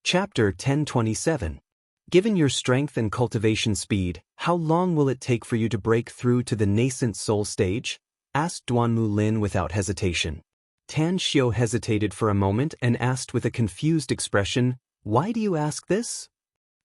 Chapter 1027. Given your strength and cultivation speed, how long will it take for you to break through to the nascent soul stage? Asked Duanmu Lin without hesitation. Tan Xiu hesitated for a moment and asked with a confused expression, "Why do you ask this?"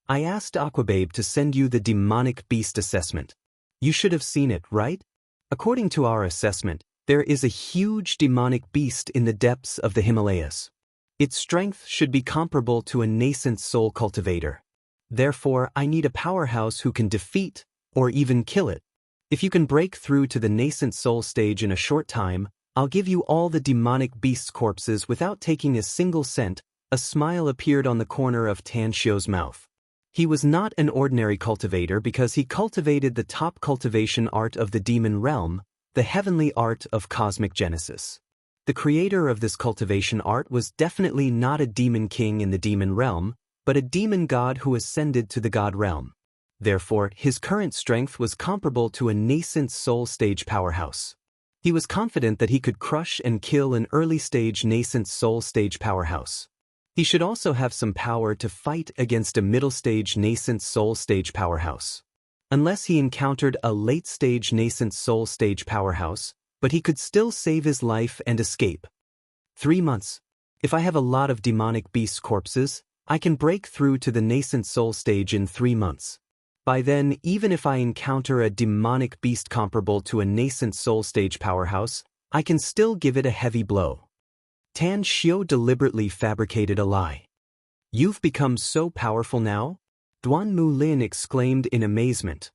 "I asked Aquababe to send you the demonic beast assessment. You should have seen it, right? According to our assessment, there is a huge demonic beast in the depths of the Himalayas. Its strength should be comparable to a nascent soul cultivator. Therefore, I need a powerhouse who can defeat, or even kill it. If you can break through to the nascent soul stage in a short time, I'll give you all the demonic beast's corpses without taking a single cent." A smile appeared on the corner of Tan Xiu's mouth. He was not an ordinary cultivator because he cultivated the top cultivation art of the demon realm, the heavenly art of cosmic genesis. The creator of this cultivation art was definitely not a demon king in the demon realm, but a demon god who ascended to the god realm. Therefore, his current strength was comparable to a nascent soul stage powerhouse. He was confident that he could crush and kill an early-stage nascent soul stage powerhouse. He should also have some power to fight against a middle-stage nascent soul stage powerhouse. Unless he encountered a late-stage nascent soul stage powerhouse, but he could still save his life and escape. 3 months. If I have a lot of demonic beast corpses, I can break through to the nascent soul stage in 3 months. By then, even if I encounter a demonic beast comparable to a nascent soul stage powerhouse, I can still give it a heavy blow. Tan Xiu deliberately fabricated a lie. "You've become so powerful now?" Duanmu Lin exclaimed in amazement.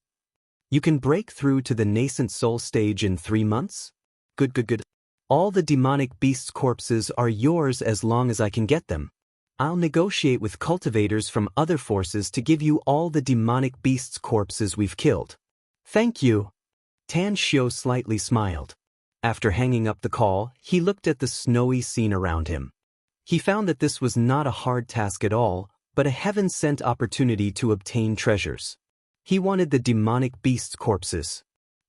"You can break through to the nascent soul stage in 3 months? Good. All the demonic beast's corpses are yours as long as I can get them. I'll negotiate with cultivators from other forces to give you all the demonic beast's corpses we've killed." "Thank you." Tan Xiu slightly smiled. After hanging up the call, he looked at the snowy scene around him. He found that this was not a hard task at all, but a heaven-sent opportunity to obtain treasures. He wanted the demonic beast's corpses.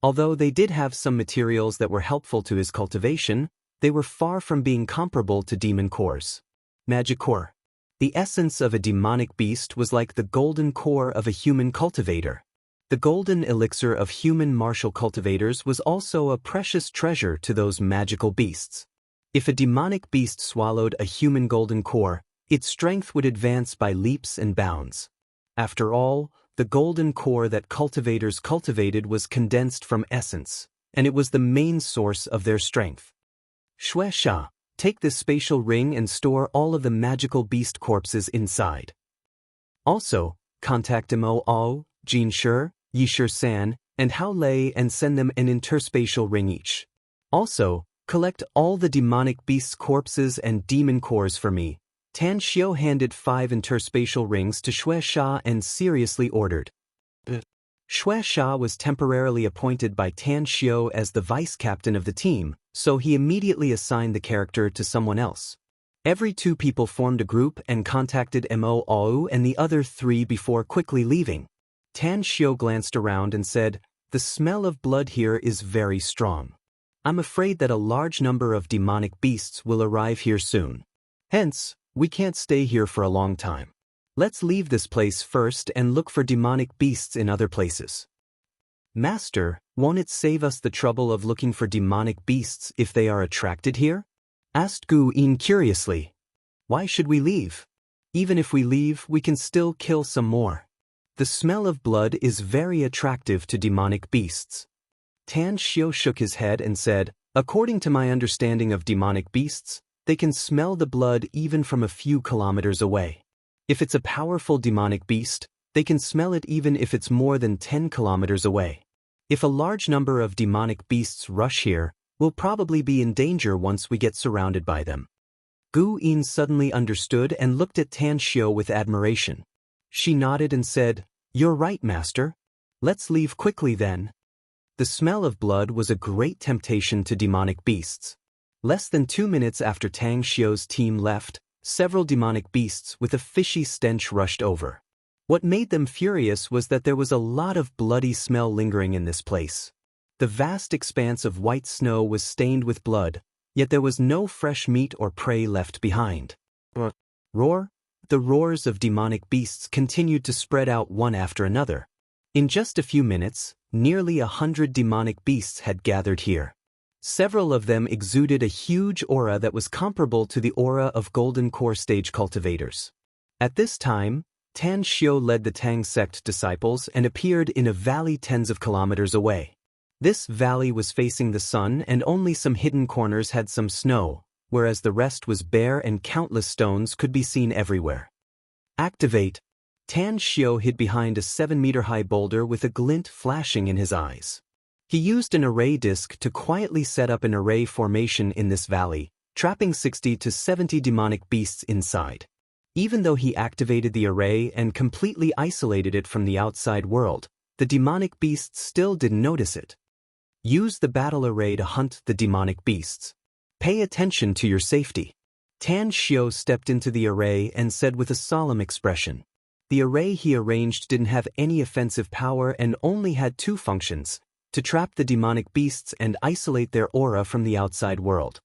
Although they did have some materials that were helpful to his cultivation, they were far from being comparable to demon cores. Magic core. The essence of a demonic beast was like the golden core of a human cultivator. The golden elixir of human martial cultivators was also a precious treasure to those magical beasts. If a demonic beast swallowed a human golden core, its strength would advance by leaps and bounds. After all, the golden core that cultivators cultivated was condensed from essence, and it was the main source of their strength. "Shui Sha, take this spatial ring and store all of the magical beast corpses inside. Also, contact Mo Ao, Jin Shi, Yishir San, and Hao Lei and send them an interspatial ring each. Also, collect all the demonic beasts' corpses and demon cores for me." Tan Xiu handed 5 interspatial rings to Shui Sha and seriously ordered. Shui Sha was temporarily appointed by Tan Xiu as the vice-captain of the team, so he immediately assigned the character to someone else. Every 2 people formed a group and contacted Mo Ao and the other 3 before quickly leaving. Tan Xiu glanced around and said, "The smell of blood here is very strong. I'm afraid that a large number of demonic beasts will arrive here soon. Hence, we can't stay here for a long time. Let's leave this place first and look for demonic beasts in other places." "Master, won't it save us the trouble of looking for demonic beasts if they are attracted here?" asked Gu Yin curiously. "Why should we leave? Even if we leave, we can still kill some more. The smell of blood is very attractive to demonic beasts." Tan Xiu shook his head and said, "According to my understanding of demonic beasts, they can smell the blood even from a few kilometers away. If it's a powerful demonic beast, they can smell it even if it's more than 10 kilometers away. If a large number of demonic beasts rush here, we'll probably be in danger once we get surrounded by them." Gu Yin suddenly understood and looked at Tan Xiu with admiration. She nodded and said, "You're right, Master. Let's leave quickly then." The smell of blood was a great temptation to demonic beasts. Less than 2 minutes after Tang Xiu's team left, several demonic beasts with a fishy stench rushed over. What made them furious was that there was a lot of bloody smell lingering in this place. The vast expanse of white snow was stained with blood, yet there was no fresh meat or prey left behind. "Roar!" the roars of demonic beasts continued to spread out one after another. In just a few minutes, nearly 100 demonic beasts had gathered here. Several of them exuded a huge aura that was comparable to the aura of Golden Core stage cultivators. At this time, Tan Xiu led the Tang sect disciples and appeared in a valley tens of kilometers away. This valley was facing the sun and only some hidden corners had some snow, whereas the rest was bare and countless stones could be seen everywhere. Activate. Tan Xiu hid behind a 7-meter-high boulder with a glint flashing in his eyes. He used an array disc to quietly set up an array formation in this valley, trapping 60 to 70 demonic beasts inside. Even though he activated the array and completely isolated it from the outside world, the demonic beasts still didn't notice it. Use the battle array to hunt the demonic beasts. Pay attention to your safety. Tan Xiu stepped into the array and said with a solemn expression. The array he arranged didn't have any offensive power and only had two functions: to trap the demonic beasts and isolate their aura from the outside world.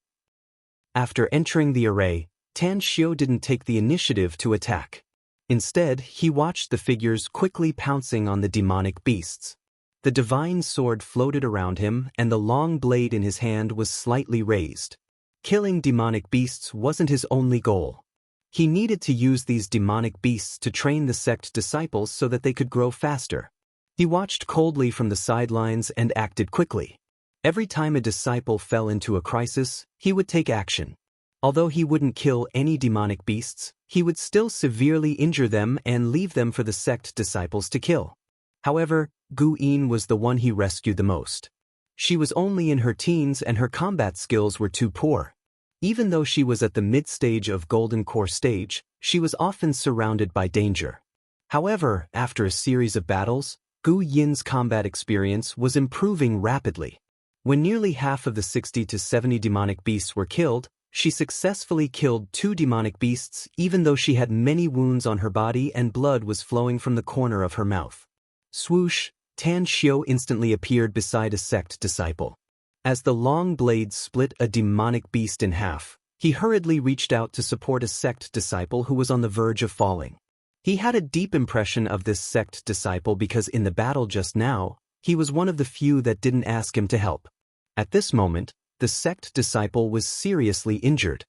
After entering the array, Tan Xiu didn't take the initiative to attack. Instead, he watched the figures quickly pouncing on the demonic beasts. The divine sword floated around him and the long blade in his hand was slightly raised. Killing demonic beasts wasn't his only goal. He needed to use these demonic beasts to train the sect disciples so that they could grow faster. He watched coldly from the sidelines and acted quickly. Every time a disciple fell into a crisis, he would take action. Although he wouldn't kill any demonic beasts, he would still severely injure them and leave them for the sect disciples to kill. However, Gu Yin was the one he rescued the most. She was only in her teens and her combat skills were too poor. Even though she was at the mid-stage of Golden Core stage, she was often surrounded by danger. However, after a series of battles, Gu Yin's combat experience was improving rapidly. When nearly half of the 60 to 70 demonic beasts were killed, she successfully killed 2 demonic beasts even though she had many wounds on her body and blood was flowing from the corner of her mouth. Swoosh, Tan Xiu instantly appeared beside a sect disciple. As the long blade split a demonic beast in half, he hurriedly reached out to support a sect disciple who was on the verge of falling. He had a deep impression of this sect disciple because in the battle just now, he was one of the few that didn't ask him to help. At this moment, the sect disciple was seriously injured.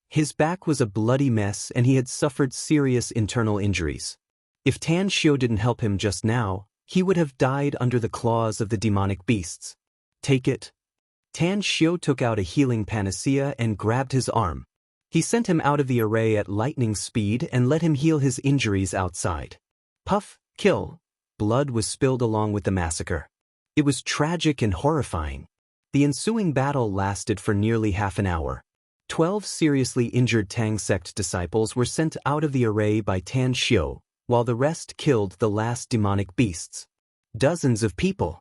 His back was a bloody mess and he had suffered serious internal injuries. If Tan Xiu didn't help him just now, he would have died under the claws of the demonic beasts. Take it. Tan Xiu took out a healing panacea and grabbed his arm. He sent him out of the array at lightning speed and let him heal his injuries outside. Puff, kill. Blood was spilled along with the massacre. It was tragic and horrifying. The ensuing battle lasted for nearly half an hour. 12 seriously injured Tang sect disciples were sent out of the array by Tan Xiu, while the rest killed the last demonic beasts. Dozens of people.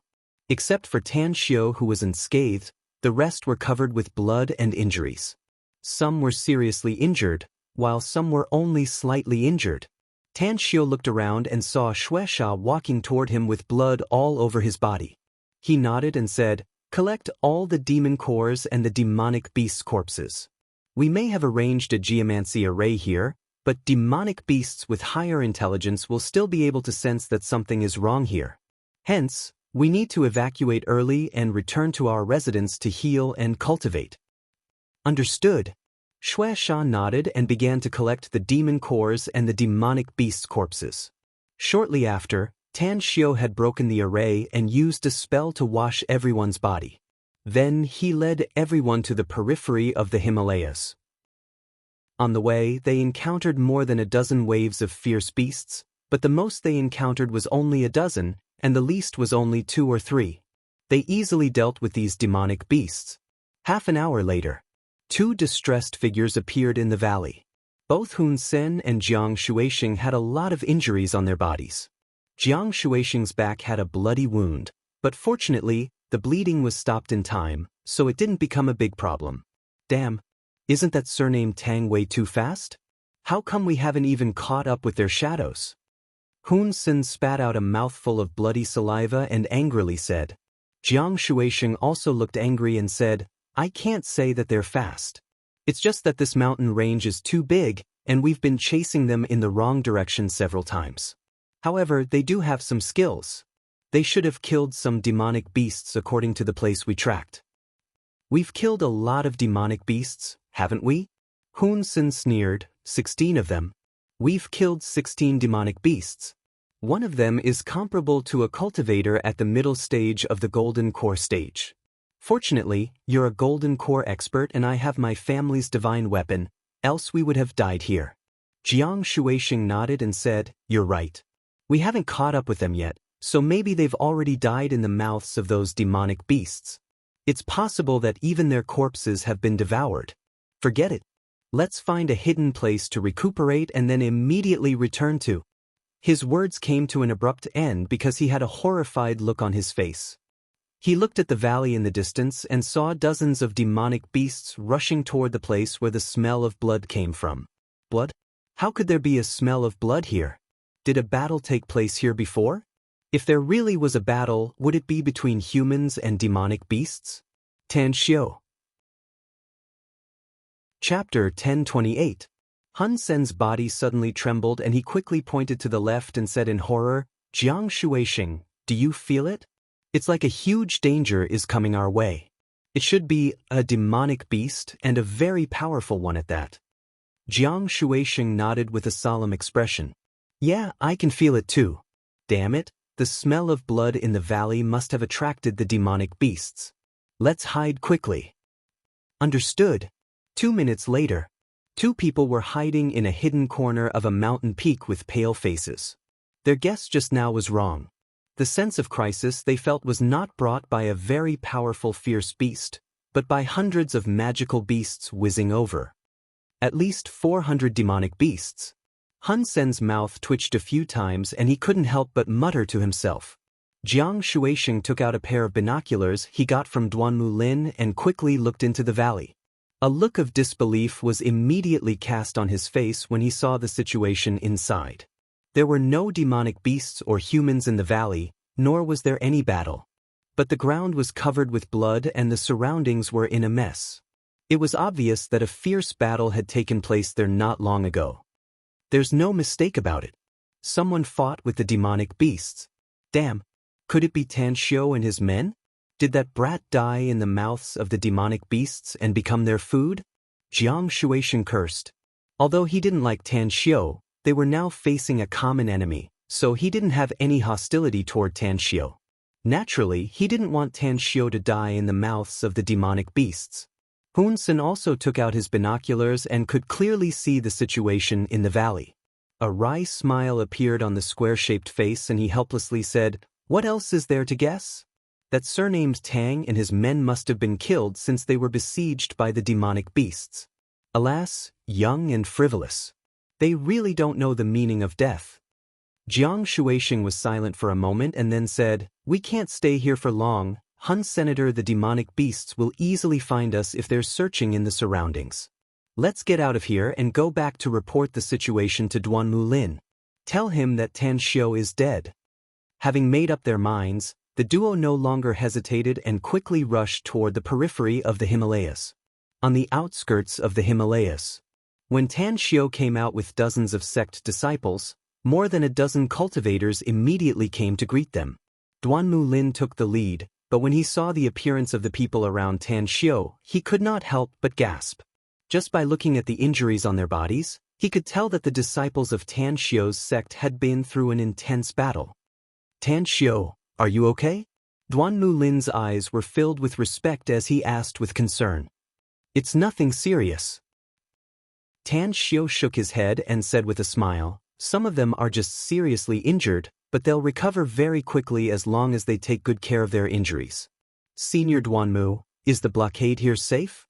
Except for Tan Xiu, who was unscathed, the rest were covered with blood and injuries. Some were seriously injured, while some were only slightly injured. Tan Xiu looked around and saw Shueisha walking toward him with blood all over his body. He nodded and said, "Collect all the demon cores and the demonic beasts' corpses. We may have arranged a geomancy array here, but demonic beasts with higher intelligence will still be able to sense that something is wrong here. Hence, we need to evacuate early and return to our residence to heal and cultivate." Understood. Shueisha nodded and began to collect the demon cores and the demonic beasts' corpses. Shortly after, Tan Xiu had broken the array and used a spell to wash everyone's body. Then he led everyone to the periphery of the Himalayas. On the way, they encountered more than a dozen waves of fierce beasts, but the most they encountered was only a dozen, and the least was only 2 or 3. They easily dealt with these demonic beasts. Half an hour later, 2 distressed figures appeared in the valley. Both Hun Sen and Jiang Shuixing had a lot of injuries on their bodies. Jiang Shuixing's back had a bloody wound, but fortunately, the bleeding was stopped in time, so it didn't become a big problem. Damn, isn't that surname Tang way too fast? How come we haven't even caught up with their shadows? Hun Sen spat out a mouthful of bloody saliva and angrily said. Jiang Shuixing also looked angry and said, "I can't say that they're fast. It's just that this mountain range is too big, and we've been chasing them in the wrong direction several times. However, they do have some skills. They should have killed some demonic beasts according to the place we tracked. We've killed a lot of demonic beasts, haven't we? Hun-sen sneered, 16 of them. We've killed 16 demonic beasts. One of them is comparable to a cultivator at the middle stage of the golden core stage. Fortunately, you're a golden core expert and I have my family's divine weapon, else we would have died here. Jiang Shueisheng nodded and said, you're right. We haven't caught up with them yet, so maybe they've already died in the mouths of those demonic beasts. It's possible that even their corpses have been devoured. Forget it. Let's find a hidden place to recuperate and then immediately return to. His words came to an abrupt end because he had a horrified look on his face. He looked at the valley in the distance and saw dozens of demonic beasts rushing toward the place where the smell of blood came from. Blood? How could there be a smell of blood here? Did a battle take place here before? If there really was a battle, would it be between humans and demonic beasts? Tan Xiu. Chapter 1028. Hun Sen's body suddenly trembled and he quickly pointed to the left and said in horror, Jiang Shueisheng, do you feel it? It's like a huge danger is coming our way. It should be a demonic beast and a very powerful one at that. Jiang Shueisheng nodded with a solemn expression. Yeah, I can feel it too. Damn it, the smell of blood in the valley must have attracted the demonic beasts. Let's hide quickly. Understood. 2 minutes later, 2 people were hiding in a hidden corner of a mountain peak with pale faces. Their guess just now was wrong. The sense of crisis they felt was not brought by a very powerful fierce beast, but by hundreds of magical beasts whizzing over. At least 400 demonic beasts. Hun Sen's mouth twitched a few times and he couldn't help but mutter to himself. Jiang Shueisheng took out a pair of binoculars he got from Duanmu Lin and quickly looked into the valley. A look of disbelief was immediately cast on his face when he saw the situation inside. There were no demonic beasts or humans in the valley, nor was there any battle. But the ground was covered with blood and the surroundings were in a mess. It was obvious that a fierce battle had taken place there not long ago. There's no mistake about it. Someone fought with the demonic beasts. Damn, could it be Tan Xiu and his men? Did that brat die in the mouths of the demonic beasts and become their food? Jiang Shueisheng cursed. Although he didn't like Tan Xiu, they were now facing a common enemy, so he didn't have any hostility toward Tan Xiu. Naturally, he didn't want Tan Xiu to die in the mouths of the demonic beasts. Hun-sen also took out his binoculars and could clearly see the situation in the valley. A wry smile appeared on the square-shaped face and he helplessly said, "What else is there to guess? That surnamed Tang and his men must have been killed since they were besieged by the demonic beasts. Alas, young and frivolous. They really don't know the meaning of death." Jiang Shueisheng was silent for a moment and then said, "We can't stay here for long, Hun Senator. The demonic beasts will easily find us if they're searching in the surroundings. Let's get out of here and go back to report the situation to Duanmu Lin. Tell him that Tan Xiu is dead." Having made up their minds, the duo no longer hesitated and quickly rushed toward the periphery of the Himalayas. On the outskirts of the Himalayas, when Tan Xiu came out with dozens of sect disciples, more than a dozen cultivators immediately came to greet them. Duanmu Lin took the lead, but when he saw the appearance of the people around Tan Xiu, he could not help but gasp. Just by looking at the injuries on their bodies, he could tell that the disciples of Tan Xiu's sect had been through an intense battle. "Tan Xiu, are you okay?" Duanmu Lin's eyes were filled with respect as he asked with concern. "It's nothing serious." Tan Xiu shook his head and said with a smile, "Some of them are just seriously injured, but they'll recover very quickly as long as they take good care of their injuries." "Senior Duanmu, is the blockade here safe?"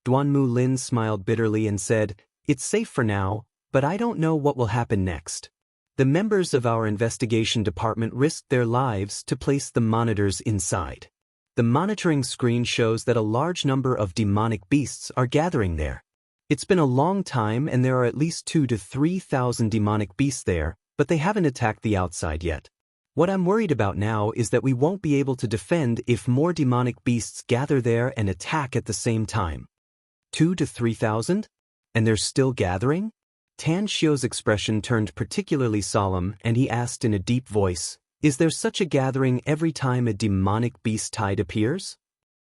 Duanmu Lin smiled bitterly and said, "It's safe for now, but I don't know what will happen next. The members of our investigation department risked their lives to place the monitors inside. The monitoring screen shows that a large number of demonic beasts are gathering there. It's been a long time and there are at least 2,000 to 3,000 demonic beasts there, but they haven't attacked the outside yet. What I'm worried about now is that we won't be able to defend if more demonic beasts gather there and attack at the same time." 2,000 to 3,000? And they're still gathering? Tan Xiu's expression turned particularly solemn and he asked in a deep voice, "Is there such a gathering every time a demonic beast tide appears?"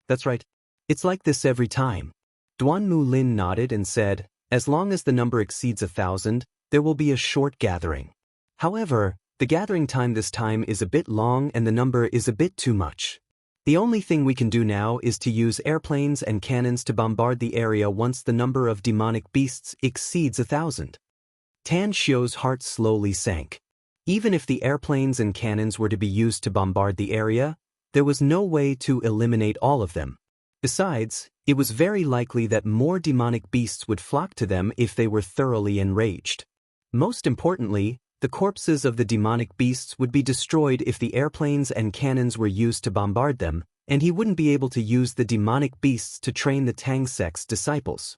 "That's right. It's like this every time." Duanmu Lin nodded and said, "As long as the number exceeds 1,000, there will be a short gathering. However, the gathering time this time is a bit long and the number is a bit too much. The only thing we can do now is to use airplanes and cannons to bombard the area once the number of demonic beasts exceeds 1,000. Tan Xiu's heart slowly sank. Even if the airplanes and cannons were to be used to bombard the area, there was no way to eliminate all of them. Besides, it was very likely that more demonic beasts would flock to them if they were thoroughly enraged. Most importantly, the corpses of the demonic beasts would be destroyed if the airplanes and cannons were used to bombard them, and he wouldn't be able to use the demonic beasts to train the Tang sect's disciples.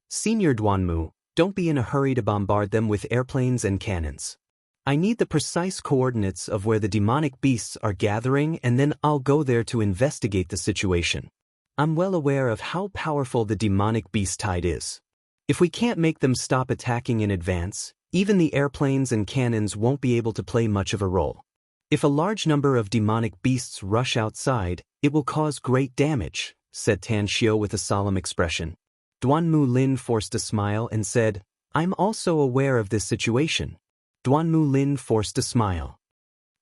Senior Duanmu, don't be in a hurry to bombard them with airplanes and cannons. I need the precise coordinates of where the demonic beasts are gathering and then I'll go there to investigate the situation. I'm well aware of how powerful the demonic beast tide is. If we can't make them stop attacking in advance, even the airplanes and cannons won't be able to play much of a role. If a large number of demonic beasts rush outside, it will cause great damage," said Tan Xiu with a solemn expression. Duanmu Lin forced a smile and said, "I'm also aware of this situation." Duanmu Lin forced a smile.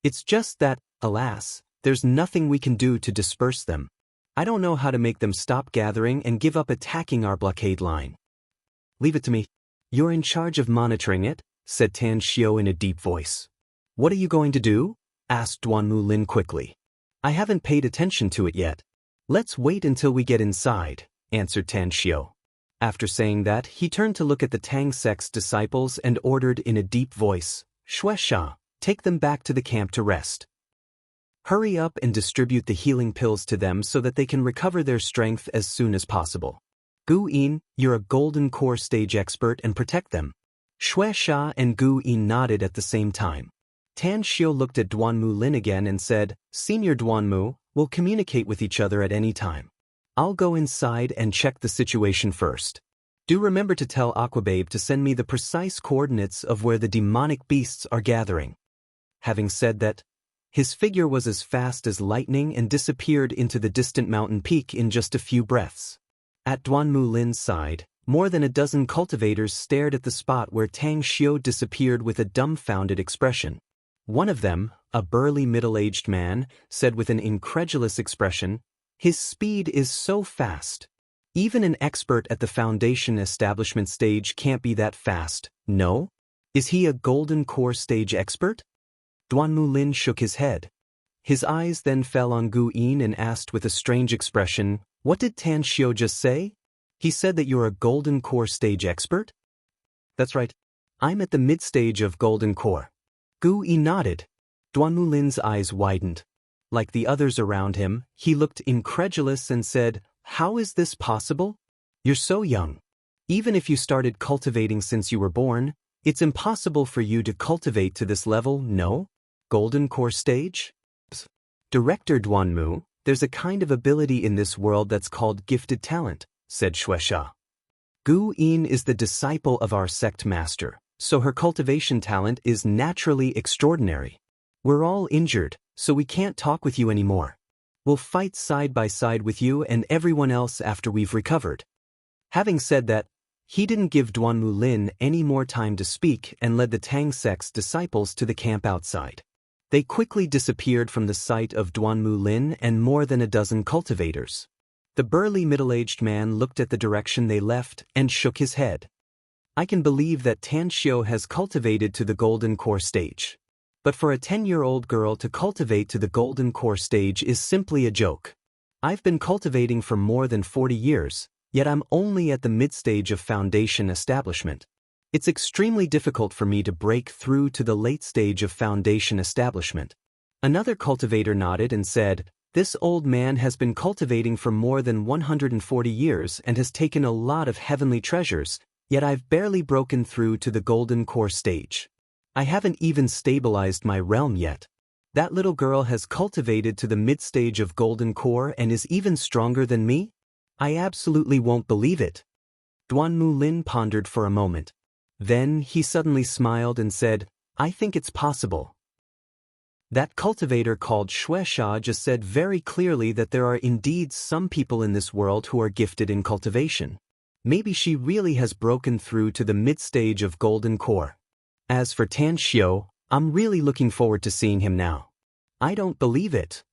"It's just that, alas, there's nothing we can do to disperse them. I don't know how to make them stop gathering and give up attacking our blockade line." "Leave it to me. You're in charge of monitoring it," said Tan Xiu in a deep voice. "What are you going to do?" asked Duanmu Lin quickly. "I haven't paid attention to it yet. Let's wait until we get inside," answered Tan Xiu. After saying that, he turned to look at the Tang sect's disciples and ordered in a deep voice, "Shuesha, take them back to the camp to rest. Hurry up and distribute the healing pills to them so that they can recover their strength as soon as possible. Gu Yin, you're a golden core stage expert and protect them." Shuesha and Gu Yin nodded at the same time. Tan Xiu looked at Duanmu Lin again and said, "Senior Duanmu, we'll communicate with each other at any time. I'll go inside and check the situation first. Do remember to tell Aquababe to send me the precise coordinates of where the demonic beasts are gathering." Having said that, his figure was as fast as lightning and disappeared into the distant mountain peak in just a few breaths. At Duanmu Lin's side, more than a dozen cultivators stared at the spot where Tang Xiu disappeared with a dumbfounded expression. One of them, a burly middle-aged man, said with an incredulous expression, "His speed is so fast. Even an expert at the foundation establishment stage can't be that fast, no? Is he a golden core stage expert?" Duanmu Lin shook his head. His eyes then fell on Gu Yin and asked with a strange expression, "What did Tan Xiu just say? He said that you're a golden core stage expert?" "That's right. I'm at the mid-stage of golden core." Gu Yin nodded. Duanmu Lin's eyes widened. Like the others around him, he looked incredulous and said, "How is this possible? You're so young. Even if you started cultivating since you were born, it's impossible for you to cultivate to this level, no? Golden core stage?" "Director Duanmu, there's a kind of ability in this world that's called gifted talent," said Shuesha. "Gu Yin is the disciple of our sect master, so her cultivation talent is naturally extraordinary. We're all injured, so we can't talk with you anymore. We'll fight side by side with you and everyone else after we've recovered." Having said that, he didn't give Duanmu Lin any more time to speak and led the Tang sect's disciples to the camp outside. They quickly disappeared from the sight of Duanmu Lin and more than a dozen cultivators. The burly middle-aged man looked at the direction they left and shook his head. "I can believe that Tan Xiu has cultivated to the golden core stage. But for a 10-year-old girl to cultivate to the golden core stage is simply a joke. I've been cultivating for more than 40 years, yet I'm only at the mid-stage of foundation establishment. It's extremely difficult for me to break through to the late stage of foundation establishment." Another cultivator nodded and said, "This old man has been cultivating for more than 140 years and has taken a lot of heavenly treasures, yet I've barely broken through to the golden core stage. I haven't even stabilized my realm yet. That little girl has cultivated to the mid-stage of golden core and is even stronger than me? I absolutely won't believe it." Duanmu Lin pondered for a moment. Then he suddenly smiled and said, "I think it's possible." That cultivator called Shueisha just said very clearly that there are indeed some people in this world who are gifted in cultivation. Maybe she really has broken through to the mid-stage of golden core. As for Tan Xiu, I'm really looking forward to seeing him now. I don't believe it.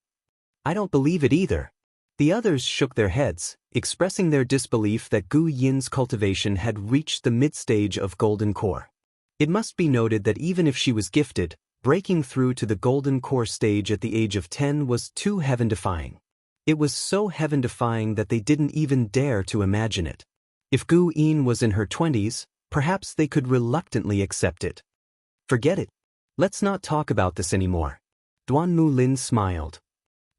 I don't believe it either. The others shook their heads, expressing their disbelief that Gu Yin's cultivation had reached the mid-stage of golden core. It must be noted that even if she was gifted, breaking through to the golden core stage at the age of 10 was too heaven-defying. It was so heaven-defying that they didn't even dare to imagine it. If Gu Yin was in her 20s, perhaps they could reluctantly accept it. Forget it. Let's not talk about this anymore. Duanmu Lin smiled.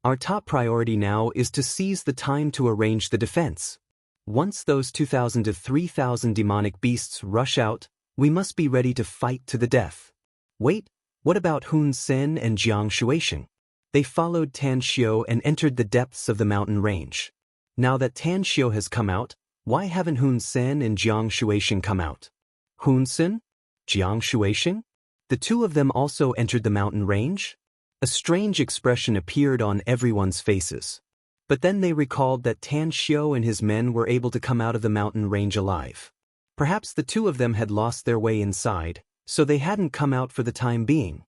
Our top priority now is to seize the time to arrange the defense. Once those 2,000 to 3,000 demonic beasts rush out, we must be ready to fight to the death. Wait, what about Hun Sen and Jiang Shuisheng? They followed Tan Xiu and entered the depths of the mountain range. Now that Tan Xiu has come out, why haven't Hun Sen and Jiang Shuisheng come out? Hun Sen? Jiang Shuisheng? The two of them also entered the mountain range? A strange expression appeared on everyone's faces. But then they recalled that Tan Xiu and his men were able to come out of the mountain range alive. Perhaps the two of them had lost their way inside, so they hadn't come out for the time being.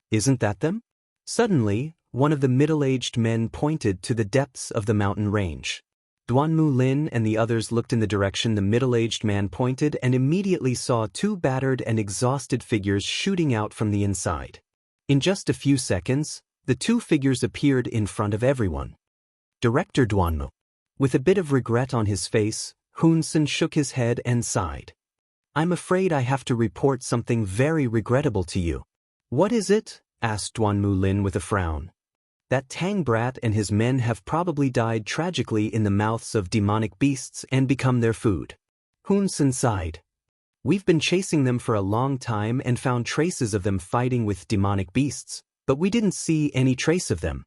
Isn't that them? Suddenly, one of the middle-aged men pointed to the depths of the mountain range. Duanmu Lin and the others looked in the direction the middle-aged man pointed and immediately saw two battered and exhausted figures shooting out from the inside. In just a few seconds, the two figures appeared in front of everyone. Director Duanmu. With a bit of regret on his face, Hun Sen shook his head and sighed. "I'm afraid I have to report something very regrettable to you." "What is it?" asked Duanmu Lin with a frown. "That Tang brat and his men have probably died tragically in the mouths of demonic beasts and become their food." Hun Sen sighed. "We've been chasing them for a long time and found traces of them fighting with demonic beasts, but we didn't see any trace of them."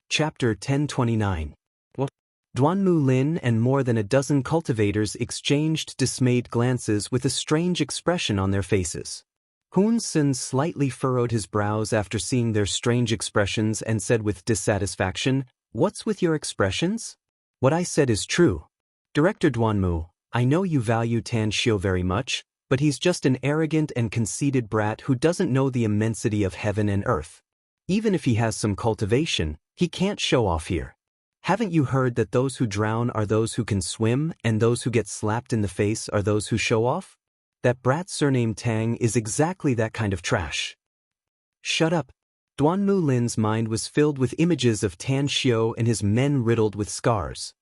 Chapter 1029. Duanmu Lin and more than a dozen cultivators exchanged dismayed glances with a strange expression on their faces. Hun Sen slightly furrowed his brows after seeing their strange expressions and said with dissatisfaction, "What's with your expressions? What I said is true. Director Duanmu, I know you value Tan Xiu very much, but he's just an arrogant and conceited brat who doesn't know the immensity of heaven and earth. Even if he has some cultivation, he can't show off here. Haven't you heard that those who drown are those who can swim, and those who get slapped in the face are those who show off? That brat surnamed Tang is exactly that kind of trash." "Shut up." Duanmu Lin's mind was filled with images of Tan Xiu and his men riddled with scars.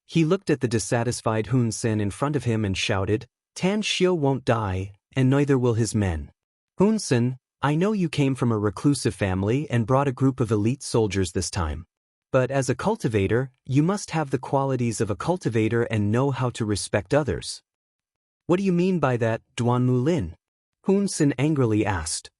He looked at the dissatisfied Hun Sen in front of him and shouted, "Tan Xiu won't die, and neither will his men. Hun Sen, I know you came from a reclusive family and brought a group of elite soldiers this time. But as a cultivator, you must have the qualities of a cultivator and know how to respect others." "What do you mean by that, Duanmu Lin?" Hun Sen angrily asked.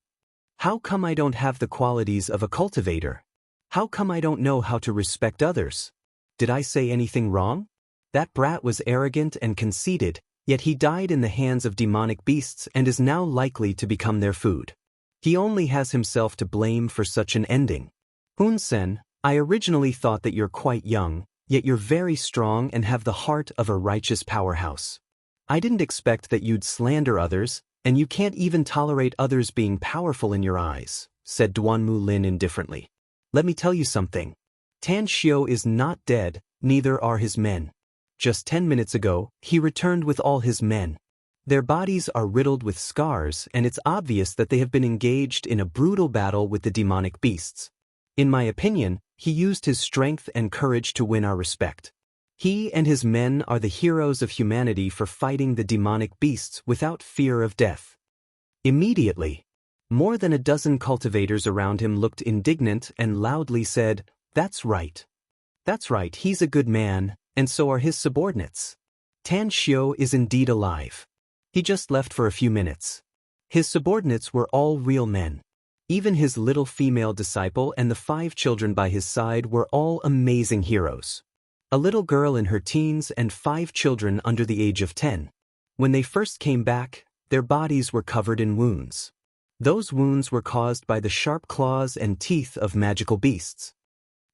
"How come I don't have the qualities of a cultivator? How come I don't know how to respect others? Did I say anything wrong? That brat was arrogant and conceited, yet he died in the hands of demonic beasts and is now likely to become their food. He only has himself to blame for such an ending. Hun Sen, I originally thought that you're quite young, yet you're very strong and have the heart of a righteous powerhouse. I didn't expect that you'd slander others, and you can't even tolerate others being powerful in your eyes," said Duanmu Lin indifferently. "Let me tell you something. Tan Xiu is not dead, neither are his men. Just 10 minutes ago, he returned with all his men. Their bodies are riddled with scars, and it's obvious that they have been engaged in a brutal battle with the demonic beasts. In my opinion, he used his strength and courage to win our respect. He and his men are the heroes of humanity for fighting the demonic beasts without fear of death." Immediately, more than a dozen cultivators around him looked indignant and loudly said, "That's right. That's right, he's a good man, and so are his subordinates. Tan Xiu is indeed alive. He just left for a few minutes." His subordinates were all real men. Even his little female disciple and the 5 children by his side were all amazing heroes. a little girl in her teens and 5 children under the age of 10. When they first came back, their bodies were covered in wounds. Those wounds were caused by the sharp claws and teeth of magical beasts.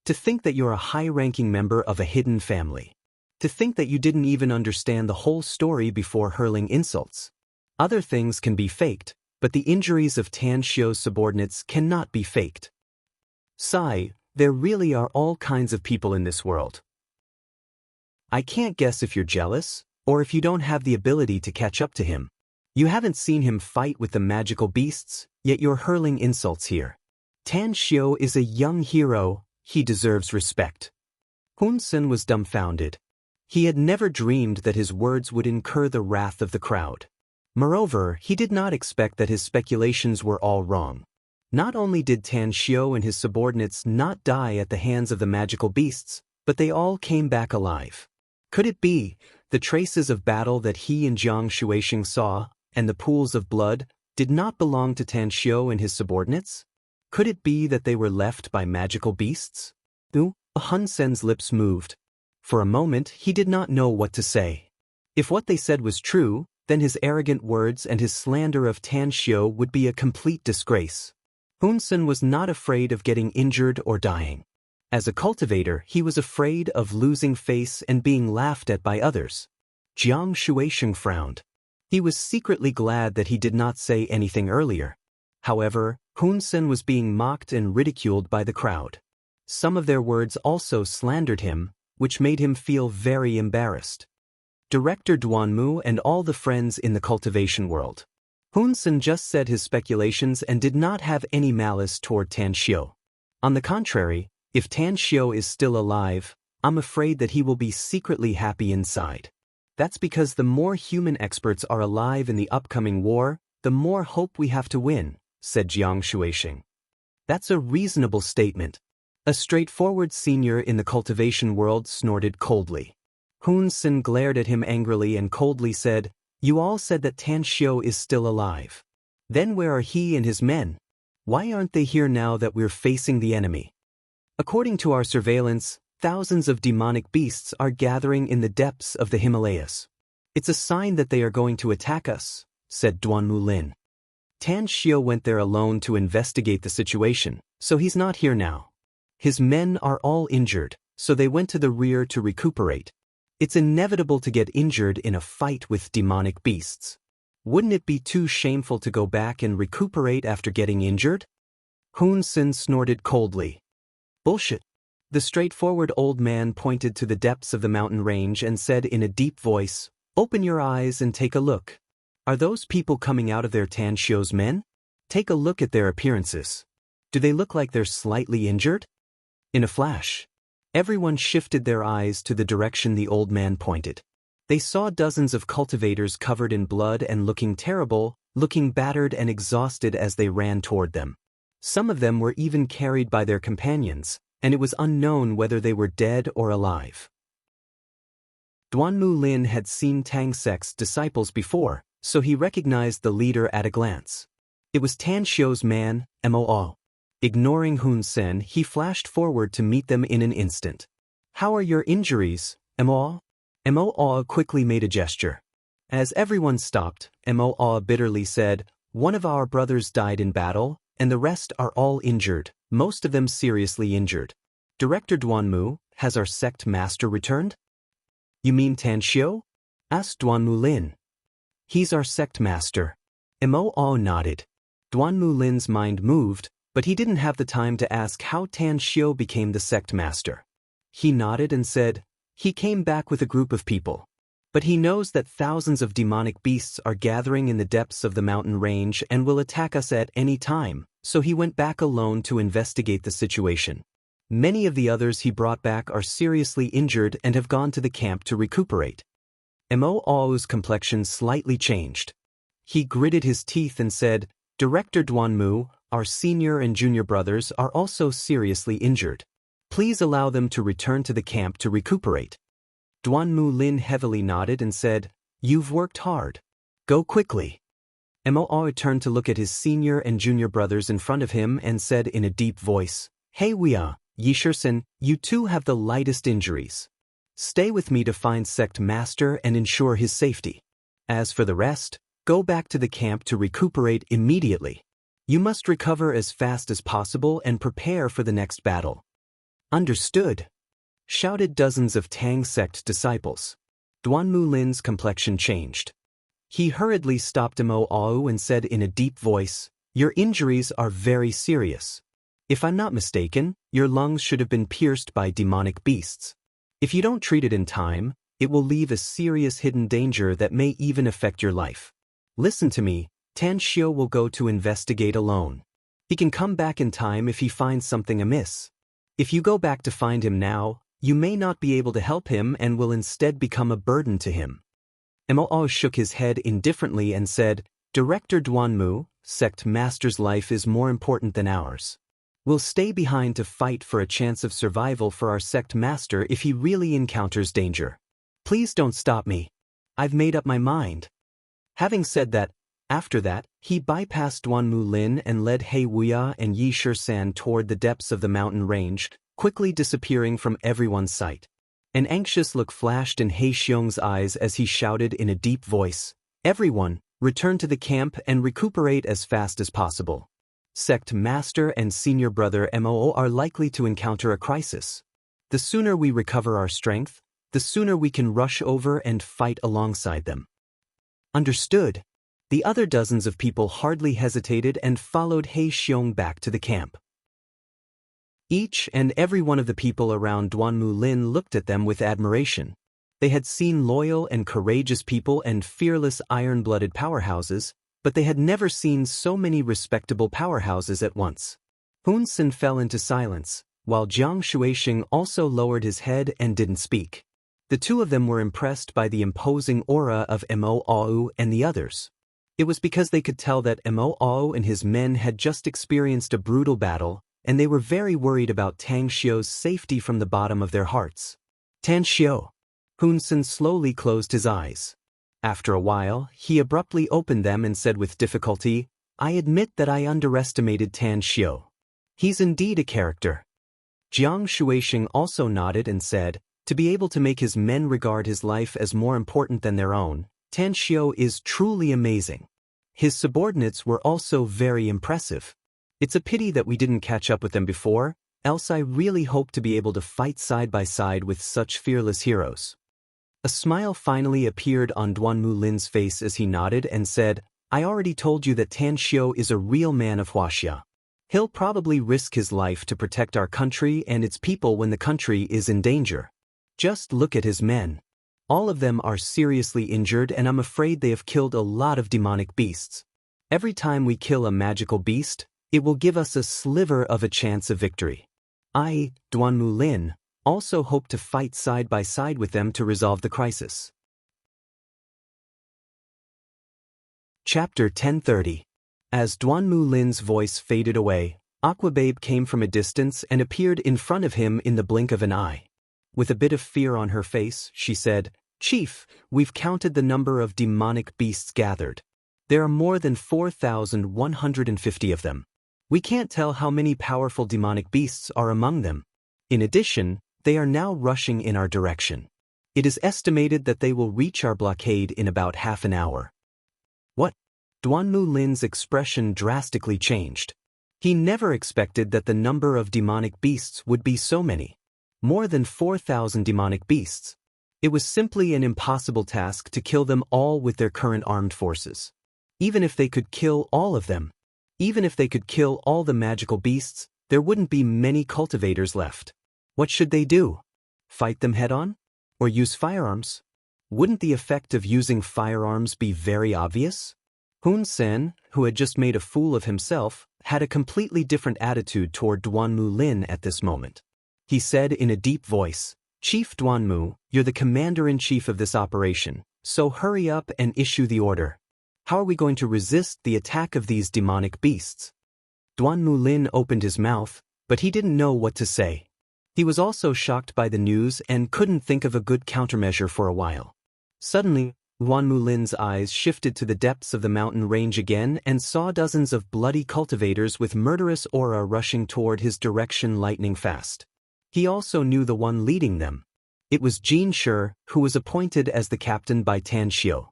To think that you're a high-ranking member of a hidden family. To think that you didn't even understand the whole story before hurling insults. Other things can be faked, but the injuries of Tan Xiu's subordinates cannot be faked. Sigh, there really are all kinds of people in this world. I can't guess if you're jealous, or if you don't have the ability to catch up to him. You haven't seen him fight with the magical beasts, yet you're hurling insults here. Tan Xiu is a young hero, he deserves respect. Hun Sen was dumbfounded. He had never dreamed that his words would incur the wrath of the crowd. Moreover, he did not expect that his speculations were all wrong. Not only did Tan Xiu and his subordinates not die at the hands of the magical beasts, but they all came back alive. Could it be, the traces of battle that he and Jiang Shuisheng saw, and the pools of blood, did not belong to Tan Xiu and his subordinates? Could it be that they were left by magical beasts? Hun Sen's lips moved. For a moment he did not know what to say. If what they said was true, then his arrogant words and his slander of Tan Xiu would be a complete disgrace. Hun Sen was not afraid of getting injured or dying. As a cultivator, he was afraid of losing face and being laughed at by others. Jiang Shuisheng frowned. He was secretly glad that he did not say anything earlier. However, Hun Sen was being mocked and ridiculed by the crowd. Some of their words also slandered him, which made him feel very embarrassed. Director Duanmu and all the friends in the cultivation world. Hun Sen just said his speculations and did not have any malice toward Tan Xiu. On the contrary, if Tan Xiu is still alive, I'm afraid that he will be secretly happy inside. That's because the more human experts are alive in the upcoming war, the more hope we have to win, said Jiang Shuisheng. That's a reasonable statement. A straightforward senior in the cultivation world snorted coldly. Hun Sen glared at him angrily and coldly said, "You all said that Tan Xiu is still alive. Then where are he and his men? Why aren't they here now that we're facing the enemy? According to our surveillance, thousands of demonic beasts are gathering in the depths of the Himalayas. It's a sign that they are going to attack us," said Duanmu Lin. Tan Xiu went there alone to investigate the situation, so he's not here now. His men are all injured, so they went to the rear to recuperate. It's inevitable to get injured in a fight with demonic beasts. Wouldn't it be too shameful to go back and recuperate after getting injured? Hun Sen snorted coldly. Bullshit. The straightforward old man pointed to the depths of the mountain range and said in a deep voice, "Open your eyes and take a look. Are those people coming out of their Tan Xiu's men? Take a look at their appearances. Do they look like they're slightly injured?" In a flash, everyone shifted their eyes to the direction the old man pointed. They saw dozens of cultivators covered in blood and looking terrible, looking battered and exhausted as they ran toward them. Some of them were even carried by their companions, and it was unknown whether they were dead or alive. Duanmu Lin had seen Tang Sec's disciples before, so he recognized the leader at a glance. It was Tan Xiu's man, Mo. Ignoring Hun Sen, he flashed forward to meet them in an instant. "How are your injuries, Mo?" Mo quickly made a gesture. As everyone stopped, Mo bitterly said, "One of our brothers died in battle, and the rest are all injured, most of them seriously injured. Director Duanmu, has our sect master returned?" "You mean Tan Xiu?" asked Duanmu Lin. "He's our sect master." Mo nodded. Duanmu Lin's mind moved, but he didn't have the time to ask how Tan Xiu became the sect master. He nodded and said, "He came back with a group of people. But he knows that thousands of demonic beasts are gathering in the depths of the mountain range and will attack us at any time, so he went back alone to investigate the situation. Many of the others he brought back are seriously injured and have gone to the camp to recuperate." Mo's complexion slightly changed. He gritted his teeth and said, "Director Duanmu, our senior and junior brothers are also seriously injured. Please allow them to return to the camp to recuperate." Duanmu Lin heavily nodded and said, "You've worked hard. Go quickly." Mo turned to look at his senior and junior brothers in front of him and said in a deep voice, "Hey Wia, Yishirsen, you two have the lightest injuries. Stay with me to find Sect Master and ensure his safety. As for the rest, go back to the camp to recuperate immediately. You must recover as fast as possible and prepare for the next battle." "Understood," shouted dozens of Tang sect disciples. Duanmu Lin's complexion changed. He hurriedly stopped Mo Au and said in a deep voice, "Your injuries are very serious. If I'm not mistaken, your lungs should have been pierced by demonic beasts. If you don't treat it in time, it will leave a serious hidden danger that may even affect your life. Listen to me, Tan Xiu will go to investigate alone. He can come back in time if he finds something amiss. If you go back to find him now, you may not be able to help him and will instead become a burden to him." Mo shook his head indifferently and said, "Director Duanmu, Sect Master's life is more important than ours. We'll stay behind to fight for a chance of survival for our Sect Master if he really encounters danger. Please don't stop me. I've made up my mind." Having said that, after that, he bypassed Duanmu Lin and led He Wuya and Yi Shisan toward the depths of the mountain range, quickly disappearing from everyone's sight. An anxious look flashed in He Xiong's eyes as he shouted in a deep voice, "Everyone, return to the camp and recuperate as fast as possible. Sect Master and Senior Brother Mo are likely to encounter a crisis. The sooner we recover our strength, the sooner we can rush over and fight alongside them." "Understood." The other dozens of people hardly hesitated and followed He Xiong back to the camp. Each and every one of the people around Duanmu Lin looked at them with admiration. They had seen loyal and courageous people and fearless iron-blooded powerhouses, but they had never seen so many respectable powerhouses at once. Hun Sen fell into silence, while Jiang Shuixing also lowered his head and didn't speak. The two of them were impressed by the imposing aura of Mo Au and the others. It was because they could tell that Mo Au and his men had just experienced a brutal battle, and they were very worried about Tang Xiu's safety from the bottom of their hearts. "Tan Xiu." Hun Sen slowly closed his eyes. After a while, he abruptly opened them and said with difficulty, "I admit that I underestimated Tan Xiu. He's indeed a character." Jiang Shuixing also nodded and said, "To be able to make his men regard his life as more important than their own, Tan Xiu is truly amazing. His subordinates were also very impressive. It's a pity that we didn't catch up with them before, else I really hope to be able to fight side by side with such fearless heroes." A smile finally appeared on Duanmu Lin's face as he nodded and said, "I already told you that Tan Xiu is a real man of Huaxia. He'll probably risk his life to protect our country and its people when the country is in danger. Just look at his men. All of them are seriously injured, and I'm afraid they have killed a lot of demonic beasts. Every time we kill a magical beast, it will give us a sliver of a chance of victory. I, Duanmu Lin, also hope to fight side by side with them to resolve the crisis." Chapter 1030. As Duanmu Lin's voice faded away, Aquababe came from a distance and appeared in front of him in the blink of an eye. With a bit of fear on her face, she said, "Chief, we've counted the number of demonic beasts gathered. There are more than 4,150 of them. We can't tell how many powerful demonic beasts are among them. In addition, they are now rushing in our direction. It is estimated that they will reach our blockade in about half an hour." "What?" Duanmu Lin's expression drastically changed. He never expected that the number of demonic beasts would be so many. More than 4,000 demonic beasts. It was simply an impossible task to kill them all with their current armed forces. Even if they could kill all of them, even if they could kill all the magical beasts, there wouldn't be many cultivators left. What should they do? Fight them head-on? Or use firearms? Wouldn't the effect of using firearms be very obvious? Hun Sen, who had just made a fool of himself, had a completely different attitude toward Duanmu Lin at this moment. He said in a deep voice, "Chief Duanmu, you're the commander-in-chief of this operation, so hurry up and issue the order. How are we going to resist the attack of these demonic beasts?" Duanmu Lin opened his mouth, but he didn't know what to say. He was also shocked by the news and couldn't think of a good countermeasure for a while. Suddenly, Duanmu Lin's eyes shifted to the depths of the mountain range again and saw dozens of bloody cultivators with murderous aura rushing toward his direction lightning fast. He also knew the one leading them. It was Jin Shi, who was appointed as the captain by Tan Xiu.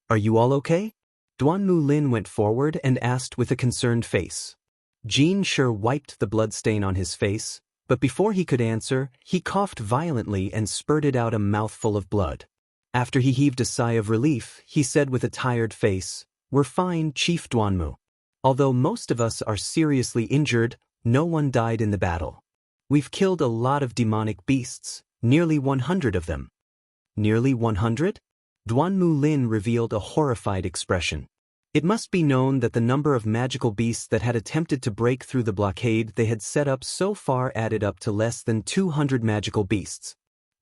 "Are you all okay?" Duanmu Lin went forward and asked with a concerned face. Jin Shi wiped the bloodstain on his face, but before he could answer, he coughed violently and spurted out a mouthful of blood. After he heaved a sigh of relief, he said with a tired face, "We're fine, Chief Duanmu. Although most of us are seriously injured, no one died in the battle. We've killed a lot of demonic beasts, nearly 100 of them." "Nearly 100? Duanmu Lin revealed a horrified expression. It must be known that the number of magical beasts that had attempted to break through the blockade they had set up so far added up to less than 200 magical beasts.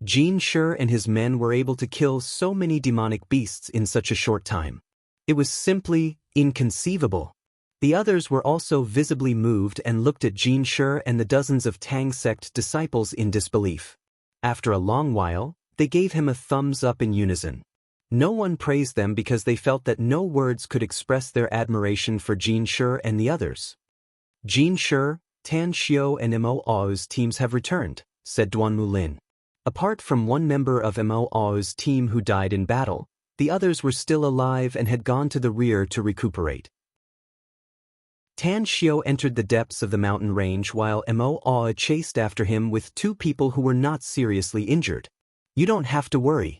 Jin Shi and his men were able to kill so many demonic beasts in such a short time. It was simply inconceivable. The others were also visibly moved and looked at Jin Shi and the dozens of Tang sect disciples in disbelief. After a long while, they gave him a thumbs up in unison. No one praised them because they felt that no words could express their admiration for Jin Shi and the others. "Jin Shi, Tan Xiu and Mo's teams have returned," said Duanmu Lin. Apart from one member of Mo's team who died in battle, the others were still alive and had gone to the rear to recuperate. Tan Xiu entered the depths of the mountain range while Mo chased after him with 2 people who were not seriously injured. "You don't have to worry.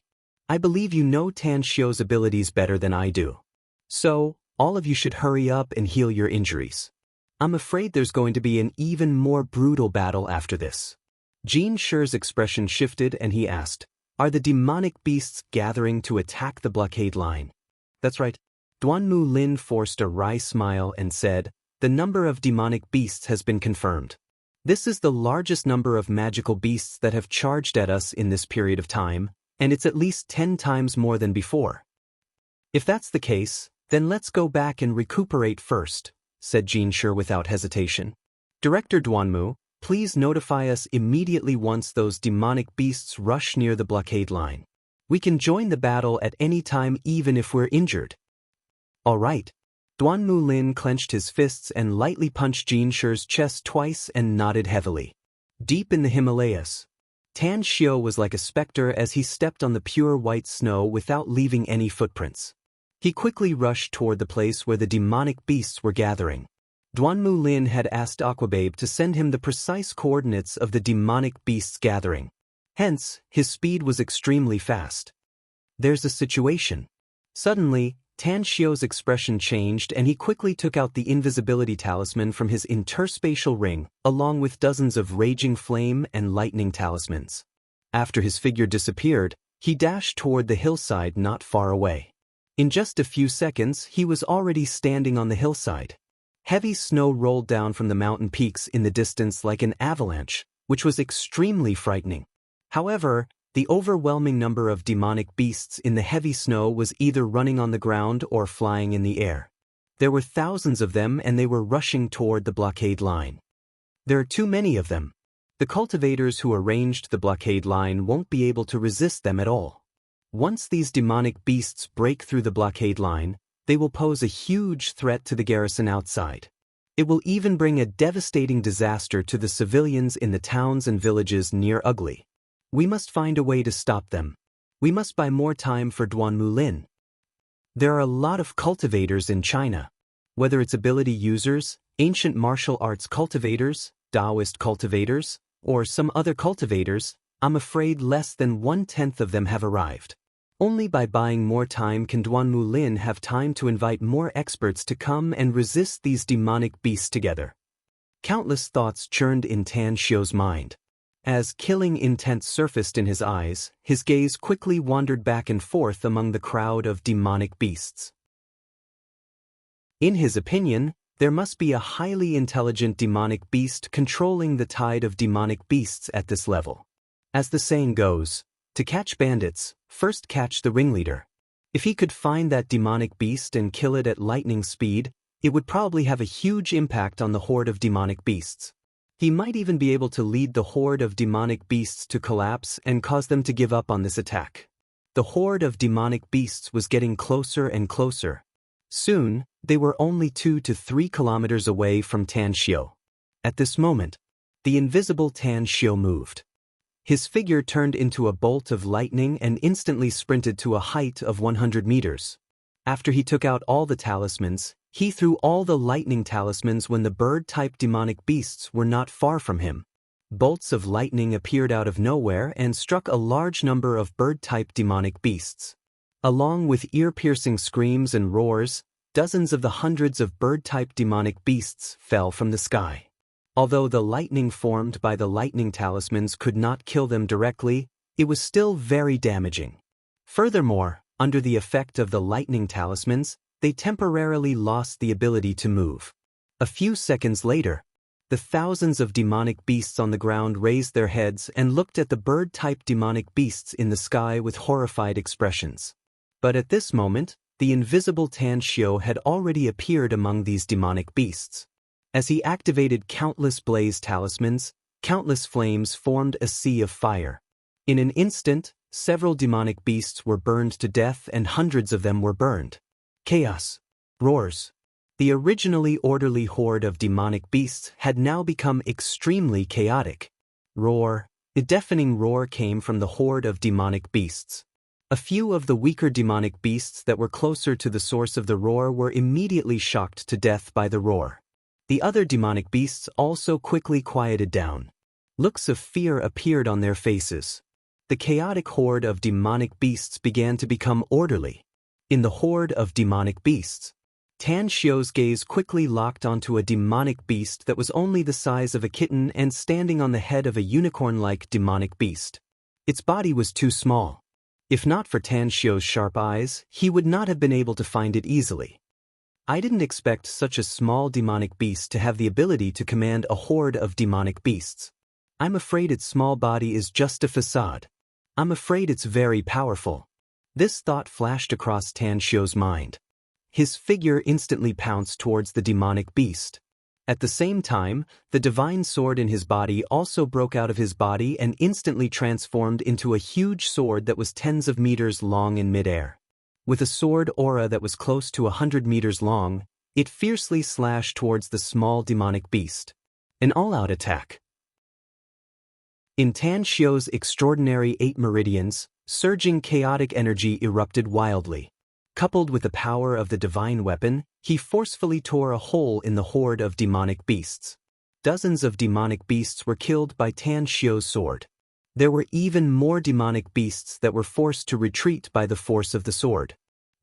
I believe you know Tan Xiu's abilities better than I do. So, all of you should hurry up and heal your injuries. I'm afraid there's going to be an even more brutal battle after this." Jin Shi's expression shifted and he asked, "Are the demonic beasts gathering to attack the blockade line?" "That's right." Duanmu Lin forced a wry smile and said, "The number of demonic beasts has been confirmed. This is the largest number of magical beasts that have charged at us in this period of time, and it's at least 10 times more than before." "If that's the case, then let's go back and recuperate first," said Jin Shi without hesitation. "Director Duanmu, please notify us immediately once those demonic beasts rush near the blockade line. We can join the battle at any time even if we're injured." "All right." Duanmu Lin clenched his fists and lightly punched Jin Shi's chest twice and nodded heavily. Deep in the Himalayas, Tan Xiu was like a specter as he stepped on the pure white snow without leaving any footprints. He quickly rushed toward the place where the demonic beasts were gathering. Duanmu Lin had asked Aquababe to send him the precise coordinates of the demonic beasts gathering. Hence, his speed was extremely fast. "There's a situation." Suddenly, Tan Xiu's expression changed and he quickly took out the invisibility talisman from his interspatial ring, along with dozens of raging flame and lightning talismans. After his figure disappeared, he dashed toward the hillside not far away. In just a few seconds, he was already standing on the hillside. Heavy snow rolled down from the mountain peaks in the distance like an avalanche, which was extremely frightening. However, the overwhelming number of demonic beasts in the heavy snow was either running on the ground or flying in the air. There were thousands of them and they were rushing toward the blockade line. "There are too many of them. The cultivators who arranged the blockade line won't be able to resist them at all. Once these demonic beasts break through the blockade line, they will pose a huge threat to the garrison outside. It will even bring a devastating disaster to the civilians in the towns and villages near Ugly. We must find a way to stop them. We must buy more time for Duanmu Lin. There are a lot of cultivators in China. Whether it's ability users, ancient martial arts cultivators, Taoist cultivators, or some other cultivators, I'm afraid less than 1/10 of them have arrived. Only by buying more time can Duanmu Lin have time to invite more experts to come and resist these demonic beasts together." Countless thoughts churned in Tan Xiu's mind. As killing intent surfaced in his eyes, his gaze quickly wandered back and forth among the crowd of demonic beasts. In his opinion, there must be a highly intelligent demonic beast controlling the tide of demonic beasts at this level. As the saying goes, to catch bandits, first catch the ringleader. If he could find that demonic beast and kill it at lightning speed, it would probably have a huge impact on the horde of demonic beasts. He might even be able to lead the horde of demonic beasts to collapse and cause them to give up on this attack. The horde of demonic beasts was getting closer and closer. Soon, they were only 2 to 3 kilometers away from Tan Xiu. At this moment, the invisible Tan Xiu moved. His figure turned into a bolt of lightning and instantly sprinted to a height of 100 meters. After he took out all the talismans, he threw all the lightning talismans when the bird-type demonic beasts were not far from him. Bolts of lightning appeared out of nowhere and struck a large number of bird-type demonic beasts. Along with ear-piercing screams and roars, dozens of the hundreds of bird-type demonic beasts fell from the sky. Although the lightning formed by the lightning talismans could not kill them directly, it was still very damaging. Furthermore, under the effect of the lightning talismans, they temporarily lost the ability to move. A few seconds later, the thousands of demonic beasts on the ground raised their heads and looked at the bird-type demonic beasts in the sky with horrified expressions. But at this moment, the invisible Tan Xiu had already appeared among these demonic beasts. As he activated countless blaze talismans, countless flames formed a sea of fire. In an instant, several demonic beasts were burned to death and hundreds of them were burned. Chaos. Roars. The originally orderly horde of demonic beasts had now become extremely chaotic. Roar. A deafening roar came from the horde of demonic beasts. A few of the weaker demonic beasts that were closer to the source of the roar were immediately shocked to death by the roar. The other demonic beasts also quickly quieted down. Looks of fear appeared on their faces. The chaotic horde of demonic beasts began to become orderly. In the horde of demonic beasts, Tan Xiu's gaze quickly locked onto a demonic beast that was only the size of a kitten and standing on the head of a unicorn-like demonic beast. Its body was too small. If not for Tan Xiu's sharp eyes, he would not have been able to find it easily. I didn't expect such a small demonic beast to have the ability to command a horde of demonic beasts. I'm afraid its small body is just a facade. I'm afraid it's very powerful. This thought flashed across Tan Xiu's mind. His figure instantly pounced towards the demonic beast. At the same time, the divine sword in his body also broke out of his body and instantly transformed into a huge sword that was tens of meters long in midair. With a sword aura that was close to 100 meters long, it fiercely slashed towards the small demonic beast. An all-out attack. In Tan Xiu's extraordinary 8 meridians, surging chaotic energy erupted wildly. Coupled with the power of the divine weapon, he forcefully tore a hole in the horde of demonic beasts. Dozens of demonic beasts were killed by Tan Xiu's sword. There were even more demonic beasts that were forced to retreat by the force of the sword.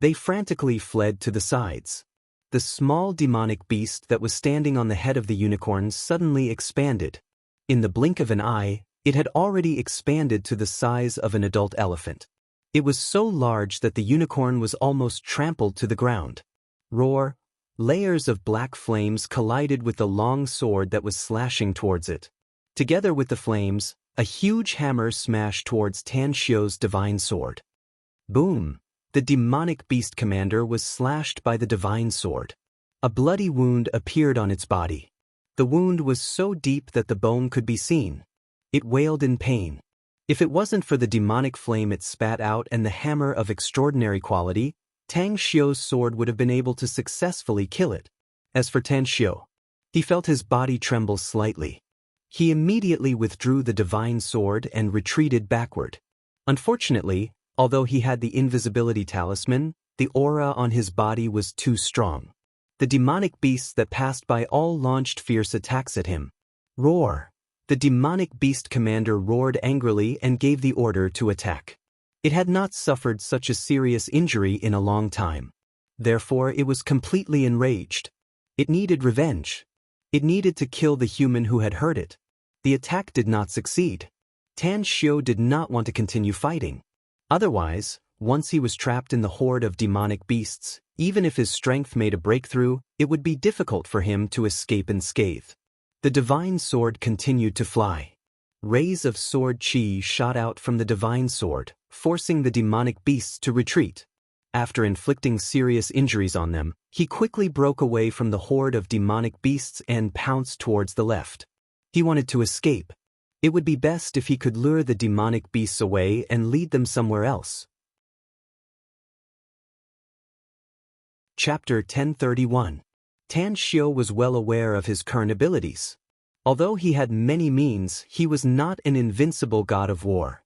They frantically fled to the sides. The small demonic beast that was standing on the head of the unicorn suddenly expanded. In the blink of an eye, it had already expanded to the size of an adult elephant. It was so large that the unicorn was almost trampled to the ground. Roar. Layers of black flames collided with the long sword that was slashing towards it. Together with the flames, a huge hammer smashed towards Tan Xiu's divine sword. Boom! The demonic beast commander was slashed by the divine sword. A bloody wound appeared on its body. The wound was so deep that the bone could be seen. It wailed in pain. If it wasn't for the demonic flame it spat out and the hammer of extraordinary quality, Tan Xiu's sword would have been able to successfully kill it. As for Tan Xiu, he felt his body tremble slightly. He immediately withdrew the divine sword and retreated backward. Unfortunately, although he had the invisibility talisman, the aura on his body was too strong. The demonic beasts that passed by all launched fierce attacks at him. Roar! The demonic beast commander roared angrily and gave the order to attack. It had not suffered such a serious injury in a long time. Therefore, it was completely enraged. It needed revenge. It needed to kill the human who had hurt it. The attack did not succeed. Tan Xiu did not want to continue fighting. Otherwise, once he was trapped in the horde of demonic beasts, even if his strength made a breakthrough, it would be difficult for him to escape unscathed. The divine sword continued to fly. Rays of sword chi shot out from the divine sword, forcing the demonic beasts to retreat. After inflicting serious injuries on them, he quickly broke away from the horde of demonic beasts and pounced towards the left. He wanted to escape. It would be best if he could lure the demonic beasts away and lead them somewhere else. Chapter 1031. Tan Xiu was well aware of his current abilities. Although he had many means, he was not an invincible god of war.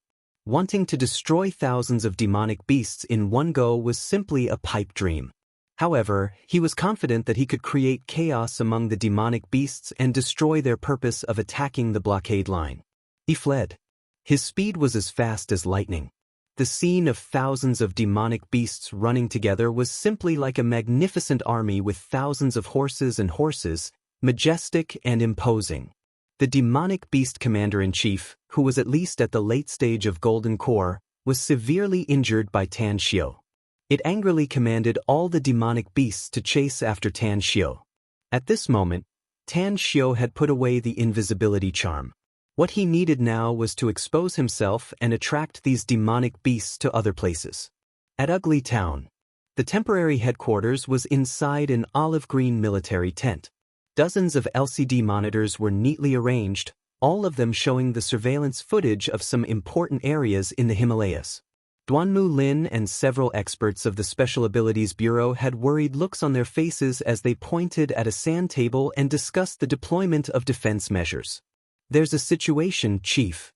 Wanting to destroy thousands of demonic beasts in one go was simply a pipe dream. However, he was confident that he could create chaos among the demonic beasts and destroy their purpose of attacking the blockade line. He fled. His speed was as fast as lightning. The scene of thousands of demonic beasts running together was simply like a magnificent army with thousands of horses, majestic and imposing. The demonic beast commander-in-chief, who was at least at the late stage of Golden Core, was severely injured by Tan Xiu. It angrily commanded all the demonic beasts to chase after Tan Xiu. At this moment, Tan Xiu had put away the invisibility charm. What he needed now was to expose himself and attract these demonic beasts to other places. At Ugly Town, the temporary headquarters was inside an olive-green military tent. Dozens of LCD monitors were neatly arranged, all of them showing the surveillance footage of some important areas in the Himalayas. Duanmu Lin and several experts of the Special Abilities Bureau had worried looks on their faces as they pointed at a sand table and discussed the deployment of defense measures. "There's a situation, Chief."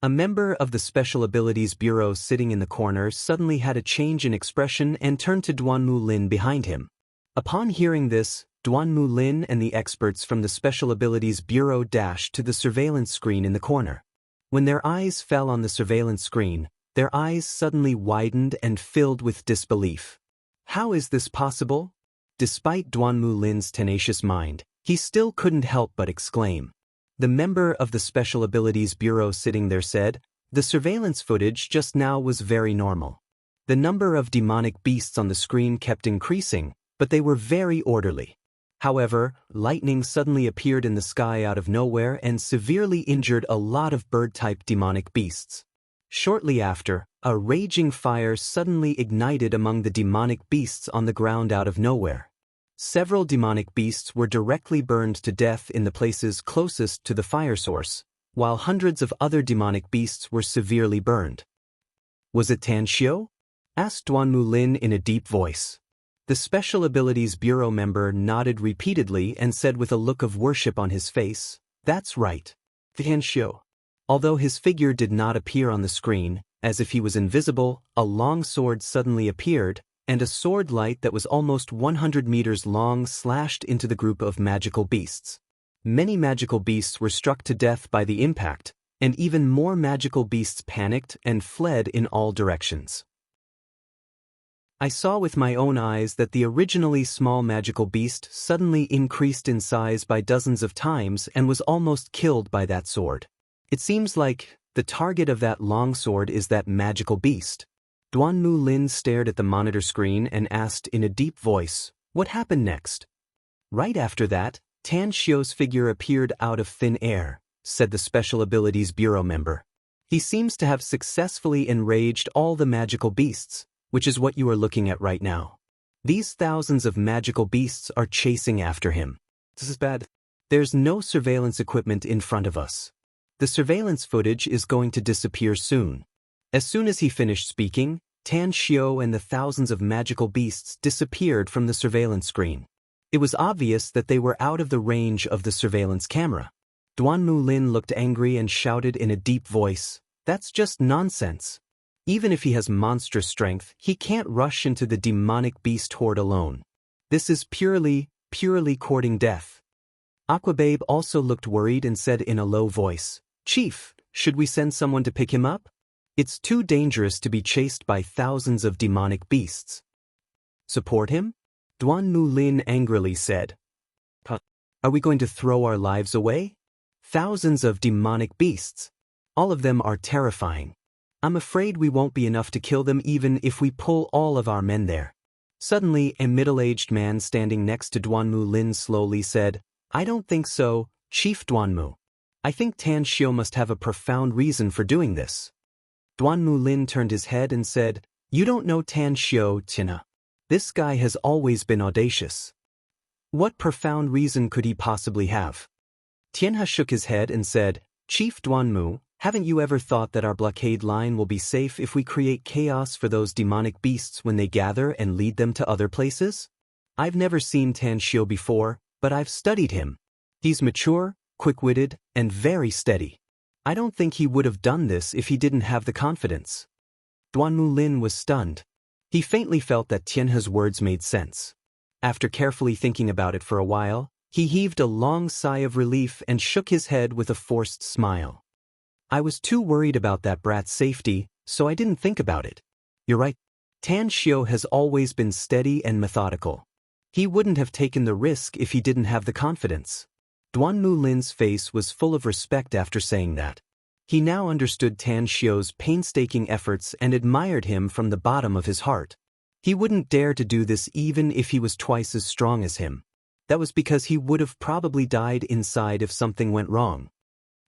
A member of the Special Abilities Bureau sitting in the corner suddenly had a change in expression and turned to Duanmu Lin behind him. Upon hearing this, Duanmu Lin and the experts from the Special Abilities Bureau dashed to the surveillance screen in the corner. When their eyes fell on the surveillance screen, their eyes suddenly widened and filled with disbelief. How is this possible? Despite Duanmu Lin's tenacious mind, he still couldn't help but exclaim. The member of the Special Abilities Bureau sitting there said, "The surveillance footage just now was very normal. The number of demonic beasts on the screen kept increasing, but they were very orderly. However, lightning suddenly appeared in the sky out of nowhere and severely injured a lot of bird-type demonic beasts. Shortly after, a raging fire suddenly ignited among the demonic beasts on the ground out of nowhere. Several demonic beasts were directly burned to death in the places closest to the fire source, while hundreds of other demonic beasts were severely burned." "Was it Tan Xiu?" asked Duanmu Lin in a deep voice. The Special Abilities Bureau member nodded repeatedly and said with a look of worship on his face, "That's right. Tan Xiu." Although his figure did not appear on the screen, as if he was invisible, a long sword suddenly appeared, and a sword light that was almost 100 meters long slashed into the group of magical beasts. Many magical beasts were struck to death by the impact, and even more magical beasts panicked and fled in all directions. I saw with my own eyes that the originally small magical beast suddenly increased in size by dozens of times and was almost killed by that sword. It seems like the target of that long sword is that magical beast. Duanmu Lin stared at the monitor screen and asked in a deep voice, "What happened next?" "Right after that, Tan Xiu's figure appeared out of thin air," said the Special Abilities Bureau member. "He seems to have successfully enraged all the magical beasts, which is what you are looking at right now. These thousands of magical beasts are chasing after him. This is bad. There's no surveillance equipment in front of us. The surveillance footage is going to disappear soon." As soon as he finished speaking, Tan Xiu and the thousands of magical beasts disappeared from the surveillance screen. It was obvious that they were out of the range of the surveillance camera. Duanmu Lin looked angry and shouted in a deep voice, "That's just nonsense. Even if he has monstrous strength, he can't rush into the demonic beast horde alone. This is purely courting death." Aquababe also looked worried and said in a low voice, "Chief, should we send someone to pick him up? It's too dangerous to be chased by thousands of demonic beasts." "Support him?" Duanmu Lin angrily said. "Are we going to throw our lives away? Thousands of demonic beasts. All of them are terrifying. I'm afraid we won't be enough to kill them even if we pull all of our men there." Suddenly, a middle-aged man standing next to Duanmu Lin slowly said, "I don't think so, Chief Duanmu. I think Tan Xiu must have a profound reason for doing this." Duanmu Lin turned his head and said, "You don't know Tan Xiu, Tina. This guy has always been audacious. What profound reason could he possibly have?" Tianhe shook his head and said, "Chief Duanmu, haven't you ever thought that our blockade line will be safe if we create chaos for those demonic beasts when they gather and lead them to other places? I've never seen Tan Xiu before, but I've studied him. He's mature, quick-witted, and very steady. I don't think he would have done this if he didn't have the confidence. Duanmu Lin was stunned. He faintly felt that Tianhe's words made sense. After carefully thinking about it for a while, he heaved a long sigh of relief and shook his head with a forced smile. I was too worried about that brat's safety, so I didn't think about it. You're right. Tan Xiao has always been steady and methodical. He wouldn't have taken the risk if he didn't have the confidence. Duanmu Lin's face was full of respect after saying that. He now understood Tan Xiao's painstaking efforts and admired him from the bottom of his heart. He wouldn't dare to do this even if he was twice as strong as him. That was because he would have probably died inside if something went wrong.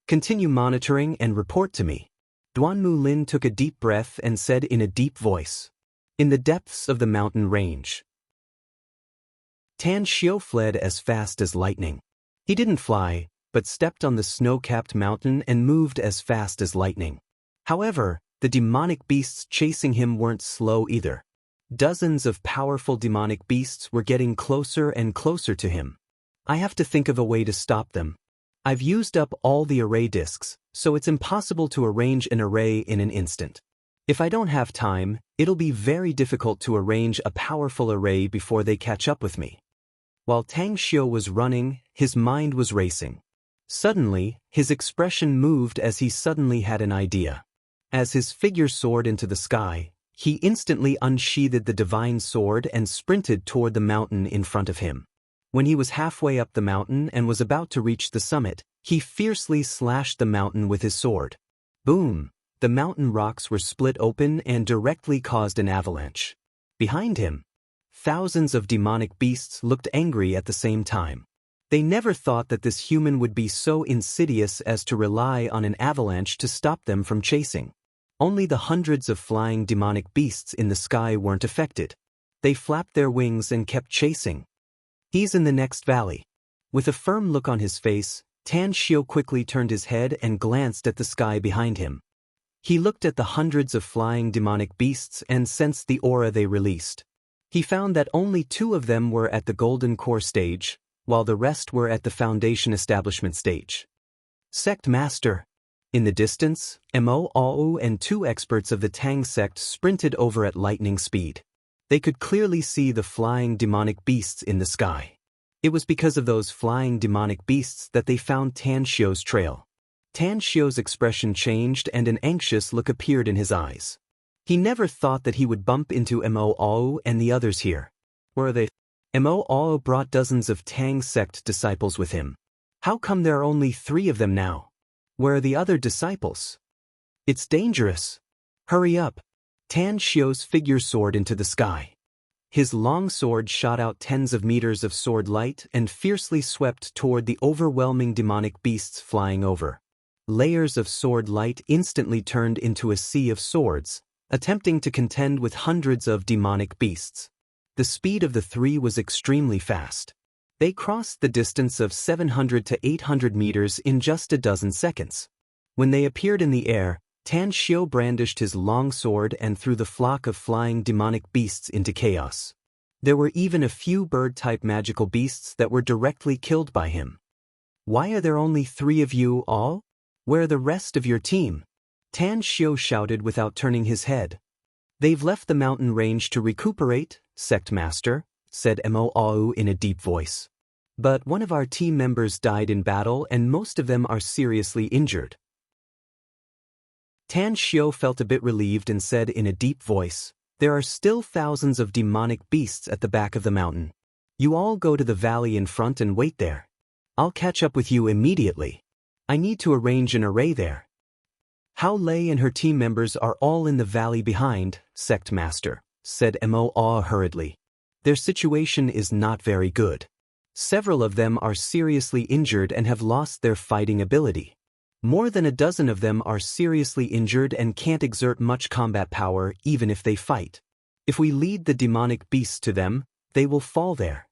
Continue monitoring and report to me. Duanmu Lin took a deep breath and said in a deep voice. In the depths of the mountain range. Tan Xiao fled as fast as lightning. He didn't fly, but stepped on the snow-capped mountain and moved as fast as lightning. However, the demonic beasts chasing him weren't slow either. Dozens of powerful demonic beasts were getting closer and closer to him. I have to think of a way to stop them. I've used up all the array discs, so it's impossible to arrange an array in an instant. If I don't have time, it'll be very difficult to arrange a powerful array before they catch up with me. While Tang Xiao was running, his mind was racing. Suddenly, his expression moved as he suddenly had an idea. As his figure soared into the sky, he instantly unsheathed the divine sword and sprinted toward the mountain in front of him. When he was halfway up the mountain and was about to reach the summit, he fiercely slashed the mountain with his sword. Boom! The mountain rocks were split open and directly caused an avalanche. Behind him, thousands of demonic beasts looked angry at the same time. They never thought that this human would be so insidious as to rely on an avalanche to stop them from chasing. Only the hundreds of flying demonic beasts in the sky weren't affected. They flapped their wings and kept chasing. He's in the next valley. With a firm look on his face, Tan Xiao quickly turned his head and glanced at the sky behind him. He looked at the hundreds of flying demonic beasts and sensed the aura they released. He found that only 2 of them were at the Golden Core stage, while the rest were at the Foundation Establishment stage. Sect Master. In the distance, Mo Au and 2 experts of the Tang sect sprinted over at lightning speed. They could clearly see the flying demonic beasts in the sky. It was because of those flying demonic beasts that they found Tan Xiao's trail. Tan Xiao's expression changed and an anxious look appeared in his eyes. He never thought that he would bump into Mo Au and the others here. Where are they? Mo Au brought dozens of Tang sect disciples with him. How come there are only 3 of them now? Where are the other disciples? It's dangerous. Hurry up. Tan Xiao's figure soared into the sky. His long sword shot out tens of meters of sword light and fiercely swept toward the overwhelming demonic beasts flying over. Layers of sword light instantly turned into a sea of swords, attempting to contend with hundreds of demonic beasts. The speed of the 3 was extremely fast. They crossed the distance of 700 to 800 meters in just a dozen seconds. When they appeared in the air, Tan Xiao brandished his long sword and threw the flock of flying demonic beasts into chaos. There were even a few bird-type magical beasts that were directly killed by him. Why are there only 3 of you all? Where are the rest of your team? Tan Xiao shouted without turning his head. They've left the mountain range to recuperate, Sect Master, said Mo Au in a deep voice. But one of our team members died in battle and most of them are seriously injured. Tan Xiao felt a bit relieved and said in a deep voice, there are still thousands of demonic beasts at the back of the mountain. You all go to the valley in front and wait there. I'll catch up with you immediately. I need to arrange an array there. Hao Lei and her team members are all in the valley behind, Sect Master, said Mo Au hurriedly. Their situation is not very good. Several of them are seriously injured and have lost their fighting ability. More than a dozen of them are seriously injured and can't exert much combat power even if they fight. If we lead the demonic beasts to them, they will fall there.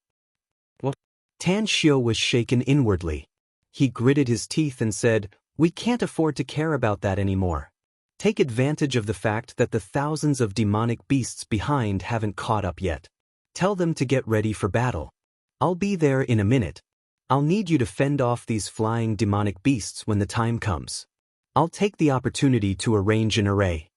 What? Tan Xiao was shaken inwardly. He gritted his teeth and said, we can't afford to care about that anymore. Take advantage of the fact that the thousands of demonic beasts behind haven't caught up yet. Tell them to get ready for battle. I'll be there in a minute. I'll need you to fend off these flying demonic beasts when the time comes. I'll take the opportunity to arrange an array.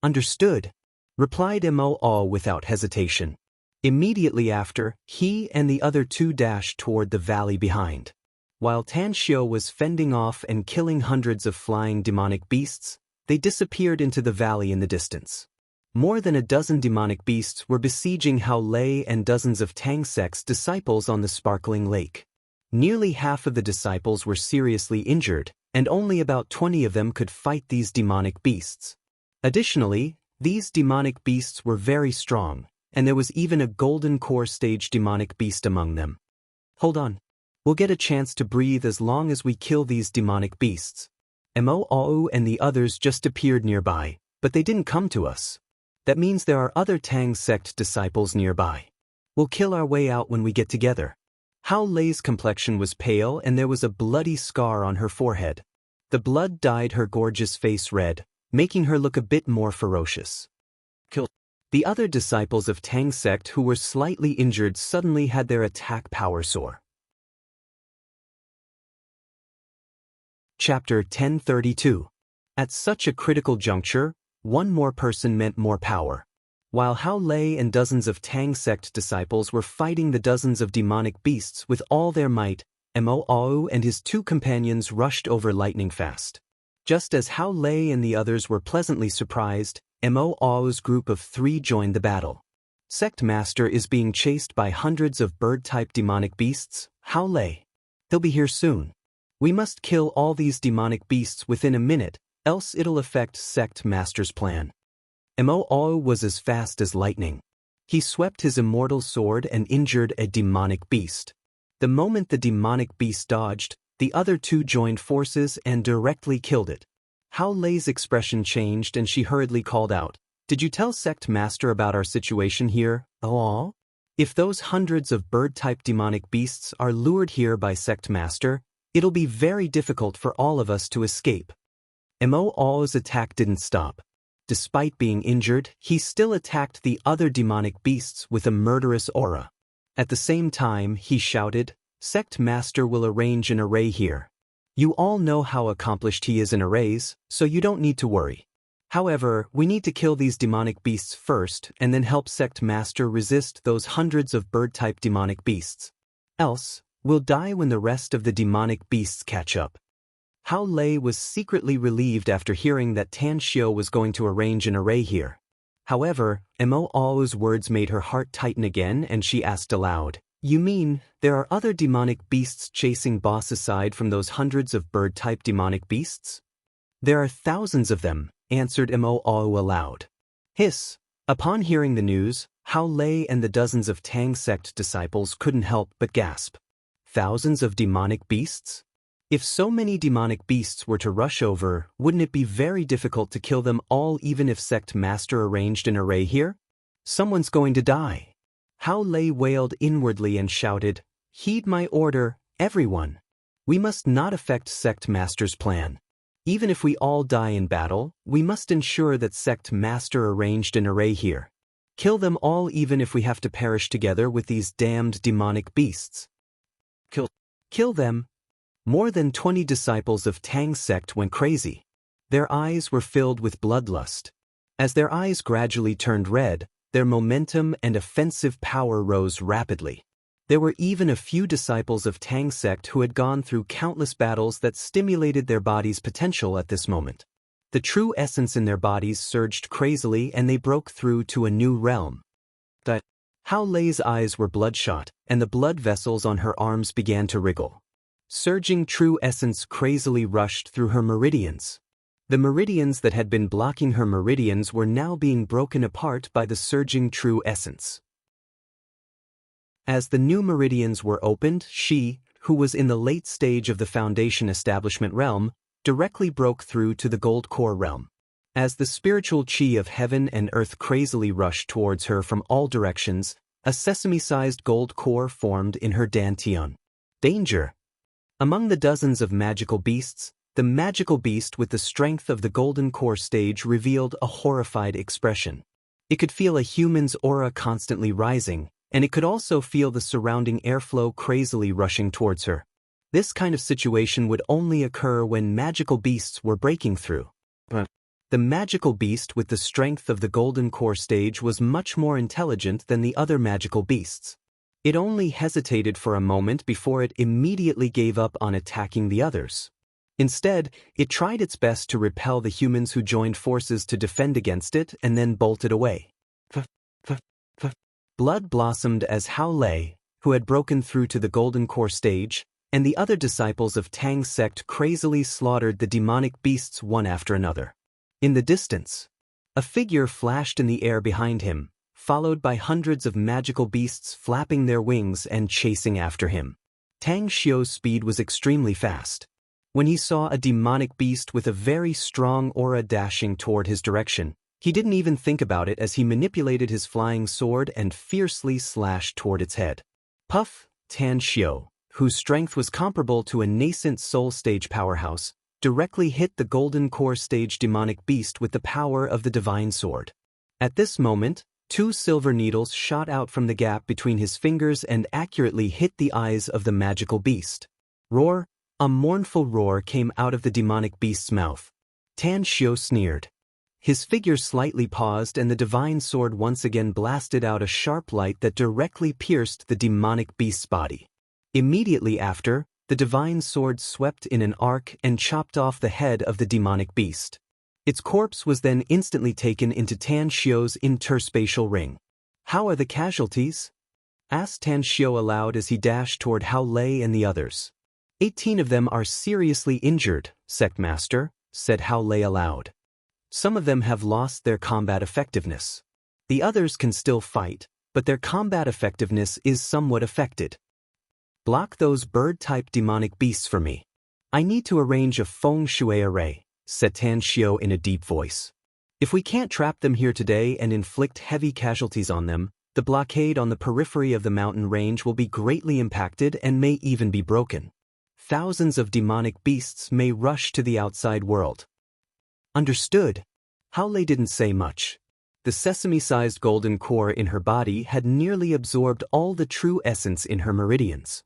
Understood, replied Mo without hesitation. Immediately after, he and the other two dashed toward the valley behind. While Tan Xiu was fending off and killing hundreds of flying demonic beasts, they disappeared into the valley in the distance. More than a dozen demonic beasts were besieging Hao Lei and dozens of Tang sect's disciples on the sparkling lake. Nearly half of the disciples were seriously injured, and only about 20 of them could fight these demonic beasts. Additionally, these demonic beasts were very strong, and there was even a golden core stage demonic beast among them. Hold on. We'll get a chance to breathe as long as we kill these demonic beasts. Mo and the others just appeared nearby, but they didn't come to us. That means there are other Tang sect disciples nearby. We'll kill our way out when we get together. Hao Lei's complexion was pale and there was a bloody scar on her forehead. The blood dyed her gorgeous face red, making her look a bit more ferocious. Kill. The other disciples of Tang sect who were slightly injured suddenly had their attack power soar. Chapter 1032. At such a critical juncture, one more person meant more power. While Hao Lei and dozens of Tang sect disciples were fighting the dozens of demonic beasts with all their might, Mo and his two companions rushed over lightning fast. Just as Hao Lei and the others were pleasantly surprised, Mo's group of 3 joined the battle. Sect Master is being chased by hundreds of bird-type demonic beasts. Hao Lei. He'll be here soon. We must kill all these demonic beasts within a minute, else it'll affect Sect Master's plan. Mo was as fast as lightning. He swept his immortal sword and injured a demonic beast. The moment the demonic beast dodged, the other 2 joined forces and directly killed it. Hao Lei's expression changed and she hurriedly called out, "Did you tell Sect Master about our situation here, Oh? If those hundreds of bird-type demonic beasts are lured here by Sect Master, it'll be very difficult for all of us to escape." Mo's attack didn't stop. Despite being injured, he still attacked the other demonic beasts with a murderous aura. At the same time, he shouted, "Sect Master will arrange an array here. You all know how accomplished he is in arrays, so you don't need to worry. However, we need to kill these demonic beasts first and then help Sect Master resist those hundreds of bird-type demonic beasts. Else, we'll die when the rest of the demonic beasts catch up." Hao Lei was secretly relieved after hearing that Tan Xiu was going to arrange an array here. However, Mo's words made her heart tighten again and she asked aloud, "You mean, there are other demonic beasts chasing boss aside from those hundreds of bird-type demonic beasts?" "There are thousands of them," answered Mo aloud. Hiss. Upon hearing the news, Hao Lei and the dozens of Tang sect disciples couldn't help but gasp. Thousands of demonic beasts? If so many demonic beasts were to rush over, wouldn't it be very difficult to kill them all even if Sect Master arranged an array here? Someone's going to die. Hao Lei wailed inwardly and shouted, "Heed my order, everyone. We must not affect Sect Master's plan. Even if we all die in battle, we must ensure that Sect Master arranged an array here. Kill them all even if we have to perish together with these damned demonic beasts. Kill them." More than 20 disciples of Tang sect went crazy. Their eyes were filled with bloodlust. As their eyes gradually turned red, their momentum and offensive power rose rapidly. There were even a few disciples of Tang sect who had gone through countless battles that stimulated their bodies' potential at this moment. The true essence in their bodies surged crazily and they broke through to a new realm. Hao Lei's eyes were bloodshot, and the blood vessels on her arms began to wriggle. Surging true essence crazily rushed through her meridians. The meridians that had been blocking her meridians were now being broken apart by the surging true essence. As the new meridians were opened, she, who was in the late stage of the Foundation Establishment realm, directly broke through to the Gold Core realm. As the spiritual chi of heaven and earth crazily rushed towards her from all directions, a sesame-sized gold core formed in her dantian. Danger! Among the dozens of magical beasts, the magical beast with the strength of the golden core stage revealed a horrified expression. It could feel a human's aura constantly rising, and it could also feel the surrounding airflow crazily rushing towards her. This kind of situation would only occur when magical beasts were breaking through. But the magical beast with the strength of the golden core stage was much more intelligent than the other magical beasts. It only hesitated for a moment before it immediately gave up on attacking the others. Instead, it tried its best to repel the humans who joined forces to defend against it and then bolted away. Blood blossomed as Hao Lei, who had broken through to the golden core stage, and the other disciples of Tang's sect crazily slaughtered the demonic beasts one after another. In the distance, a figure flashed in the air behind him, followed by hundreds of magical beasts flapping their wings and chasing after him. Tang Xiu's speed was extremely fast. When he saw a demonic beast with a very strong aura dashing toward his direction, he didn't even think about it as he manipulated his flying sword and fiercely slashed toward its head. Puff, Tan Xiu, whose strength was comparable to a nascent soul stage powerhouse, directly hit the golden core stage demonic beast with the power of the divine sword. At this moment, 2 silver needles shot out from the gap between his fingers and accurately hit the eyes of the magical beast. Roar! A mournful roar came out of the demonic beast's mouth. Tan Xiu sneered. His figure slightly paused and the divine sword once again blasted out a sharp light that directly pierced the demonic beast's body. Immediately after, the divine sword swept in an arc and chopped off the head of the demonic beast. Its corpse was then instantly taken into Tan Xiu's interspatial ring. "How are the casualties?" asked Tan Xiu aloud as he dashed toward Hao Lei and the others. 18 of them are seriously injured, Sect Master, said Hao Lei aloud. Some of them have lost their combat effectiveness. The others can still fight, but their combat effectiveness is somewhat affected. Block those bird-type demonic beasts for me. I need to arrange a feng shui array, said Tan Xiu in a deep voice. If we can't trap them here today and inflict heavy casualties on them, the blockade on the periphery of the mountain range will be greatly impacted and may even be broken. Thousands of demonic beasts may rush to the outside world. Understood. Hao Lei didn't say much. The sesame-sized golden core in her body had nearly absorbed all the true essence in her meridians.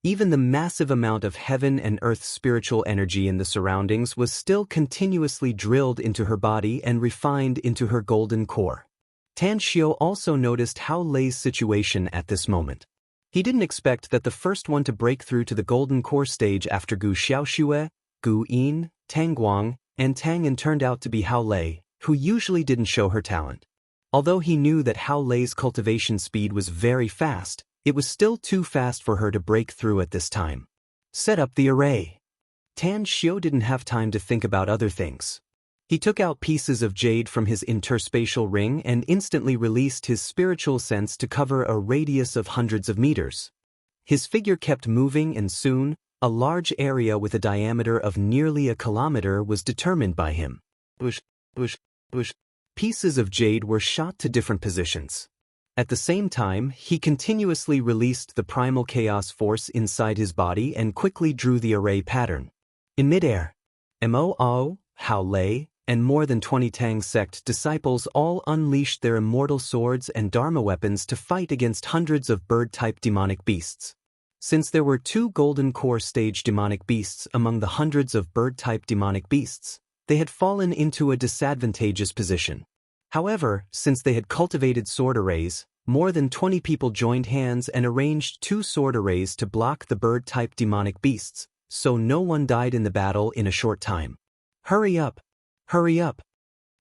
Even the massive amount of heaven and earth's spiritual energy in the surroundings was still continuously drilled into her body and refined into her golden core. Tan Xiu also noticed Hao Lei's situation at this moment. He didn't expect that the first one to break through to the golden core stage after Gu Xiaoxue, Gu Yin, Tang Guang, and Tang An turned out to be Hao Lei, who usually didn't show her talent. Although he knew that Hao Lei's cultivation speed was very fast, it was still too fast for her to break through at this time. Set up the array. Tan Xiu didn't have time to think about other things. He took out pieces of jade from his interspatial ring and instantly released his spiritual sense to cover a radius of hundreds of meters. His figure kept moving and soon, a large area with a diameter of nearly a kilometer was determined by him. Pieces of jade were shot to different positions. At the same time, he continuously released the primal chaos force inside his body and quickly drew the array pattern. In midair, Mo, Hao Lei, and more than 20 Tang sect disciples all unleashed their immortal swords and dharma weapons to fight against hundreds of bird-type demonic beasts. Since there were 2 golden core stage demonic beasts among the hundreds of bird-type demonic beasts, they had fallen into a disadvantageous position. However, since they had cultivated sword arrays, more than 20 people joined hands and arranged 2 sword arrays to block the bird-type demonic beasts, so no one died in the battle in a short time. Hurry up! Hurry up!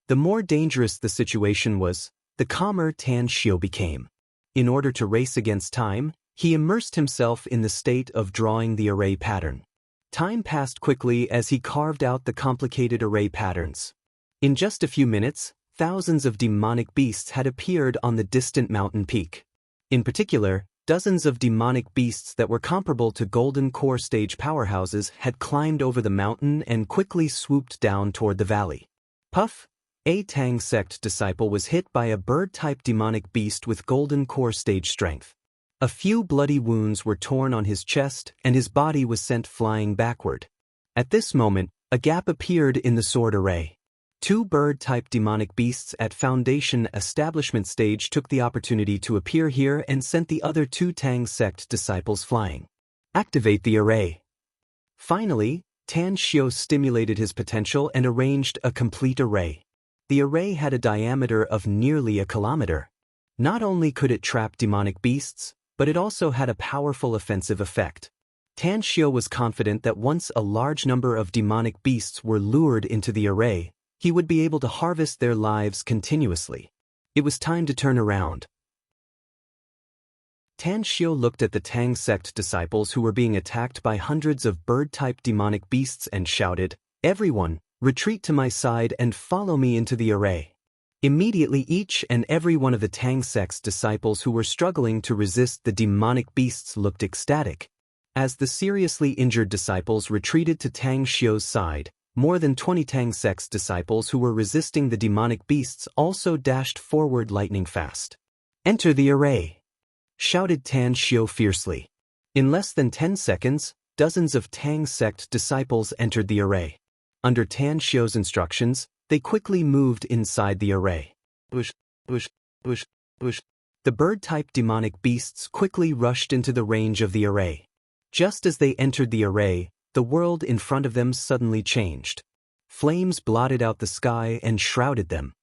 The more dangerous the situation was, the calmer Tan Xiu became. In order to race against time, he immersed himself in the state of drawing the array pattern. Time passed quickly as he carved out the complicated array patterns. In just a few minutes, thousands of demonic beasts had appeared on the distant mountain peak. In particular, dozens of demonic beasts that were comparable to golden core stage powerhouses had climbed over the mountain and quickly swooped down toward the valley. Puff, a Tang sect disciple, was hit by a bird-type demonic beast with golden core stage strength. A few bloody wounds were torn on his chest and his body was sent flying backward. At this moment, a gap appeared in the sword array. Two bird-type demonic beasts at Foundation establishment stage took the opportunity to appear here and sent the other two Tang sect disciples flying. Activate the array. Finally, Tan Xiao stimulated his potential and arranged a complete array. The array had a diameter of nearly a kilometer. Not only could it trap demonic beasts, but it also had a powerful offensive effect. Tan Xiao was confident that once a large number of demonic beasts were lured into the array, he would be able to harvest their lives continuously. It was time to turn around. Tan Xiao looked at the Tang sect disciples who were being attacked by hundreds of bird-type demonic beasts and shouted, "Everyone, retreat to my side and follow me into the array." Immediately each and every one of the Tang sect's disciples who were struggling to resist the demonic beasts looked ecstatic. As the seriously injured disciples retreated to Tang Xiao's side, more than 20 Tang sect's disciples who were resisting the demonic beasts also dashed forward lightning fast. "Enter the array!" shouted Tan Xiao fiercely. In less than 10 seconds, dozens of Tang sect disciples entered the array. Under Tan Xiao's instructions, they quickly moved inside the array. Bush, bush, bush, bush. The bird-type demonic beasts quickly rushed into the range of the array. Just as they entered the array, the world in front of them suddenly changed. Flames blotted out the sky and shrouded them.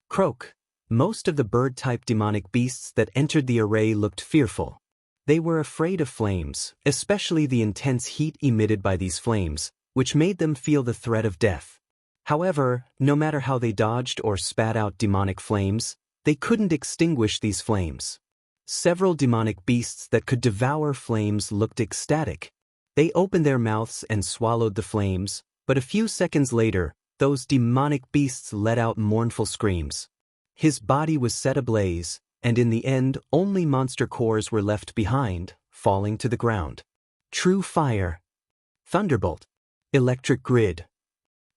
Croak. Most of the bird-type demonic beasts that entered the array looked fearful. They were afraid of flames, especially the intense heat emitted by these flames, which made them feel the threat of death. However, no matter how they dodged or spat out demonic flames, they couldn't extinguish these flames. Several demonic beasts that could devour flames looked ecstatic. They opened their mouths and swallowed the flames, but a few seconds later, those demonic beasts let out mournful screams. His body was set ablaze, and in the end, only monster cores were left behind, falling to the ground. True fire. Thunderbolt. Electric grid.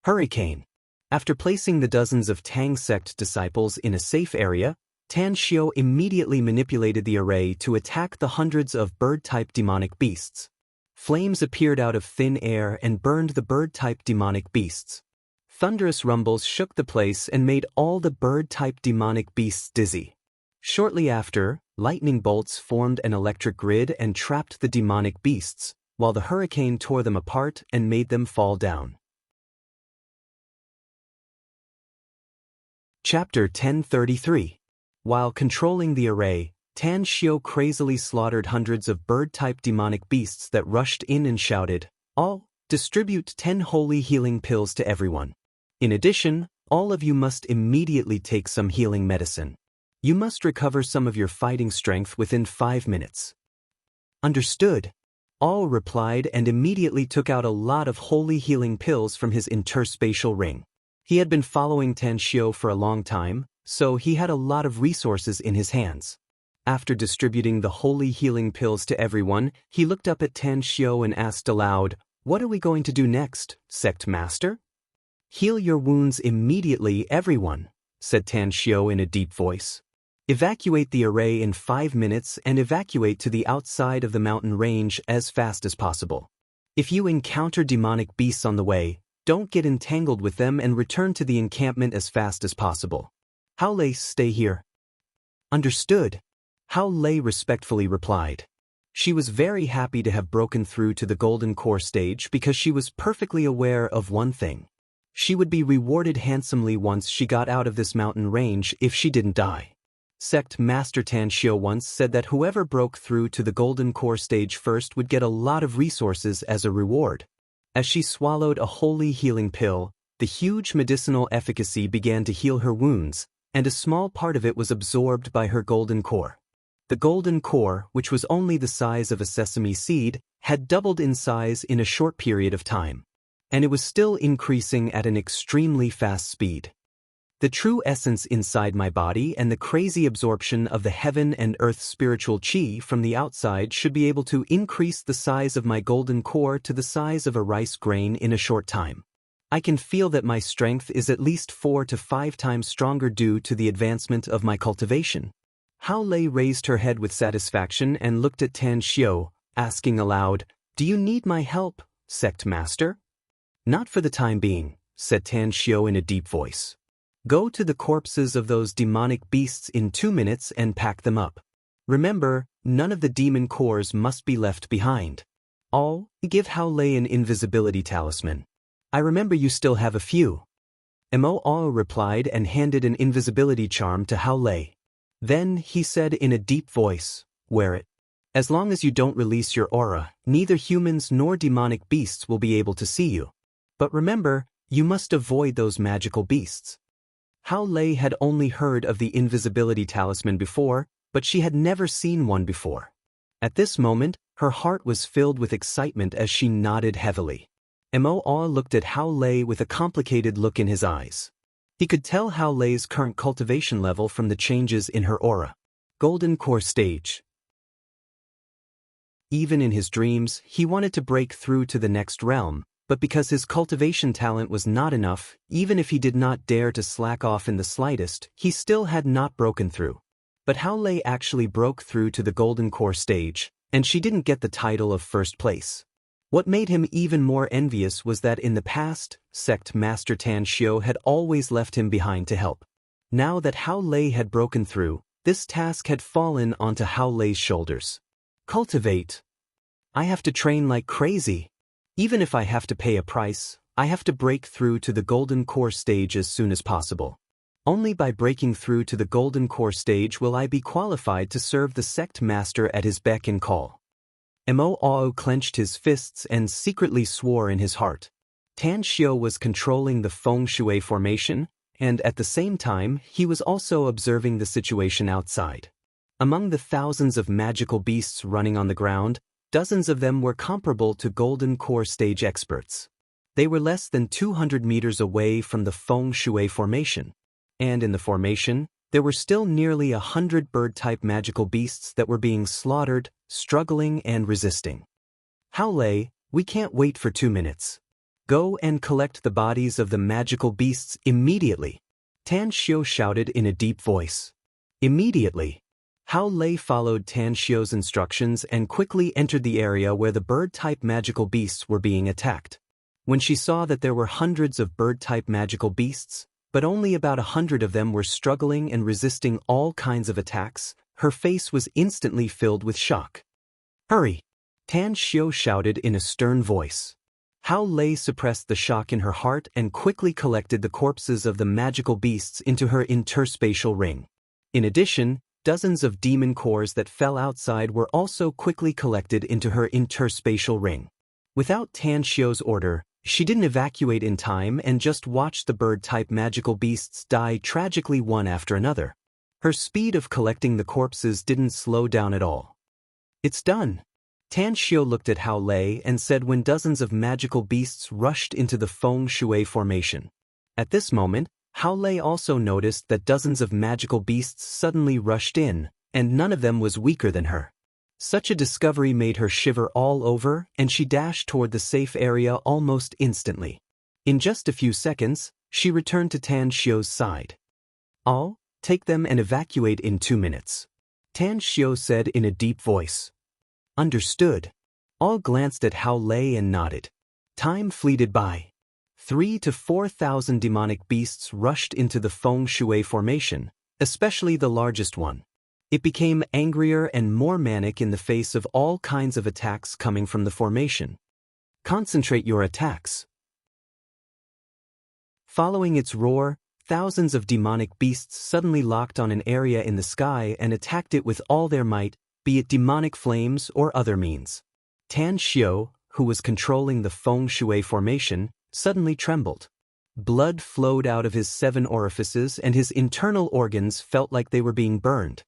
Hurricane. After placing the dozens of Tang sect disciples in a safe area, Tan Xiao immediately manipulated the array to attack the hundreds of bird-type demonic beasts. Flames appeared out of thin air and burned the bird-type demonic beasts. Thunderous rumbles shook the place and made all the bird-type demonic beasts dizzy. Shortly after, lightning bolts formed an electric grid and trapped the demonic beasts, while the hurricane tore them apart and made them fall down. Chapter 1033. While controlling the array, Tan Xiao crazily slaughtered hundreds of bird-type demonic beasts that rushed in and shouted, "All, distribute 10 holy healing pills to everyone. In addition, all of you must immediately take some healing medicine. You must recover some of your fighting strength within 5 minutes." "Understood," All replied and immediately took out a lot of holy healing pills from his interspatial ring. He had been following Tan Xiao for a long time, so he had a lot of resources in his hands. After distributing the holy healing pills to everyone, he looked up at Tan Xiao and asked aloud, "What are we going to do next, Sect Master?" "Heal your wounds immediately, everyone," said Tan Xiao in a deep voice. "Evacuate the array in 5 minutes and evacuate to the outside of the mountain range as fast as possible. If you encounter demonic beasts on the way, don't get entangled with them and return to the encampment as fast as possible. Hao Lei, stay here." "Understood," Hao Lei respectfully replied. She was very happy to have broken through to the Golden Core stage because she was perfectly aware of one thing. She would be rewarded handsomely once she got out of this mountain range if she didn't die. Sect Master Tan Xiao once said that whoever broke through to the Golden Core stage first would get a lot of resources as a reward. As she swallowed a holy healing pill, the huge medicinal efficacy began to heal her wounds, and a small part of it was absorbed by her Golden Core. The Golden Core, which was only the size of a sesame seed, had doubled in size in a short period of time. And it was still increasing at an extremely fast speed. The true essence inside my body and the crazy absorption of the heaven and earth spiritual chi from the outside should be able to increase the size of my Golden Core to the size of a rice grain in a short time. I can feel that my strength is at least 4 to 5 times stronger due to the advancement of my cultivation. Hao Lei raised her head with satisfaction and looked at Tan Xiao, asking aloud, "Do you need my help, Sect Master?" "Not for the time being," said Tan Xiao in a deep voice. Go to the corpses of those demonic beasts in 2 minutes and pack them up. Remember, none of the demon cores must be left behind. All, give Hao Lei an invisibility talisman. I remember you still have a few. Mo Ao replied and handed an invisibility charm to Hao Lei. Then he said in a deep voice, wear it. As long as you don't release your aura, neither humans nor demonic beasts will be able to see you. But remember, you must avoid those magical beasts. Hao Lei had only heard of the invisibility talisman before, but she had never seen one before. At this moment, her heart was filled with excitement as she nodded heavily. Mo Ao looked at Hao Lei with a complicated look in his eyes. He could tell Hao Lei's current cultivation level from the changes in her aura. Golden Core Stage. Even in his dreams, he wanted to break through to the next realm, but because his cultivation talent was not enough, even if he did not dare to slack off in the slightest, he still had not broken through. But Hao Lei actually broke through to the Golden Core Stage, and she didn't get the title of first place. What made him even more envious was that in the past, Sect Master Tan Xiao had always left him behind to help. Now that Hao Lei had broken through, this task had fallen onto Hao Lei's shoulders. Cultivate. I have to train like crazy. Even if I have to pay a price, I have to break through to the Golden Core Stage as soon as possible. Only by breaking through to the Golden Core Stage will I be qualified to serve the Sect Master at his beck and call. Mo Ao clenched his fists and secretly swore in his heart. Tan Xiao was controlling the feng shui formation, and at the same time, he was also observing the situation outside. Among the thousands of magical beasts running on the ground, dozens of them were comparable to Golden Core Stage experts. They were less than 200 meters away from the feng shui formation. And in the formation, there were still nearly 100 bird-type magical beasts that were being slaughtered, struggling and resisting. Hao Lei, we can't wait for 2 minutes. Go and collect the bodies of the magical beasts immediately. Tan Xiao shouted in a deep voice. Immediately. Hao Lei followed Tan Xiao's instructions and quickly entered the area where the bird-type magical beasts were being attacked. When she saw that there were hundreds of bird-type magical beasts, but only about 100 of them were struggling and resisting all kinds of attacks, her face was instantly filled with shock. Hurry! Tan Xiao shouted in a stern voice. Hao Lei suppressed the shock in her heart and quickly collected the corpses of the magical beasts into her interspatial ring. In addition, dozens of demon cores that fell outside were also quickly collected into her interspatial ring. Without Tan Xiao's order, she didn't evacuate in time and just watched the bird-type magical beasts die tragically one after another. Her speed of collecting the corpses didn't slow down at all. It's done. Tan Xiao looked at Hao Lei and said when dozens of magical beasts rushed into the feng shui formation. At this moment, Hao Lei also noticed that dozens of magical beasts suddenly rushed in, and none of them was weaker than her. Such a discovery made her shiver all over, and she dashed toward the safe area almost instantly. In just a few seconds, she returned to Tan Xiao's side. All, take them and evacuate in 2 minutes. Tan Xiao said in a deep voice. Understood. All glanced at Hao Lei and nodded. Time fleeted by. 3,000 to 4,000 demonic beasts rushed into the feng shui formation, especially the largest one. It became angrier and more manic in the face of all kinds of attacks coming from the formation. Concentrate your attacks. Following its roar, thousands of demonic beasts suddenly locked on an area in the sky and attacked it with all their might, be it demonic flames or other means. Tan Xiao, who was controlling the feng shui formation, suddenly trembled. Blood flowed out of his 7 orifices and his internal organs felt like they were being burned.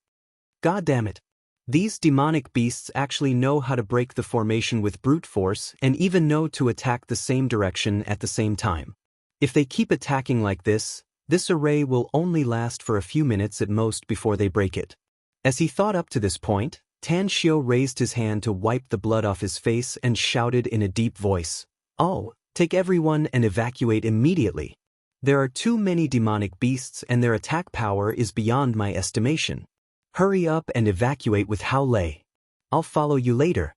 God damn it. These demonic beasts actually know how to break the formation with brute force and even know to attack the same direction at the same time. If they keep attacking like this array will only last for a few minutes at most before they break it. As he thought up to this point, Tan Xiao raised his hand to wipe the blood off his face and shouted in a deep voice, "Oh, take everyone and evacuate immediately. There are too many demonic beasts and their attack power is beyond my estimation. Hurry up and evacuate with Hao Lei. I'll follow you later."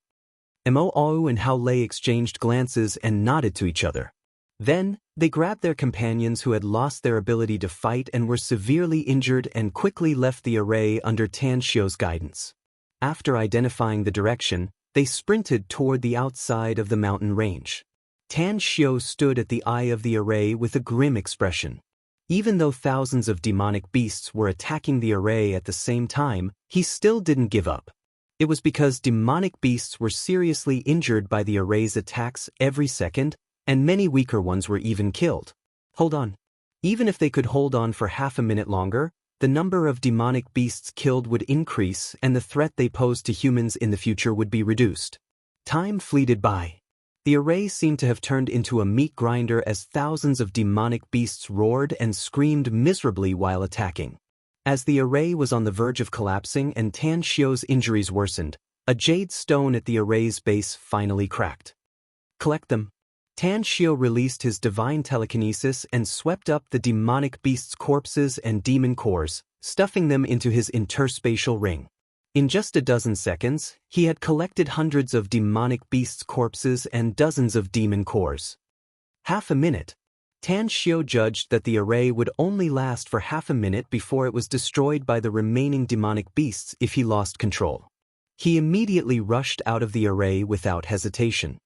Mo Ao and Hao Lei exchanged glances and nodded to each other. Then, they grabbed their companions who had lost their ability to fight and were severely injured and quickly left the array under Tan Xiu's guidance. After identifying the direction, they sprinted toward the outside of the mountain range. Tan Xiu stood at the eye of the array with a grim expression. Even though thousands of demonic beasts were attacking the array at the same time, he still didn't give up. It was because demonic beasts were seriously injured by the array's attacks every second, and many weaker ones were even killed. Hold on. Even if they could hold on for half a minute longer, the number of demonic beasts killed would increase and the threat they posed to humans in the future would be reduced. Time fleeted by. The array seemed to have turned into a meat grinder as thousands of demonic beasts roared and screamed miserably while attacking. As the array was on the verge of collapsing and Tan Xiu's injuries worsened, a jade stone at the array's base finally cracked. Collect them. Tan Xiu released his divine telekinesis and swept up the demonic beasts' corpses and demon cores, stuffing them into his interspatial ring. In just a dozen seconds, he had collected hundreds of demonic beasts' corpses and dozens of demon cores. Half a minute. Tan Xiu judged that the array would only last for half a minute before it was destroyed by the remaining demonic beasts if he lost control. He immediately rushed out of the array without hesitation.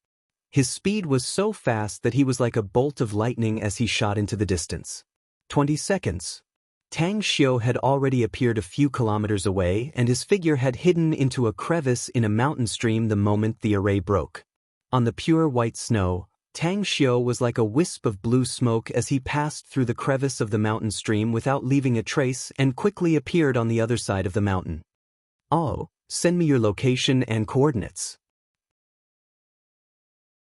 His speed was so fast that he was like a bolt of lightning as he shot into the distance. 20 seconds. Tang Xiu had already appeared a few kilometers away and his figure had hidden into a crevice in a mountain stream the moment the array broke. On the pure white snow, Tang Xiu was like a wisp of blue smoke as he passed through the crevice of the mountain stream without leaving a trace and quickly appeared on the other side of the mountain. Oh, send me your location and coordinates.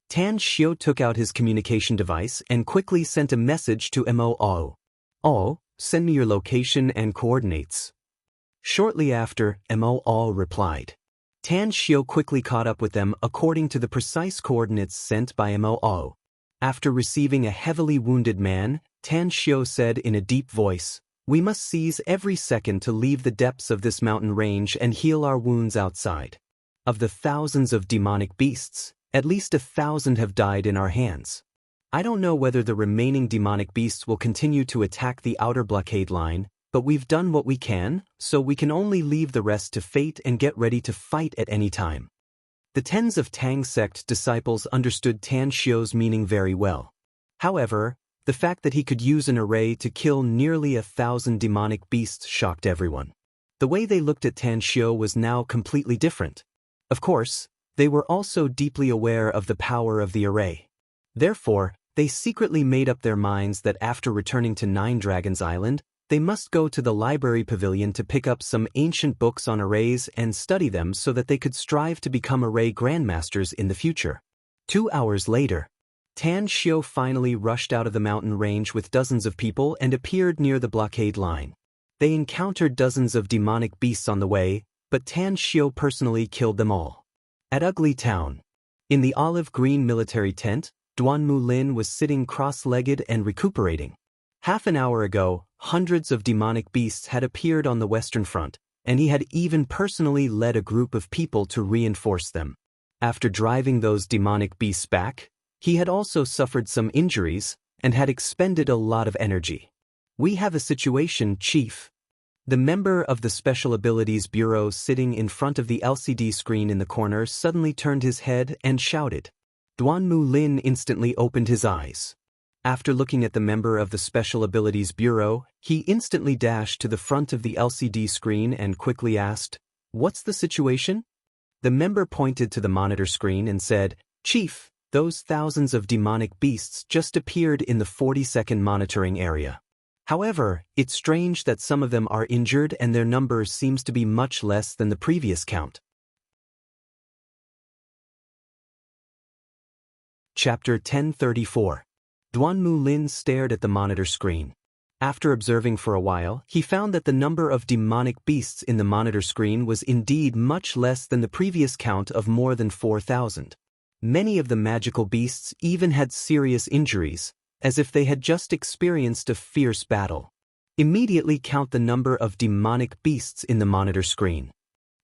Tan Xiu took out his communication device and quickly sent a message to Mo. Oh, send me your location and coordinates. Shortly after, Mo replied. Tan Xiu quickly caught up with them according to the precise coordinates sent by Mo. After receiving a heavily wounded man, Tan Xiu said in a deep voice, "We must seize every second to leave the depths of this mountain range and heal our wounds outside. Of the thousands of demonic beasts, at least 1,000 have died in our hands. I don't know whether the remaining demonic beasts will continue to attack the outer blockade line, but we've done what we can, so we can only leave the rest to fate and get ready to fight at any time." The tens of Tang sect disciples understood Tan Xiu's meaning very well. However, the fact that he could use an array to kill nearly 1,000 demonic beasts shocked everyone. The way they looked at Tan Xiu was now completely different. Of course, they were also deeply aware of the power of the array. Therefore, they secretly made up their minds that after returning to Nine Dragons Island, they must go to the library pavilion to pick up some ancient books on arrays and study them so that they could strive to become array grandmasters in the future. 2 hours later, Tan Xiu finally rushed out of the mountain range with dozens of people and appeared near the blockade line. They encountered dozens of demonic beasts on the way, but Tan Xiu personally killed them all. At Ugly Town. In the olive-green military tent, Duanmu Lin was sitting cross-legged and recuperating. Half an hour ago, hundreds of demonic beasts had appeared on the Western Front, and he had even personally led a group of people to reinforce them. After driving those demonic beasts back, he had also suffered some injuries and had expended a lot of energy. "We have a situation, Chief." The member of the Special Abilities Bureau sitting in front of the LCD screen in the corner suddenly turned his head and shouted. Duanmu Lin instantly opened his eyes. After looking at the member of the Special Abilities Bureau, he instantly dashed to the front of the LCD screen and quickly asked, "What's the situation?" The member pointed to the monitor screen and said, "Chief, those thousands of demonic beasts just appeared in the 40-second monitoring area. However, it's strange that some of them are injured and their number seems to be much less than the previous count." Chapter 1034. Duanmu Lin stared at the monitor screen. After observing for a while, he found that the number of demonic beasts in the monitor screen was indeed much less than the previous count of more than 4,000. Many of the magical beasts even had serious injuries, as if they had just experienced a fierce battle. Immediately count the number of demonic beasts in the monitor screen.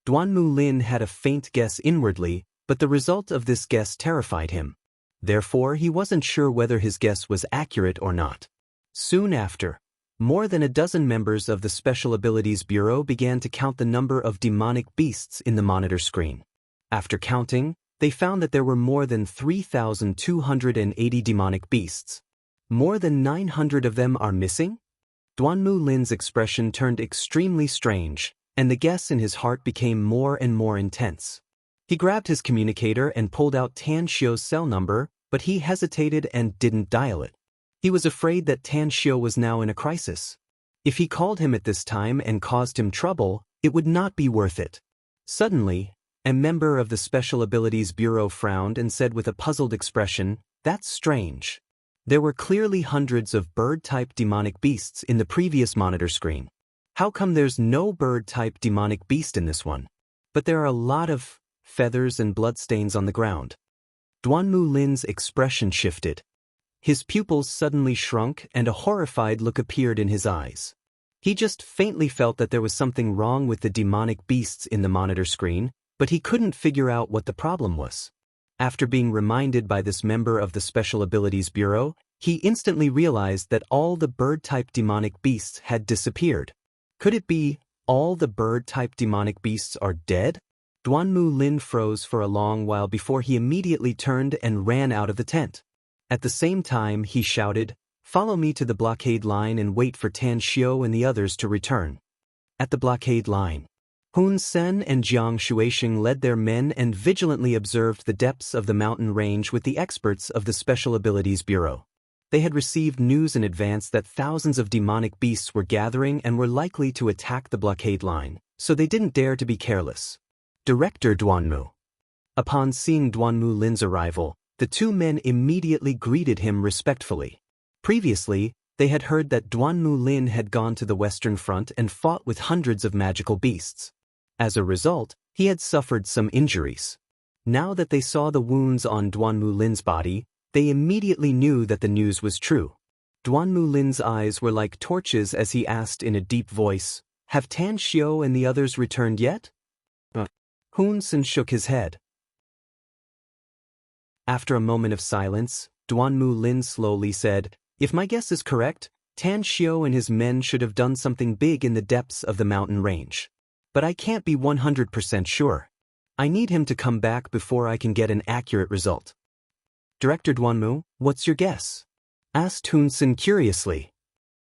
Duanmu Lin had a faint guess inwardly, but the result of this guess terrified him. Therefore, he wasn't sure whether his guess was accurate or not. Soon after, more than a dozen members of the Special Abilities Bureau began to count the number of demonic beasts in the monitor screen. After counting, they found that there were more than 3,280 demonic beasts. More than 900 of them are missing? Duanmu Lin's expression turned extremely strange, and the guess in his heart became more and more intense. He grabbed his communicator and pulled out Tan Xiu's cell number, but he hesitated and didn't dial it. He was afraid that Tan Xiu was now in a crisis. If he called him at this time and caused him trouble, it would not be worth it. Suddenly, a member of the Special Abilities Bureau frowned and said with a puzzled expression, "That's strange." There were clearly hundreds of bird-type demonic beasts in the previous monitor screen. How come there's no bird-type demonic beast in this one? But there are a lot of feathers and bloodstains on the ground. Duanmu Lin's expression shifted. His pupils suddenly shrunk and a horrified look appeared in his eyes. He just faintly felt that there was something wrong with the demonic beasts in the monitor screen, but he couldn't figure out what the problem was. After being reminded by this member of the Special Abilities Bureau, he instantly realized that all the bird-type demonic beasts had disappeared. Could it be all the bird-type demonic beasts are dead? Duanmu Lin froze for a long while before he immediately turned and ran out of the tent. At the same time, he shouted, "Follow me to the blockade line and wait for Tan Xiu and the others to return." At the blockade line, Hun Sen and Jiang Shuixing led their men and vigilantly observed the depths of the mountain range with the experts of the Special Abilities Bureau. They had received news in advance that thousands of demonic beasts were gathering and were likely to attack the blockade line, so they didn't dare to be careless. Director Duanmu. Upon seeing Duanmu Lin's arrival, the two men immediately greeted him respectfully. Previously, they had heard that Duanmu Lin had gone to the Western Front and fought with hundreds of magical beasts. As a result, he had suffered some injuries. Now that they saw the wounds on Duanmu Lin's body, they immediately knew that the news was true. Duanmu Lin's eyes were like torches as he asked in a deep voice, "Have Tan Xiu and the others returned yet?" Hun Sen shook his head. After a moment of silence, Duanmu Lin slowly said, "If my guess is correct, Tan Xiu and his men should have done something big in the depths of the mountain range. But I can't be 100% sure. I need him to come back before I can get an accurate result." "Director Duanmu, what's your guess?" asked Hun Sen curiously.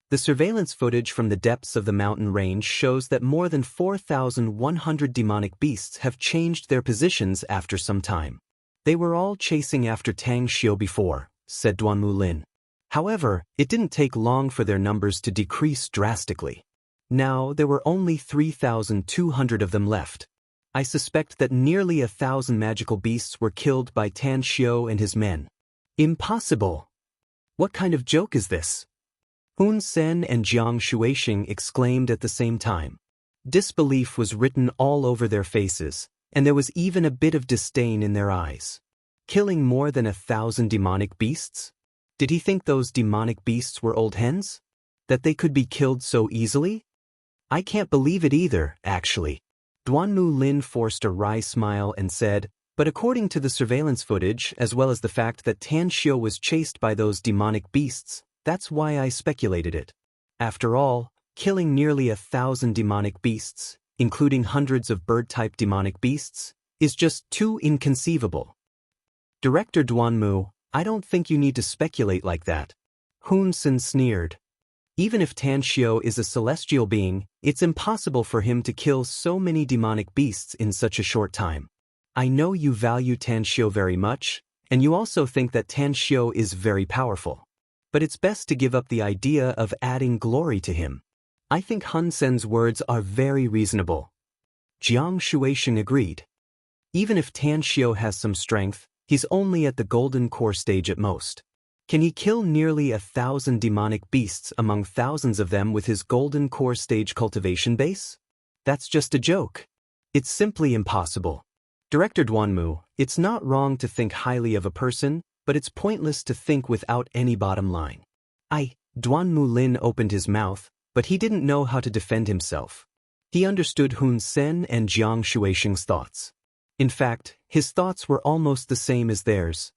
The surveillance footage from the depths of the mountain range shows that more than 4,100 demonic beasts have changed their positions after some time. "They were all chasing after Tang Xiu before," said Duanmu Lin. "However, it didn't take long for their numbers to decrease drastically. Now there were only 3,200 of them left. I suspect that nearly 1,000 magical beasts were killed by Tan Xiu and his men." "Impossible! What kind of joke is this?" Hun Sen and Jiang Shuixing exclaimed at the same time. Disbelief was written all over their faces, and there was even a bit of disdain in their eyes. Killing more than 1,000 demonic beasts? Did he think those demonic beasts were old hens? That they could be killed so easily? "I can't believe it either, actually." Duanmu Lin forced a wry smile and said, "But according to the surveillance footage, as well as the fact that Tan Xiu was chased by those demonic beasts, that's why I speculated it. After all, killing nearly 1,000 demonic beasts, including hundreds of bird-type demonic beasts, is just too inconceivable." "Director Duanmu, I don't think you need to speculate like that." Hun Sen sneered. "Even if Tan Xiu is a celestial being, it's impossible for him to kill so many demonic beasts in such a short time. I know you value Tan Xiu very much, and you also think that Tan Xiu is very powerful. But it's best to give up the idea of adding glory to him." "I think Hun Sen's words are very reasonable." Jiang Shuixing agreed. "Even if Tan Xiu has some strength, he's only at the golden core stage at most. Can he kill nearly 1,000 demonic beasts among thousands of them with his golden core stage cultivation base? That's just a joke. It's simply impossible." "Director Duanmu, it's not wrong to think highly of a person, but it's pointless to think without any bottom line." Duanmu Lin opened his mouth, but he didn't know how to defend himself. He understood Hun Sen and Jiang Shuixing's thoughts. In fact, his thoughts were almost the same as theirs.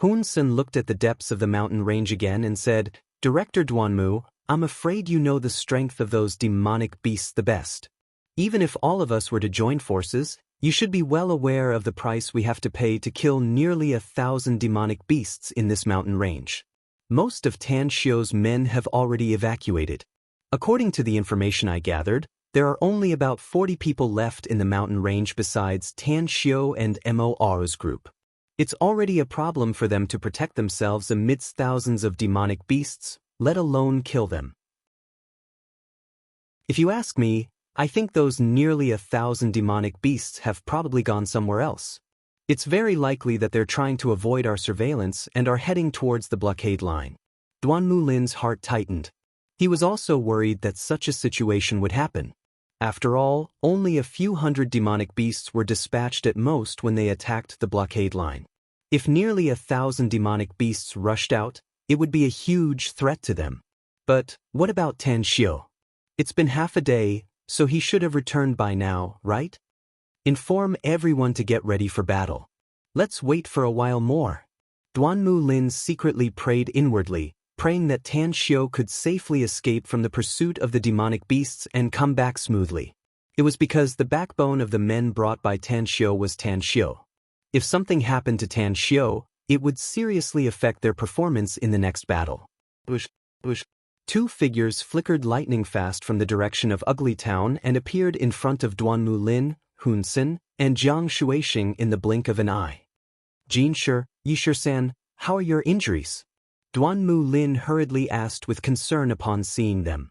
Hun Sen looked at the depths of the mountain range again and said, Director Duanmu, I'm afraid you know the strength of those demonic beasts the best. Even if all of us were to join forces, you should be well aware of the price we have to pay to kill nearly 1,000 demonic beasts in this mountain range. Most of Tan Xiu's men have already evacuated. According to the information I gathered, there are only about 40 people left in the mountain range besides Tan Xiu and Mo's group. It's already a problem for them to protect themselves amidst thousands of demonic beasts, let alone kill them. If you ask me, I think those nearly 1,000 demonic beasts have probably gone somewhere else. It's very likely that they're trying to avoid our surveillance and are heading towards the blockade line. Duanmu Lin's heart tightened. He was also worried that such a situation would happen. After all, only a few hundred demonic beasts were dispatched at most when they attacked the blockade line. If nearly 1,000 demonic beasts rushed out, it would be a huge threat to them. But what about Tan Xiu? It's been half a day, so he should have returned by now, right? Inform everyone to get ready for battle. Let's wait for a while more. Duanmu Lin secretly prayed inwardly, praying that Tan Xiu could safely escape from the pursuit of the demonic beasts and come back smoothly. It was because the backbone of the men brought by Tan Xiu was Tan Xiu. If something happened to Tan Xiu, it would seriously affect their performance in the next battle. Whoosh, whoosh. Two figures flickered lightning fast from the direction of Ugly Town and appeared in front of Duanmu Lin, Hun Sen, and Jiang Shuixing in the blink of an eye. Jinshi, Yishir-san, how are your injuries? Duanmu Lin hurriedly asked with concern upon seeing them.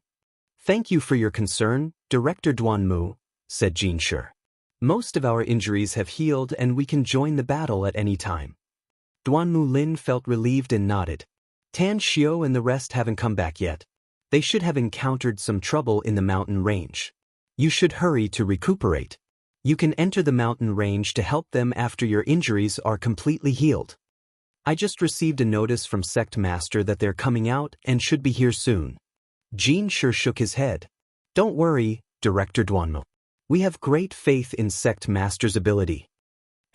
Thank you for your concern, Director Duanmu, said Jinshi. Most of our injuries have healed and we can join the battle at any time. Duanmu Lin felt relieved and nodded. Tan Xiu and the rest haven't come back yet. They should have encountered some trouble in the mountain range. You should hurry to recuperate. You can enter the mountain range to help them after your injuries are completely healed. I just received a notice from Sect Master that they're coming out and should be here soon. Jinshi shook his head. Don't worry, Director Duanmu. We have great faith in Sect Master's ability.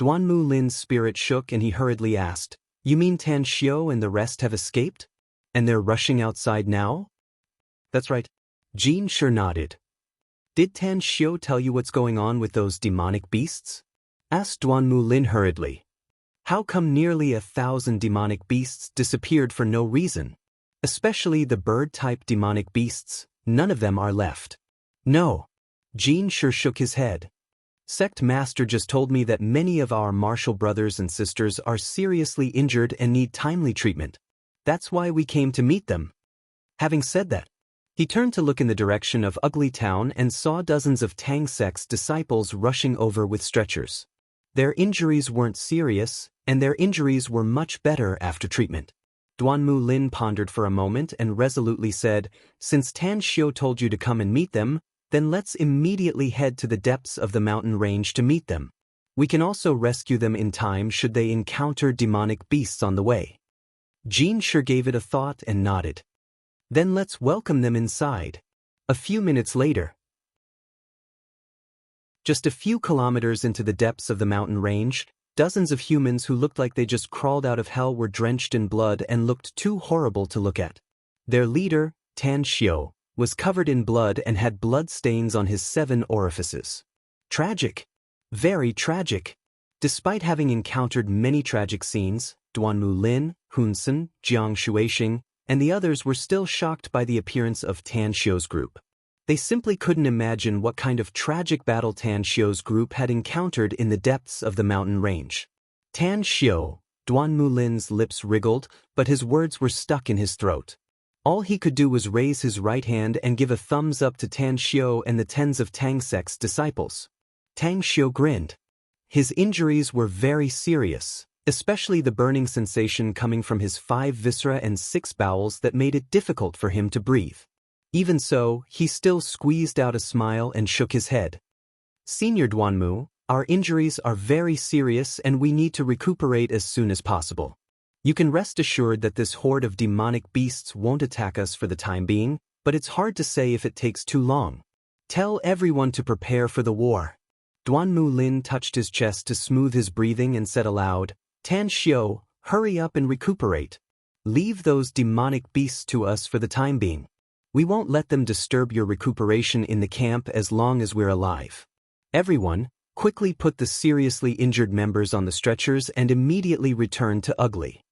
Duanmu Lin's spirit shook and he hurriedly asked, You mean Tan Xiu and the rest have escaped? And they're rushing outside now? That's right. Jinshi nodded. Did Tan Xiu tell you what's going on with those demonic beasts? Asked Duanmu Lin hurriedly. How come nearly 1,000 demonic beasts disappeared for no reason? Especially the bird-type demonic beasts, none of them are left. No. Jinshi shook his head. Sect Master just told me that many of our martial brothers and sisters are seriously injured and need timely treatment. That's why we came to meet them. Having said that, he turned to look in the direction of Ugly Town and saw dozens of Tang Sect's disciples rushing over with stretchers. Their injuries weren't serious, and their injuries were much better after treatment. Duanmu Lin pondered for a moment and resolutely said, Since Tan Xiu told you to come and meet them, then let's immediately head to the depths of the mountain range to meet them. We can also rescue them in time should they encounter demonic beasts on the way. Jinshi gave it a thought and nodded. Then let's welcome them inside. A few minutes later. Just a few kilometers into the depths of the mountain range, dozens of humans who looked like they just crawled out of hell were drenched in blood and looked too horrible to look at. Their leader, Tan Xiu, was covered in blood and had blood stains on his 7 orifices. Tragic. Very tragic. Despite having encountered many tragic scenes, Duanmu Lin, Hun Sen, Jiang Shuixing, and the others were still shocked by the appearance of Tan Xiu's group. They simply couldn't imagine what kind of tragic battle Tan Xiu's group had encountered in the depths of the mountain range. Tan Xiu, Duanmu Lin's lips wriggled, but his words were stuck in his throat. All he could do was raise his right hand and give a thumbs up to Tan Xiu and the tens of Tang Sect's disciples. Tan Xiu grinned. His injuries were very serious, especially the burning sensation coming from his 5 viscera and 6 bowels that made it difficult for him to breathe. Even so, he still squeezed out a smile and shook his head. Senior Duanmu, our injuries are very serious and we need to recuperate as soon as possible. You can rest assured that this horde of demonic beasts won't attack us for the time being, but it's hard to say if it takes too long. Tell everyone to prepare for the war. Duanmu Lin touched his chest to smooth his breathing and said aloud, Tan Xiu, Hurry up and recuperate. Leave those demonic beasts to us for the time being. We won't let them disturb your recuperation in the camp as long as we're alive. Everyone, quickly put the seriously injured members on the stretchers and immediately return to Ugly.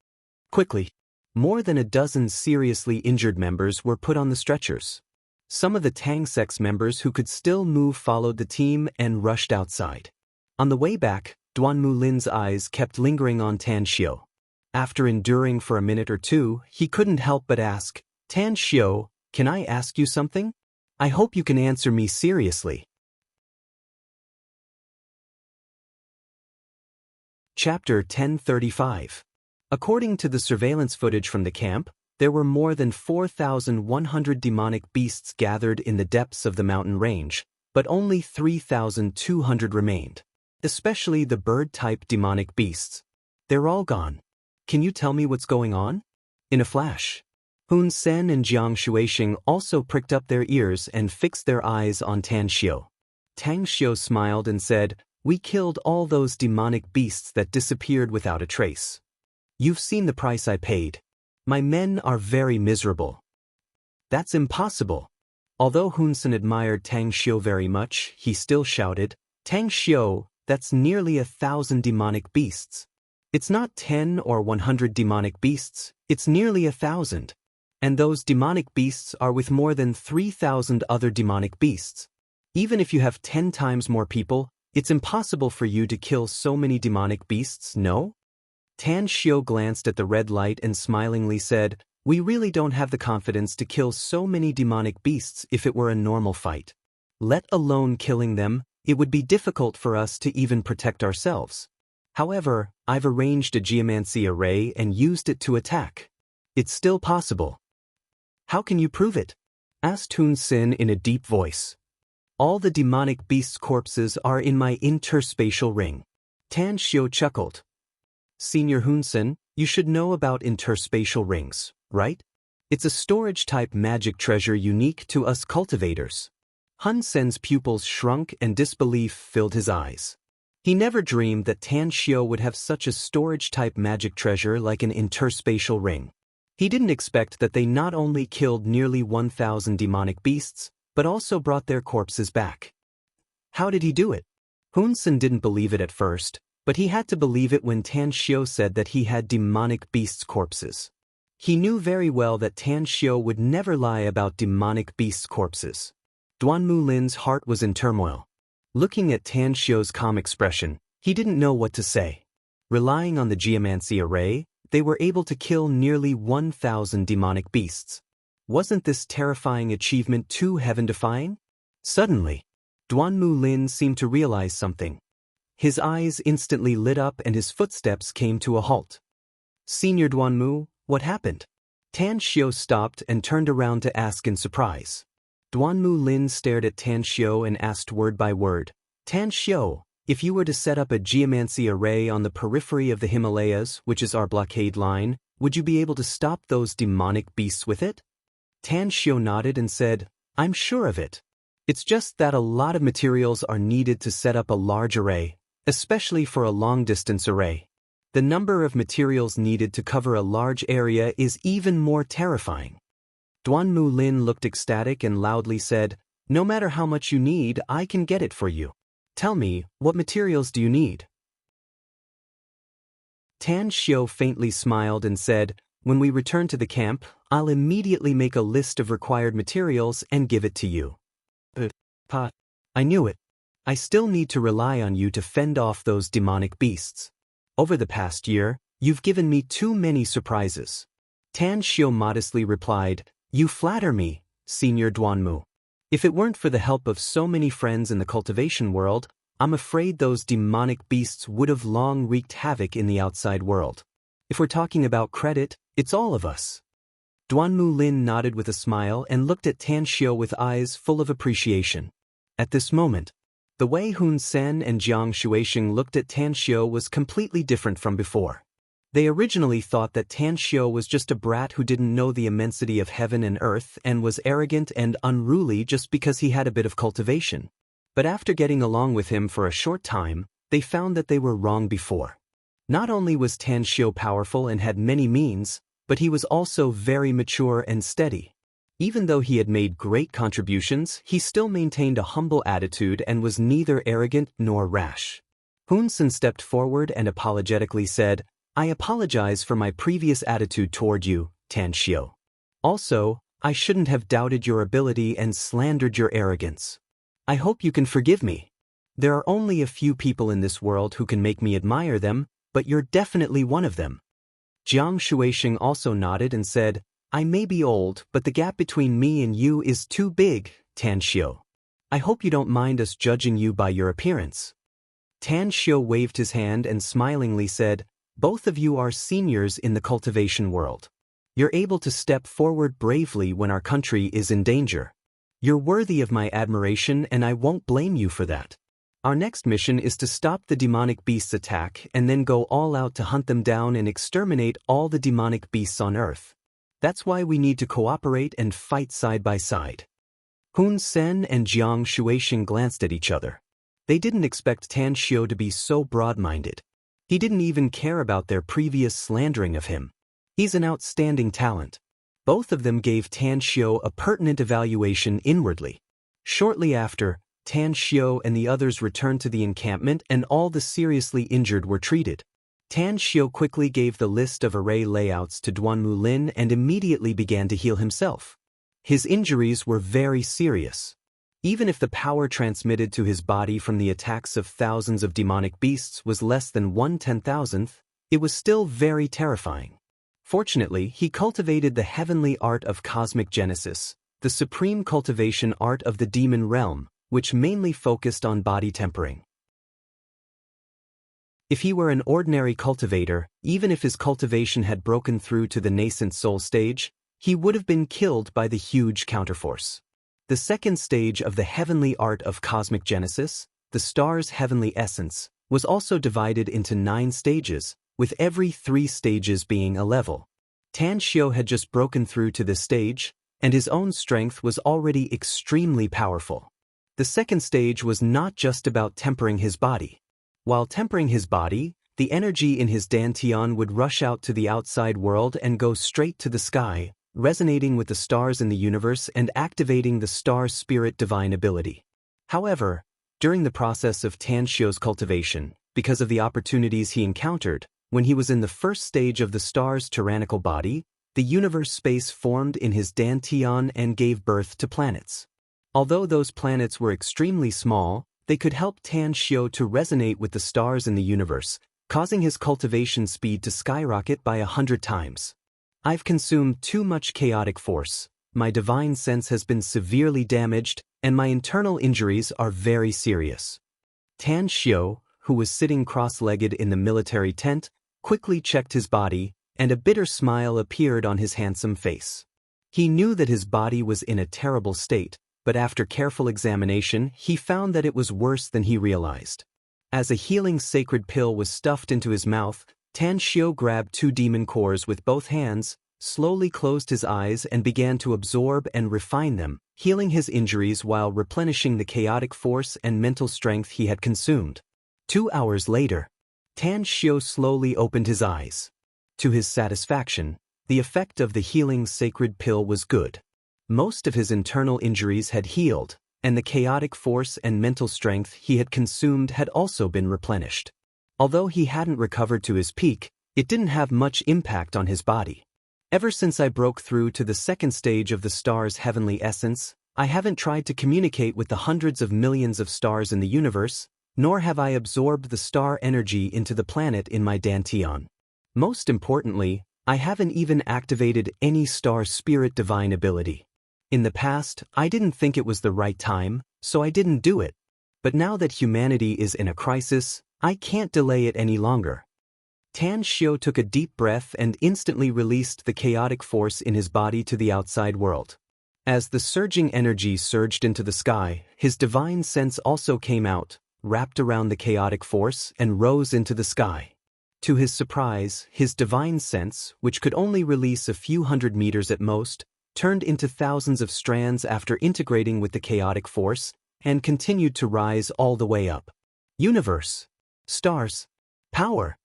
Quickly. More than a dozen seriously injured members were put on the stretchers. Some of the Tang Sex members who could still move followed the team and rushed outside. On the way back, Duanmu Lin's eyes kept lingering on Tan Xiu. After enduring for a minute or two, he couldn't help but ask, Tan Xiu, can I ask you something? I hope you can answer me seriously. Chapter 1035. According to the surveillance footage from the camp, there were more than 4,100 demonic beasts gathered in the depths of the mountain range, but only 3,200 remained, especially the bird-type demonic beasts. They're all gone. Can you tell me what's going on? In a flash, Hun Sen and Jiang Shuixing also pricked up their ears and fixed their eyes on Tan Xiu. Tang Xiu smiled and said, We killed all those demonic beasts that disappeared without a trace. You've seen the price I paid. My men are very miserable. That's impossible. Although Hun Sen admired Tang Xiu very much, he still shouted, Tang Xiu, that's nearly 1,000 demonic beasts. It's not 10 or 100 demonic beasts, it's nearly 1,000. And those demonic beasts are with more than 3,000 other demonic beasts. Even if you have 10 times more people, it's impossible for you to kill so many demonic beasts, no? Tan Xiu glanced at the red light and smilingly said, We really don't have the confidence to kill so many demonic beasts if it were a normal fight. Let alone killing them, it would be difficult for us to even protect ourselves. However, I've arranged a geomancy array and used it to attack. It's still possible. How can you prove it? Asked Hun Sen in a deep voice. All the demonic beasts' corpses are in my interspatial ring. Tan Xiu chuckled. Senior Hun Sen, you should know about interspatial rings, right? It's a storage-type magic treasure unique to us cultivators. Hun Sen's pupils shrunk and disbelief filled his eyes. He never dreamed that Tan Xiu would have such a storage-type magic treasure like an interspatial ring. He didn't expect that they not only killed nearly 1,000 demonic beasts, but also brought their corpses back. How did he do it? Hun Sen didn't believe it at first, but he had to believe it when Tan Xiu said that he had demonic beasts' corpses. He knew very well that Tan Xiu would never lie about demonic beasts' corpses. Duanmu Lin's heart was in turmoil. Looking at Tan Xiu's calm expression, he didn't know what to say. Relying on the geomancy array, they were able to kill nearly 1,000 demonic beasts. Wasn't this terrifying achievement too heaven-defying? Suddenly, Duanmu Lin seemed to realize something. His eyes instantly lit up and his footsteps came to a halt. Senior Duanmu, what happened? Tan Xiu stopped and turned around to ask in surprise. Duanmu Lin stared at Tan Xiu and asked word by word, Tan Xiu, if you were to set up a geomancy array on the periphery of the Himalayas, which is our blockade line, would you be able to stop those demonic beasts with it? Tan Xiu nodded and said, I'm sure of it. It's just that a lot of materials are needed to set up a large array, especially for a long-distance array. The number of materials needed to cover a large area is even more terrifying. Duanmu Lin looked ecstatic and loudly said, No matter how much you need, I can get it for you. Tell me, what materials do you need? Tan Xiu faintly smiled and said, When we return to the camp, I'll immediately make a list of required materials and give it to you. Pa, I knew it. I still need to rely on you to fend off those demonic beasts. Over the past year, you've given me too many surprises. Tan Xiu modestly replied, You flatter me, Senior Duanmu. If it weren't for the help of so many friends in the cultivation world, I'm afraid those demonic beasts would have long wreaked havoc in the outside world. If we're talking about credit, it's all of us. Duanmu Lin nodded with a smile and looked at Tan Xiu with eyes full of appreciation. At this moment, the way Hun Sen and Jiang Shuixing looked at Tan Xiu was completely different from before. They originally thought that Tan Xiu was just a brat who didn't know the immensity of heaven and earth and was arrogant and unruly just because he had a bit of cultivation. But after getting along with him for a short time, they found that they were wrong before. Not only was Tan Xiu powerful and had many means, but he was also very mature and steady. Even though he had made great contributions, he still maintained a humble attitude and was neither arrogant nor rash. Hun Sen stepped forward and apologetically said, "I apologize for my previous attitude toward you, Tan Xiu. Also, I shouldn't have doubted your ability and slandered your arrogance. I hope you can forgive me. There are only a few people in this world who can make me admire them, but you're definitely one of them." Jiang Shuisheng also nodded and said, "I may be old, but the gap between me and you is too big, Tan Xiu. I hope you don't mind us judging you by your appearance." Tan Xiu waved his hand and smilingly said, "Both of you are seniors in the cultivation world. You're able to step forward bravely when our country is in danger. You're worthy of my admiration and I won't blame you for that. Our next mission is to stop the demonic beasts' attack and then go all out to hunt them down and exterminate all the demonic beasts on Earth. That's why we need to cooperate and fight side by side." Hun Sen and Jiang Shuisheng glanced at each other. They didn't expect Tan Xiu to be so broad-minded. He didn't even care about their previous slandering of him. He's an outstanding talent. Both of them gave Tan Xiu a pertinent evaluation inwardly. Shortly after, Tan Xiu and the others returned to the encampment and all the seriously injured were treated. Tan Xiu quickly gave the list of array layouts to Duanmu Lin and immediately began to heal himself. His injuries were very serious. Even if the power transmitted to his body from the attacks of thousands of demonic beasts was less than 1/10,000th, it was still very terrifying. Fortunately, he cultivated the heavenly art of cosmic genesis, the supreme cultivation art of the demon realm, which mainly focused on body tempering. If he were an ordinary cultivator, even if his cultivation had broken through to the nascent soul stage, he would have been killed by the huge counterforce. The second stage of the heavenly art of cosmic genesis, the star's heavenly essence, was also divided into 9 stages, with every 3 stages being a level. Tan Xiu had just broken through to this stage, and his own strength was already extremely powerful. The second stage was not just about tempering his body. While tempering his body, the energy in his dantian would rush out to the outside world and go straight to the sky, resonating with the stars in the universe and activating the star's spirit divine ability. However, during the process of Tan Xiu's cultivation, because of the opportunities he encountered, when he was in the first stage of the star's tyrannical body, the universe space formed in his dantian and gave birth to planets. Although those planets were extremely small, they could help Tan Xiu to resonate with the stars in the universe, causing his cultivation speed to skyrocket by 100 times. "I've consumed too much chaotic force, my divine sense has been severely damaged, and my internal injuries are very serious." Tan Xiu, who was sitting cross-legged in the military tent, quickly checked his body, and a bitter smile appeared on his handsome face. He knew that his body was in a terrible state, but after careful examination, he found that it was worse than he realized. As a healing sacred pill was stuffed into his mouth, Tan Xiu grabbed 2 demon cores with both hands, slowly closed his eyes and began to absorb and refine them, healing his injuries while replenishing the chaotic force and mental strength he had consumed. 2 hours later, Tan Xiu slowly opened his eyes. To his satisfaction, the effect of the healing sacred pill was good. Most of his internal injuries had healed, and the chaotic force and mental strength he had consumed had also been replenished. Although he hadn't recovered to his peak, it didn't have much impact on his body. "Ever since I broke through to the second stage of the star's heavenly essence, I haven't tried to communicate with the hundreds of millions of stars in the universe, nor have I absorbed the star energy into the planet in my dantian. Most importantly, I haven't even activated any star spirit divine ability. In the past, I didn't think it was the right time, so I didn't do it. But now that humanity is in a crisis, I can't delay it any longer." Tan Xiu took a deep breath and instantly released the chaotic force in his body to the outside world. As the surging energy surged into the sky, his divine sense also came out, wrapped around the chaotic force, and rose into the sky. To his surprise, his divine sense, which could only release a few hundred meters at most, turned into thousands of strands after integrating with the chaotic force, and continued to rise all the way up. Universe. Stars. Power.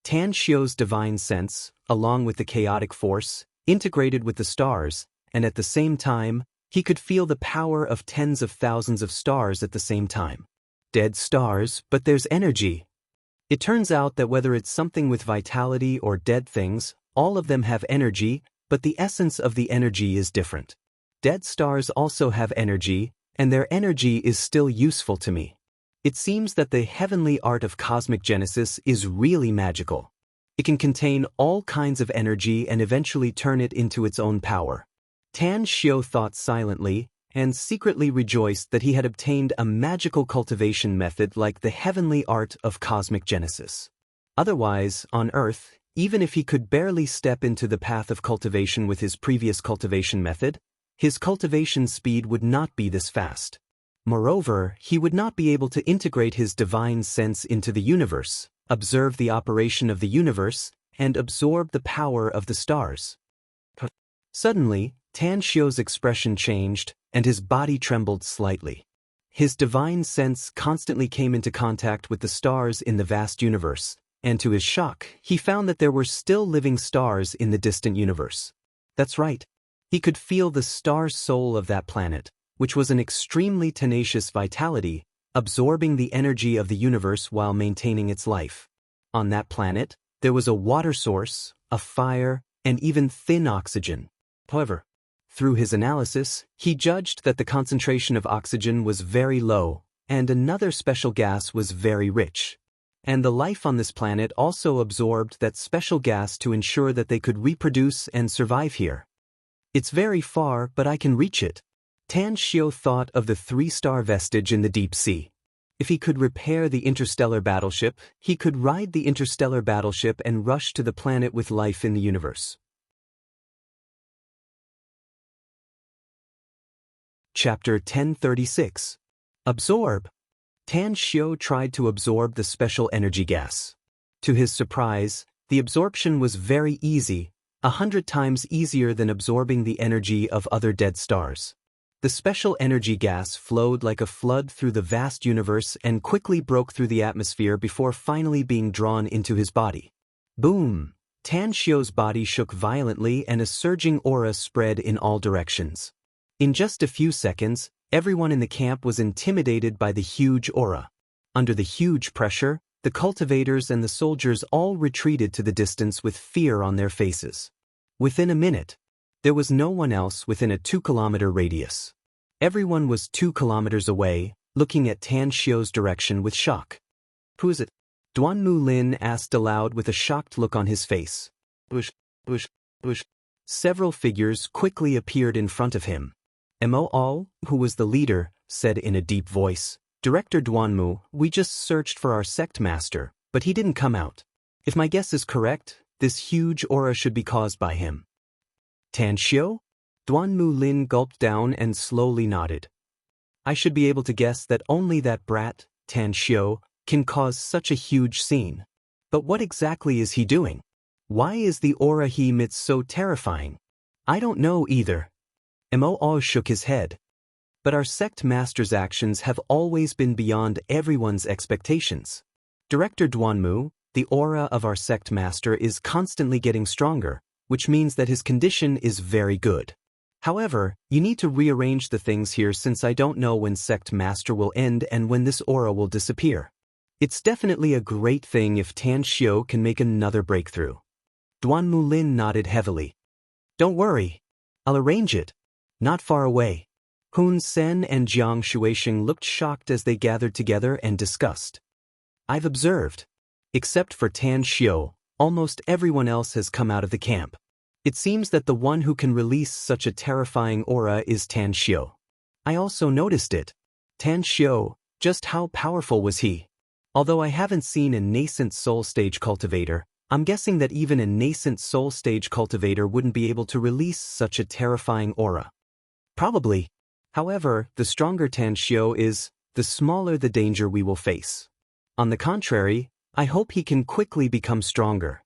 Tan Xiu's divine sense, along with the chaotic force, integrated with the stars, and at the same time, he could feel the power of tens of thousands of stars at the same time. Dead stars, but there's energy. It turns out that whether it's something with vitality or dead things, all of them have energy, but the essence of the energy is different. Dead stars also have energy, and their energy is still useful to me. It seems that the heavenly art of cosmic genesis is really magical. It can contain all kinds of energy and eventually turn it into its own power. Tan Xiu thought silently, and secretly rejoiced that he had obtained a magical cultivation method like the heavenly art of cosmic genesis. Otherwise, on Earth, even if he could barely step into the path of cultivation with his previous cultivation method, his cultivation speed would not be this fast. Moreover, he would not be able to integrate his divine sense into the universe, observe the operation of the universe, and absorb the power of the stars. Suddenly, Tan Xiu's expression changed, and his body trembled slightly. His divine sense constantly came into contact with the stars in the vast universe, and to his shock, he found that there were still living stars in the distant universe. That's right. He could feel the star soul of that planet, which was an extremely tenacious vitality, absorbing the energy of the universe while maintaining its life. On that planet, there was a water source, a fire, and even thin oxygen. However, through his analysis, he judged that the concentration of oxygen was very low, and another special gas was very rich. And the life on this planet also absorbed that special gas to ensure that they could reproduce and survive here. It's very far, but I can reach it. Tan Xiu thought of the 3-star vestige in the deep sea. If he could repair the interstellar battleship, he could ride the interstellar battleship and rush to the planet with life in the universe. Chapter 1036. Absorb. Tan Xiu tried to absorb the special energy gas. To his surprise, the absorption was very easy, 100 times easier than absorbing the energy of other dead stars. The special energy gas flowed like a flood through the vast universe and quickly broke through the atmosphere before finally being drawn into his body. Boom! Tan Xiu's body shook violently and a surging aura spread in all directions. In just a few seconds, everyone in the camp was intimidated by the huge aura. Under the huge pressure, the cultivators and the soldiers all retreated to the distance with fear on their faces. Within a minute, there was no one else within a 2-kilometer radius. Everyone was 2 kilometers away, looking at Tan Xiu's direction with shock. Who is it? Duanmu Lin asked aloud with a shocked look on his face. Bush. Several figures quickly appeared in front of him. Mo, who was the leader, said in a deep voice, "Director Duanmu, we just searched for our sect master, but he didn't come out. If my guess is correct, this huge aura should be caused by him." Tan Xiu? Duanmu Lin gulped down and slowly nodded. I should be able to guess that only that brat, Tan Xiu, can cause such a huge scene. But what exactly is he doing? Why is the aura he emits so terrifying? I don't know either. Mo shook his head. But our sect master's actions have always been beyond everyone's expectations. Director Duanmu, the aura of our sect master is constantly getting stronger, which means that his condition is very good. However, you need to rearrange the things here since I don't know when sect master will end and when this aura will disappear. It's definitely a great thing if Tan Xiu can make another breakthrough. Duanmu Lin nodded heavily. Don't worry. I'll arrange it. Not far away. Hun Sen and Jiang Shuisheng looked shocked as they gathered together and discussed. I've observed. Except for Tan Xiu, almost everyone else has come out of the camp. It seems that the one who can release such a terrifying aura is Tan Xiu. I also noticed it. Tan Xiu, just how powerful was he? Although I haven't seen a nascent soul stage cultivator, I'm guessing that even a nascent soul stage cultivator wouldn't be able to release such a terrifying aura. Probably. However, the stronger Tan Xiu is, the smaller the danger we will face. On the contrary, I hope he can quickly become stronger.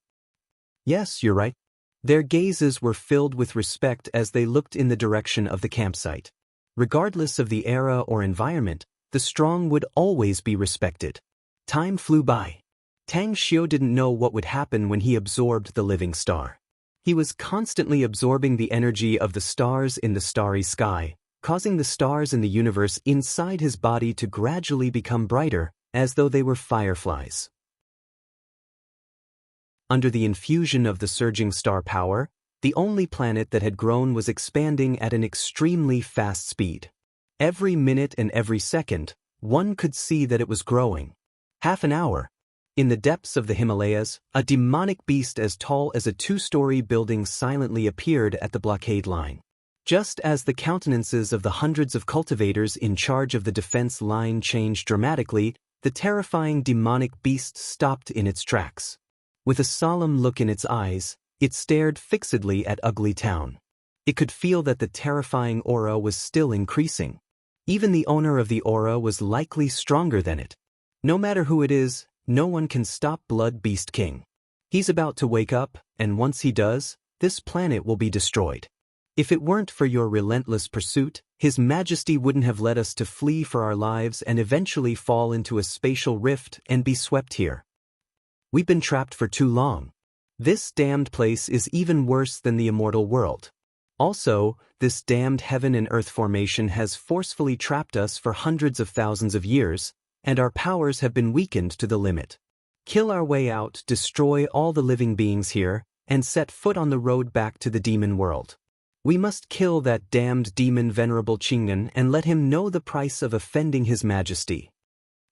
Yes, you're right. Their gazes were filled with respect as they looked in the direction of the campsite. Regardless of the era or environment, the strong would always be respected. Time flew by. Tang Xiu didn't know what would happen when he absorbed the living star. He was constantly absorbing the energy of the stars in the starry sky, causing the stars in the universe inside his body to gradually become brighter, as though they were fireflies. Under the infusion of the surging star power, the only planet that had grown was expanding at an extremely fast speed. Every minute and every second, one could see that it was growing. Half an hour. In the depths of the Himalayas, a demonic beast as tall as a 2-story building silently appeared at the blockade line. Just as the countenances of the hundreds of cultivators in charge of the defense line changed dramatically, the terrifying demonic beast stopped in its tracks. With a solemn look in its eyes, it stared fixedly at Ugly Town. It could feel that the terrifying aura was still increasing. Even the owner of the aura was likely stronger than it. No matter who it is, no one can stop Blood Beast King. He's about to wake up, and once he does, this planet will be destroyed. If it weren't for your relentless pursuit, His Majesty wouldn't have let us to flee for our lives and eventually fall into a spatial rift and be swept here. We've been trapped for too long. This damned place is even worse than the immortal world. Also, this damned heaven and earth formation has forcefully trapped us for hundreds of thousands of years, and our powers have been weakened to the limit. Kill our way out, destroy all the living beings here, and set foot on the road back to the demon world. We must kill that damned demon Venerable Qingnan and let him know the price of offending His Majesty.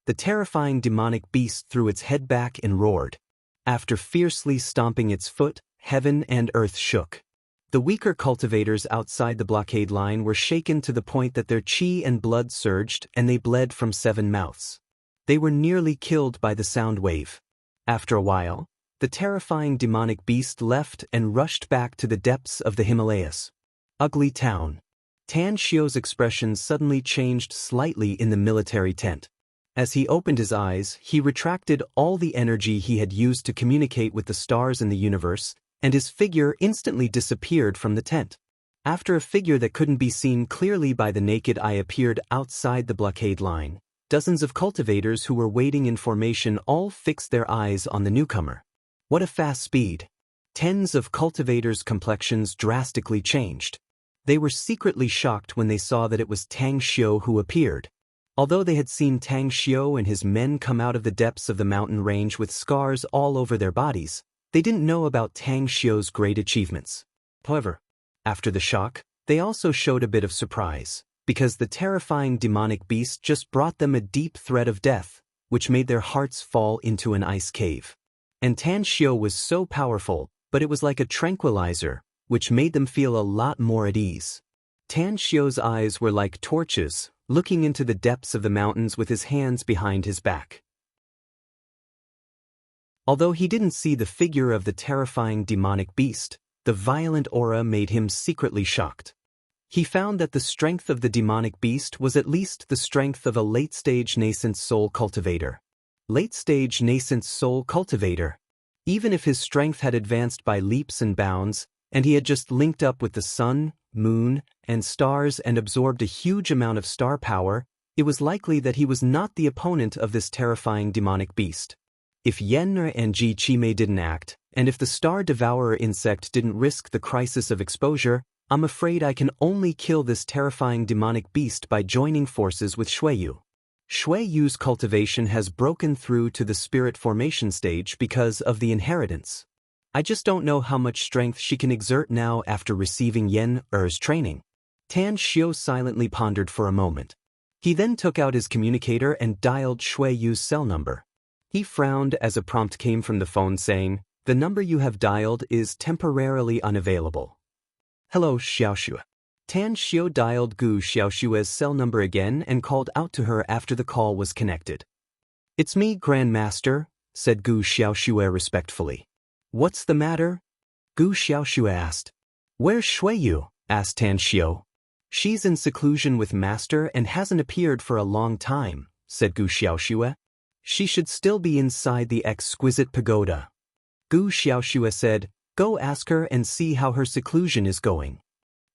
The terrifying demonic beast threw its head back and roared. After fiercely stomping its foot, heaven and earth shook. The weaker cultivators outside the blockade line were shaken to the point that their chi and blood surged and they bled from 7 mouths. They were nearly killed by the sound wave. After a while, the terrifying demonic beast left and rushed back to the depths of the Himalayas. Ugly Town. Tan Xiu's expression suddenly changed slightly in the military tent. As he opened his eyes, he retracted all the energy he had used to communicate with the stars in the universe, and his figure instantly disappeared from the tent. After a figure that couldn't be seen clearly by the naked eye appeared outside the blockade line, dozens of cultivators who were waiting in formation all fixed their eyes on the newcomer. What a fast speed! Tens of cultivators' complexions drastically changed. They were secretly shocked when they saw that it was Tang Xiu who appeared. Although they had seen Tang Xiu and his men come out of the depths of the mountain range with scars all over their bodies, they didn't know about Tang Xiu's great achievements. However, after the shock, they also showed a bit of surprise, because the terrifying demonic beast just brought them a deep threat of death, which made their hearts fall into an ice cave. And Tan Xiu was so powerful, but it was like a tranquilizer, which made them feel a lot more at ease. Tan Xiu's eyes were like torches, looking into the depths of the mountains with his hands behind his back. Although he didn't see the figure of the terrifying demonic beast, the violent aura made him secretly shocked. He found that the strength of the demonic beast was at least the strength of a late-stage nascent soul cultivator. Late-stage nascent soul cultivator. Even if his strength had advanced by leaps and bounds, and he had just linked up with the sun, moon, and stars and absorbed a huge amount of star power, it was likely that he was not the opponent of this terrifying demonic beast. If Yenner and Ji Qimei didn't act, and if the star devourer insect didn't risk the crisis of exposure, I'm afraid I can only kill this terrifying demonic beast by joining forces with Xueyu. Xueyu's cultivation has broken through to the spirit formation stage because of the inheritance. I just don't know how much strength she can exert now after receiving Yen Er's training. Tan Xiu silently pondered for a moment. He then took out his communicator and dialed Xueyu's cell number. He frowned as a prompt came from the phone saying, "The number you have dialed is temporarily unavailable." "Hello, Xiaoxue." Tan Xiu dialed Gu Xiaoxue's cell number again and called out to her after the call was connected. "It's me, Grandmaster," said Gu Xiaoxue respectfully. "What's the matter?" Gu Xiaoxue asked. "Where's Xueyu?" asked Tan Xiu. "She's in seclusion with Master and hasn't appeared for a long time," said Gu Xiaoxue. "She should still be inside the exquisite pagoda." Gu Xiaoxue said, "Go ask her and see how her seclusion is going."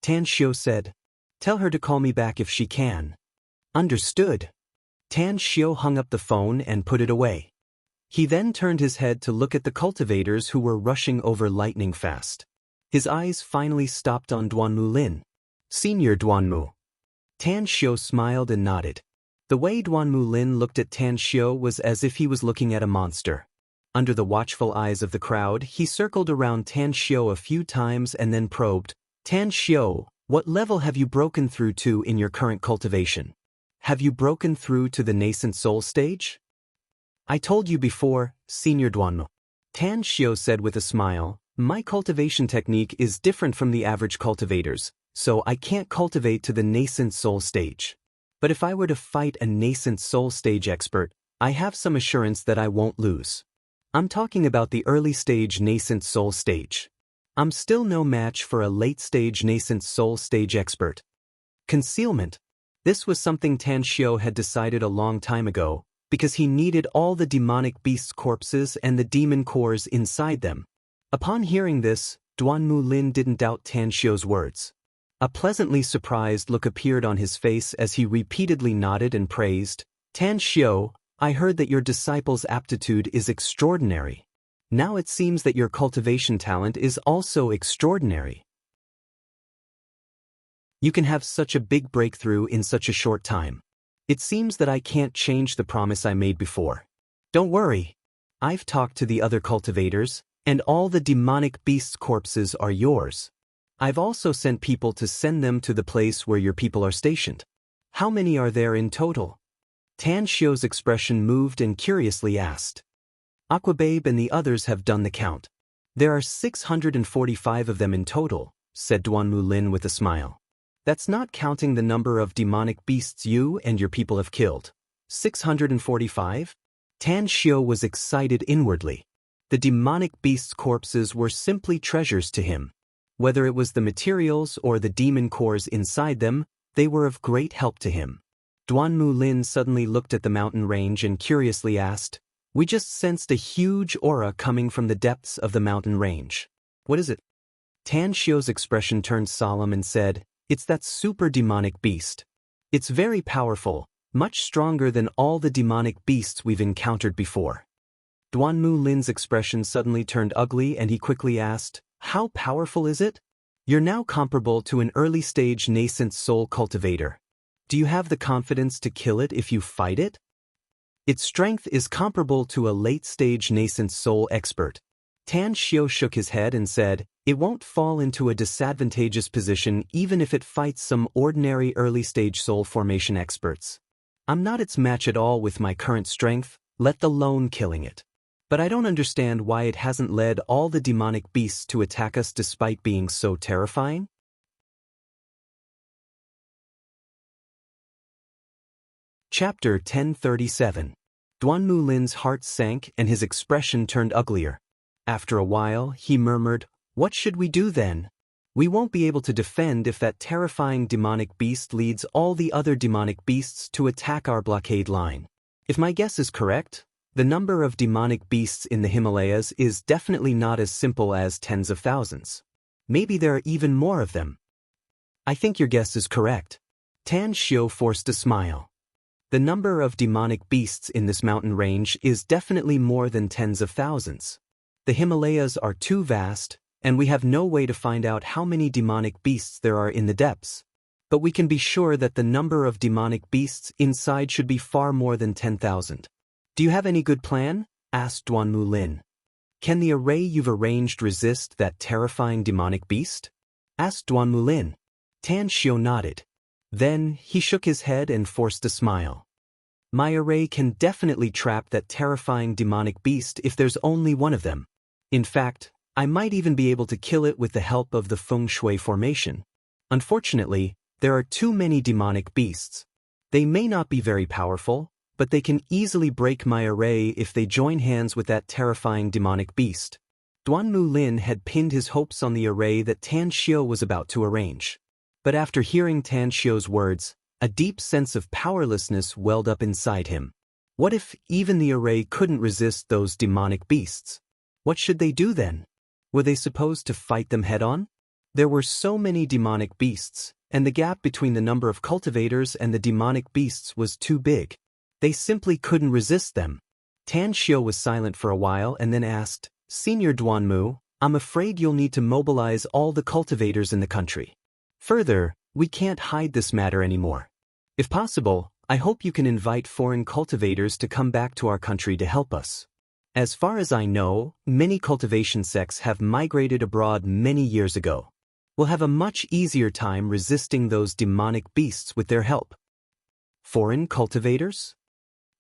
Tan Xiu said, "Tell her to call me back if she can." "Understood." Tan Xiu hung up the phone and put it away. He then turned his head to look at the cultivators who were rushing over lightning fast. His eyes finally stopped on Duanmu Lin. Senior Duanmu. Tan Xiu smiled and nodded. The way Duanmu Lin looked at Tan Xiu was as if he was looking at a monster. Under the watchful eyes of the crowd, he circled around Tan Xiu a few times and then probed, Tan Xiu, what level have you broken through to in your current cultivation? Have you broken through to the nascent soul stage? I told you before, Senior Duanmu. Tan Xiu said with a smile, my cultivation technique is different from the average cultivators, so I can't cultivate to the nascent soul stage. But if I were to fight a nascent soul stage expert, I have some assurance that I won't lose. I'm talking about the early stage nascent soul stage. I'm still no match for a late stage nascent soul stage expert. Concealment. This was something Tan Xiu had decided a long time ago, because he needed all the demonic beasts' corpses and the demon cores inside them. Upon hearing this, Duanmu Lin didn't doubt Tan Xiu's words. A pleasantly surprised look appeared on his face as he repeatedly nodded and praised, Tan Xiu, I heard that your disciple's aptitude is extraordinary. Now it seems that your cultivation talent is also extraordinary. You can have such a big breakthrough in such a short time. It seems that I can't change the promise I made before. Don't worry. I've talked to the other cultivators, and all the demonic beasts' corpses are yours. I've also sent people to send them to the place where your people are stationed. How many are there in total? Tan Xiu's expression moved and curiously asked. Aquababe and the others have done the count. There are 645 of them in total, said Duanmu Lin with a smile. That's not counting the number of demonic beasts you and your people have killed. 645? Tan Xiu was excited inwardly. The demonic beasts' corpses were simply treasures to him. Whether it was the materials or the demon cores inside them, they were of great help to him. Duanmu Lin suddenly looked at the mountain range and curiously asked, we just sensed a huge aura coming from the depths of the mountain range. What is it? Tan Xiu's expression turned solemn and said, it's that super demonic beast. It's very powerful, much stronger than all the demonic beasts we've encountered before. Duanmu Lin's expression suddenly turned ugly and he quickly asked, how powerful is it? You're now comparable to an early-stage nascent soul cultivator. Do you have the confidence to kill it if you fight it? Its strength is comparable to a late-stage nascent soul expert. Tan Xiu shook his head and said, it won't fall into a disadvantageous position even if it fights some ordinary early-stage soul formation experts. I'm not its match at all with my current strength, let alone killing it. But I don't understand why it hasn't led all the demonic beasts to attack us despite being so terrifying. Chapter 1037. Duanmu Lin's heart sank and his expression turned uglier. After a while, he murmured, what should we do then? We won't be able to defend if that terrifying demonic beast leads all the other demonic beasts to attack our blockade line. If my guess is correct, the number of demonic beasts in the Himalayas is definitely not as simple as tens of thousands. Maybe there are even more of them. I think your guess is correct. Tan Xiu forced a smile. The number of demonic beasts in this mountain range is definitely more than tens of thousands. The Himalayas are too vast, and we have no way to find out how many demonic beasts there are in the depths. But we can be sure that the number of demonic beasts inside should be far more than 10,000. Do you have any good plan? Asked Duanmu Lin. Can the array you've arranged resist that terrifying demonic beast? Asked Duanmu Lin. Tan Xiu nodded. Then he shook his head and forced a smile. My array can definitely trap that terrifying demonic beast if there's only one of them. In fact, I might even be able to kill it with the help of the feng shui formation. Unfortunately, there are too many demonic beasts. They may not be very powerful, but they can easily break my array if they join hands with that terrifying demonic beast. Duanmu Lin had pinned his hopes on the array that Tan Xiu was about to arrange. But after hearing Tan Xiu's words, a deep sense of powerlessness welled up inside him. What if even the array couldn't resist those demonic beasts? What should they do then? Were they supposed to fight them head-on? There were so many demonic beasts, and the gap between the number of cultivators and the demonic beasts was too big. They simply couldn't resist them. Tan Xiu was silent for a while and then asked, Senior Duanmu, I'm afraid you'll need to mobilize all the cultivators in the country. Further, we can't hide this matter anymore. If possible, I hope you can invite foreign cultivators to come back to our country to help us. As far as I know, many cultivation sects have migrated abroad many years ago. We'll have a much easier time resisting those demonic beasts with their help. Foreign cultivators?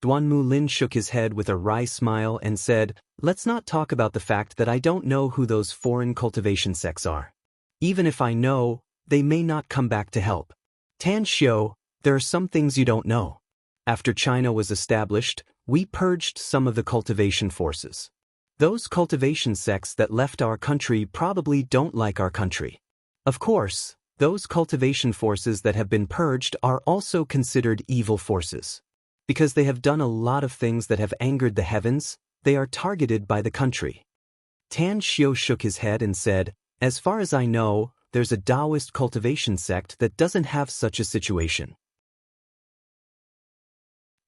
Duanmu Lin shook his head with a wry smile and said, Let's not talk about the fact that I don't know who those foreign cultivation sects are. Even if I know, they may not come back to help. Tan Xiu, there are some things you don't know. After China was established, we purged some of the cultivation forces. Those cultivation sects that left our country probably don't like our country. Of course, those cultivation forces that have been purged are also considered evil forces. Because they have done a lot of things that have angered the heavens, they are targeted by the country. Tan Xiu shook his head and said, As far as I know, there's a Taoist cultivation sect that doesn't have such a situation.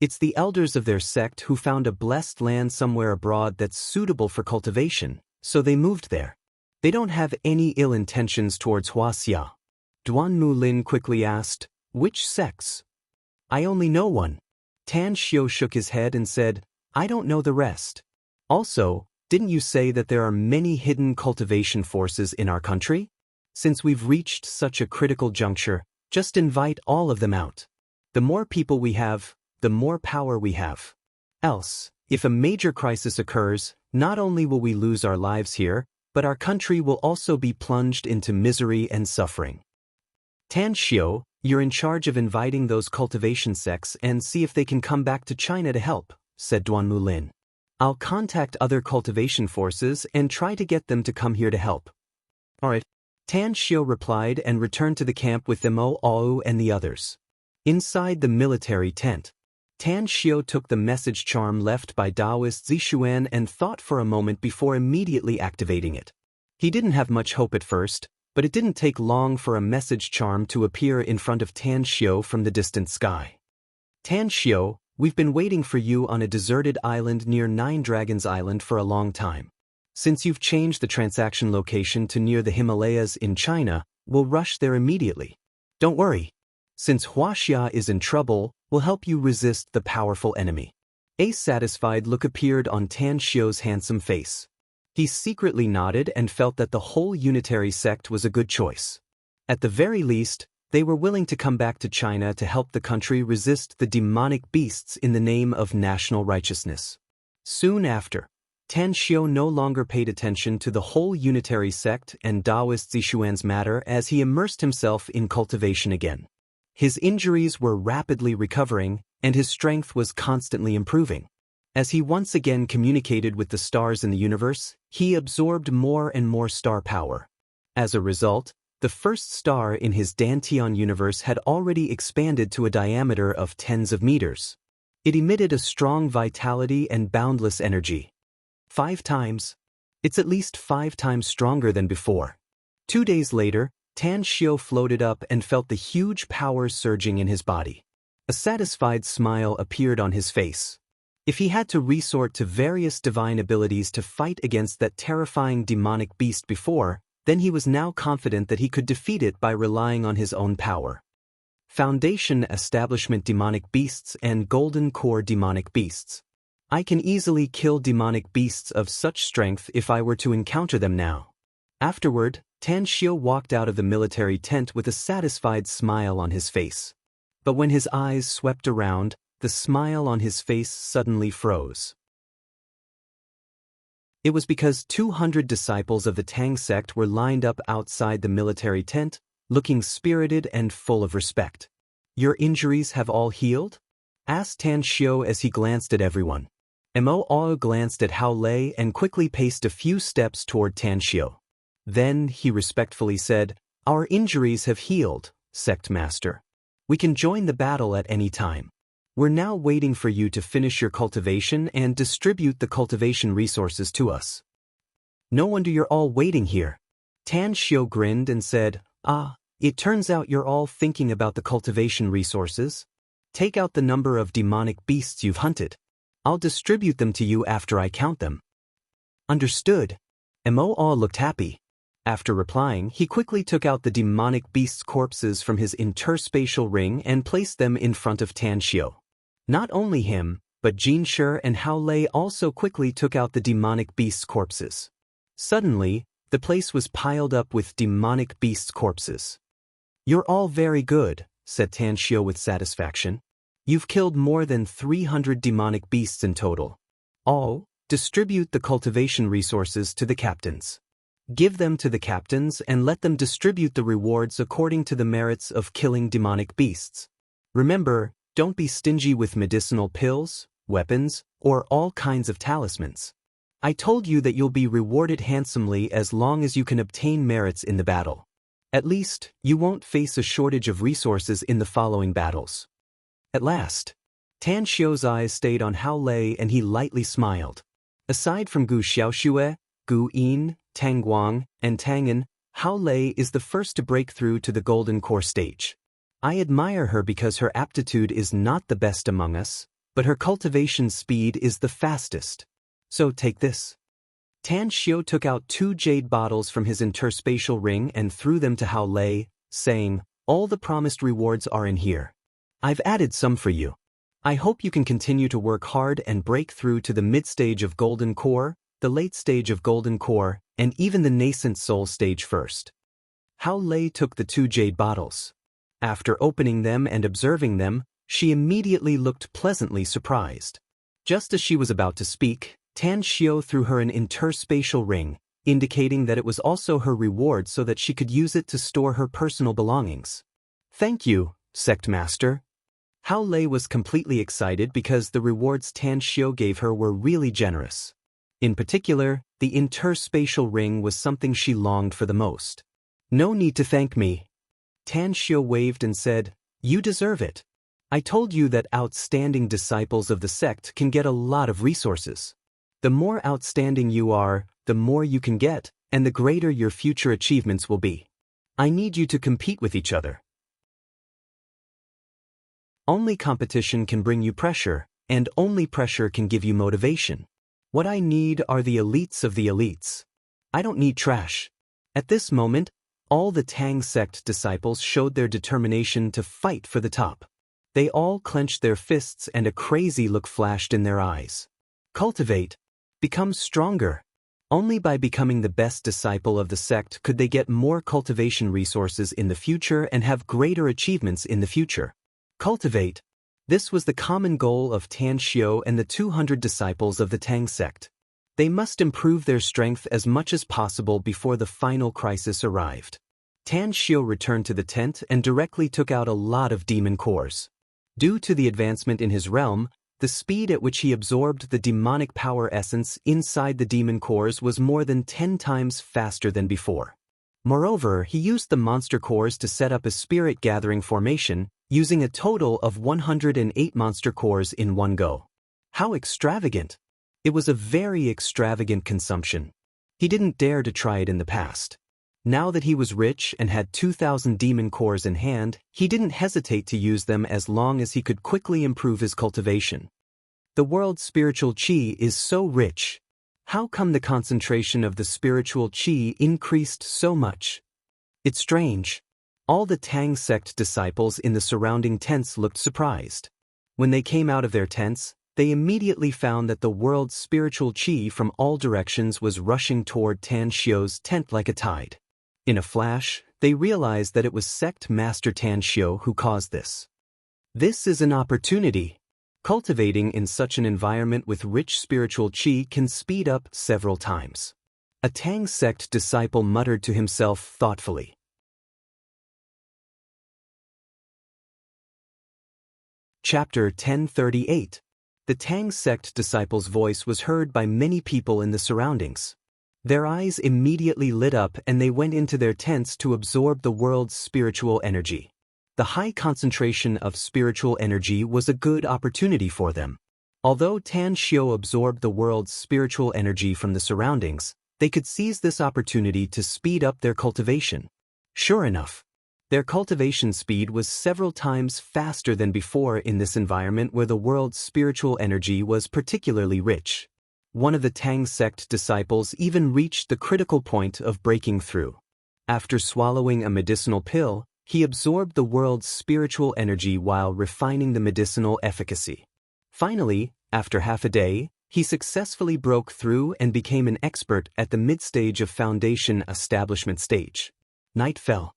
It's the elders of their sect who found a blessed land somewhere abroad that's suitable for cultivation, so they moved there. They don't have any ill intentions towards Huaxia. Duanmu Lin quickly asked, Which sects? I only know one. Tan Xiu shook his head and said, I don't know the rest. Also, didn't you say that there are many hidden cultivation forces in our country? Since we've reached such a critical juncture, just invite all of them out. The more people we have, the more power we have. Else, if a major crisis occurs, not only will we lose our lives here, but our country will also be plunged into misery and suffering. Tan Xiu, you're in charge of inviting those cultivation sects and see if they can come back to China to help, said Duanmu Lin. I'll contact other cultivation forces and try to get them to come here to help. Alright. Tan Xiu replied and returned to the camp with Mo Au and the others. Inside the military tent, Tan Xiu took the message charm left by Taoist Zixuan and thought for a moment before immediately activating it. He didn't have much hope at first, but it didn't take long for a message charm to appear in front of Tan Xiu from the distant sky. Tan Xiu, we've been waiting for you on a deserted island near Nine Dragons Island for a long time. Since you've changed the transaction location to near the Himalayas in China, we'll rush there immediately. Don't worry. Since Huaxia is in trouble, we'll help you resist the powerful enemy. A satisfied look appeared on Tan Xiu's handsome face. He secretly nodded and felt that the whole unitary sect was a good choice. At the very least, they were willing to come back to China to help the country resist the demonic beasts in the name of national righteousness. Soon after, Tan Xiu no longer paid attention to the whole unitary sect and Taoist Zixuan's matter as he immersed himself in cultivation again. His injuries were rapidly recovering, and his strength was constantly improving. As he once again communicated with the stars in the universe, he absorbed more and more star power. As a result, the first star in his Dantian universe had already expanded to a diameter of tens of meters. It emitted a strong vitality and boundless energy. 5 times. It's at least 5 times stronger than before. 2 days later, Tan Xiu floated up and felt the huge power surging in his body. A satisfied smile appeared on his face. If he had to resort to various divine abilities to fight against that terrifying demonic beast before, then he was now confident that he could defeat it by relying on his own power. Foundation Establishment Demonic Beasts and Golden Core Demonic Beasts. I can easily kill demonic beasts of such strength if I were to encounter them now. Afterward, Tan Xiu walked out of the military tent with a satisfied smile on his face. But when his eyes swept around, the smile on his face suddenly froze. It was because 200 disciples of the Tang sect were lined up outside the military tent, looking spirited and full of respect. Your injuries have all healed? Asked Tan Xiu as he glanced at everyone. Mo Ao glanced at Hao Lei and quickly paced a few steps toward Tan Xiu. Then he respectfully said, Our injuries have healed, Sect Master. We can join the battle at any time. We're now waiting for you to finish your cultivation and distribute the cultivation resources to us. No wonder you're all waiting here. Tan Xiu grinned and said, it turns out you're all thinking about the cultivation resources. Take out the number of demonic beasts you've hunted. I'll distribute them to you after I count them. Understood. Mo looked happy. After replying, he quickly took out the demonic beast's corpses from his interspatial ring and placed them in front of Tan Xiu. Not only him, but Jin Shi and Hao Lei also quickly took out the demonic beast's corpses. Suddenly, the place was piled up with demonic beast's corpses. You're all very good, said Tan Xiu with satisfaction. You've killed more than 300 demonic beasts in total. All, distribute the cultivation resources to the captains. Give them to the captains and let them distribute the rewards according to the merits of killing demonic beasts. Remember, don't be stingy with medicinal pills, weapons, or all kinds of talismans. I told you that you'll be rewarded handsomely as long as you can obtain merits in the battle. At least, you won't face a shortage of resources in the following battles. At last, Tan Xiu's eyes stayed on Hao Lei and he lightly smiled. Aside from Gu Xiaoxue, Gu Yin, Tang Guang, and Tang'an, Hao Lei is the first to break through to the Golden Core stage. I admire her because her aptitude is not the best among us, but her cultivation speed is the fastest. So take this. Tan Xiu took out 2 jade bottles from his interspatial ring and threw them to Hao Lei, saying, all the promised rewards are in here. I've added some for you. I hope you can continue to work hard and break through to the mid-stage of Golden Core, the late stage of Golden Core, and even the nascent soul stage first. Hao Lei took the 2 jade bottles. After opening them and observing them, she immediately looked pleasantly surprised. Just as she was about to speak, Tan Xiu threw her an interspatial ring, indicating that it was also her reward so that she could use it to store her personal belongings. Thank you, Sect Master. Hao Lei was completely excited because the rewards Tan Xiu gave her were really generous. In particular, the interspatial ring was something she longed for the most. No need to thank me. Tan Xiu waved and said, you deserve it. I told you that outstanding disciples of the sect can get a lot of resources. The more outstanding you are, the more you can get, and the greater your future achievements will be. I need you to compete with each other. Only competition can bring you pressure, and only pressure can give you motivation. What I need are the elites of the elites. I don't need trash. At this moment, all the Tang sect disciples showed their determination to fight for the top. They all clenched their fists and a crazy look flashed in their eyes. Cultivate. Become stronger. Only by becoming the best disciple of the sect could they get more cultivation resources in the future and have greater achievements in the future. Cultivate. This was the common goal of Tan Xiu and the 200 disciples of the Tang sect. They must improve their strength as much as possible before the final crisis arrived. Tan Xiu returned to the tent and directly took out a lot of demon cores. Due to the advancement in his realm, the speed at which he absorbed the demonic power essence inside the demon cores was more than 10 times faster than before. Moreover, he used the monster cores to set up a spirit gathering formation, using a total of 108 monster cores in one go. How extravagant! It was a very extravagant consumption. He didn't dare to try it in the past. Now that he was rich and had 2,000 demon cores in hand, he didn't hesitate to use them as long as he could quickly improve his cultivation. The world's spiritual qi is so rich. How come the concentration of the spiritual qi increased so much? It's strange. All the Tang sect disciples in the surrounding tents looked surprised. When they came out of their tents, they immediately found that the world's spiritual qi from all directions was rushing toward Tan Xiu's tent like a tide. In a flash, they realized that it was Sect Master Tan Xiu who caused this. This is an opportunity. Cultivating in such an environment with rich spiritual qi can speed up several times. A Tang sect disciple muttered to himself thoughtfully. Chapter 1038. The Tang sect disciple's voice was heard by many people in the surroundings. Their eyes immediately lit up and they went into their tents to absorb the world's spiritual energy. The high concentration of spiritual energy was a good opportunity for them. Although Tan Xiu absorbed the world's spiritual energy from the surroundings, they could seize this opportunity to speed up their cultivation. Sure enough, Their cultivation speed was several times faster than before in this environment where the world's spiritual energy was particularly rich. One of the Tang sect disciples even reached the critical point of breaking through. After swallowing a medicinal pill, he absorbed the world's spiritual energy while refining the medicinal efficacy. Finally, after half a day, he successfully broke through and became an expert at the mid-stage of foundation establishment stage. Night fell.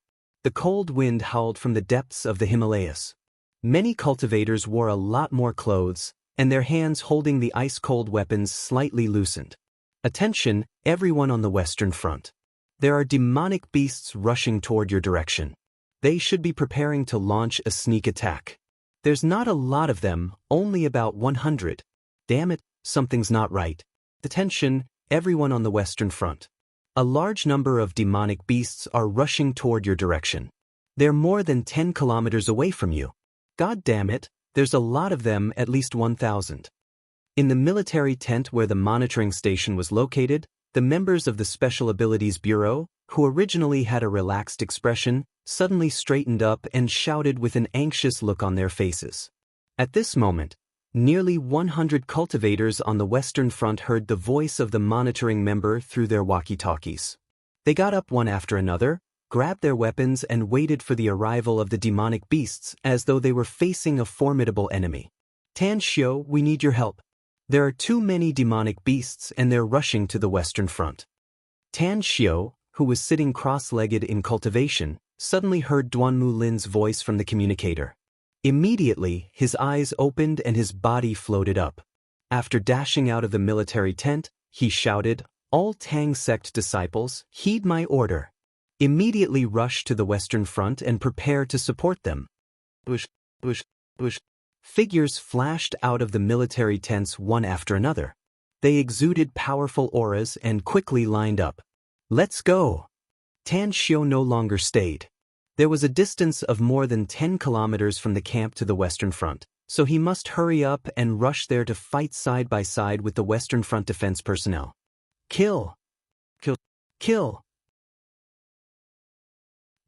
The cold wind howled from the depths of the Himalayas. Many cultivators wore a lot more clothes, and their hands holding the ice-cold weapons slightly loosened. Attention, everyone on the Western Front. There are demonic beasts rushing toward your direction. They should be preparing to launch a sneak attack. There's not a lot of them, only about 100. Damn it, something's not right. Attention, everyone on the Western Front. A large number of demonic beasts are rushing toward your direction. They're more than 10 kilometers away from you. God damn it, there's a lot of them, at least 1,000. In the military tent where the monitoring station was located, the members of the Special Abilities Bureau, who originally had a relaxed expression, suddenly straightened up and shouted with an anxious look on their faces. At this moment, nearly 100 cultivators on the Western Front heard the voice of the monitoring member through their walkie-talkies. They got up one after another, grabbed their weapons and waited for the arrival of the demonic beasts as though they were facing a formidable enemy. Tan Xiu, we need your help. There are too many demonic beasts and they're rushing to the Western Front. Tan Xiu, who was sitting cross-legged in cultivation, suddenly heard Duanmu Lin's voice from the communicator. Immediately, his eyes opened and his body floated up. After dashing out of the military tent, he shouted, "All Tang sect disciples, heed my order. Immediately rush to the Western Front and prepare to support them." Bush, bush, bush. Figures flashed out of the military tents one after another. They exuded powerful auras and quickly lined up. Let's go! Tan Xiu no longer stayed. There was a distance of more than 10 kilometers from the camp to the Western Front, so he must hurry up and rush there to fight side by side with the Western Front defense personnel. Kill! Kill! Kill!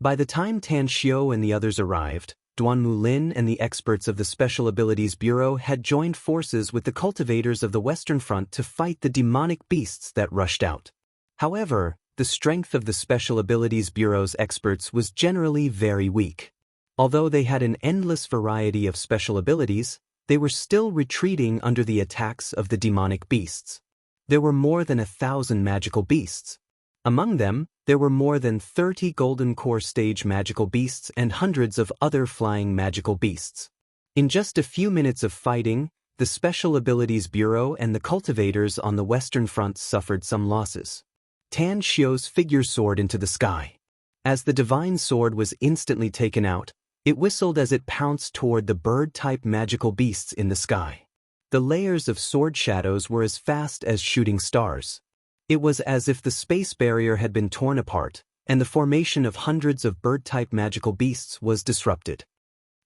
By the time Tan Xiu and the others arrived, Duanmu Lin and the experts of the Special Abilities Bureau had joined forces with the cultivators of the Western Front to fight the demonic beasts that rushed out. However, the strength of the Special Abilities Bureau's experts was generally very weak. Although they had an endless variety of special abilities, they were still retreating under the attacks of the demonic beasts. There were more than 1,000 magical beasts. Among them, there were more than 30 Golden Core stage magical beasts and hundreds of other flying magical beasts. In just a few minutes of fighting, the Special Abilities Bureau and the cultivators on the Western Front suffered some losses. Tan Xiu's figure soared into the sky. As the divine sword was instantly taken out, it whistled as it pounced toward the bird-type magical beasts in the sky. The layers of sword shadows were as fast as shooting stars. It was as if the space barrier had been torn apart, and the formation of hundreds of bird-type magical beasts was disrupted.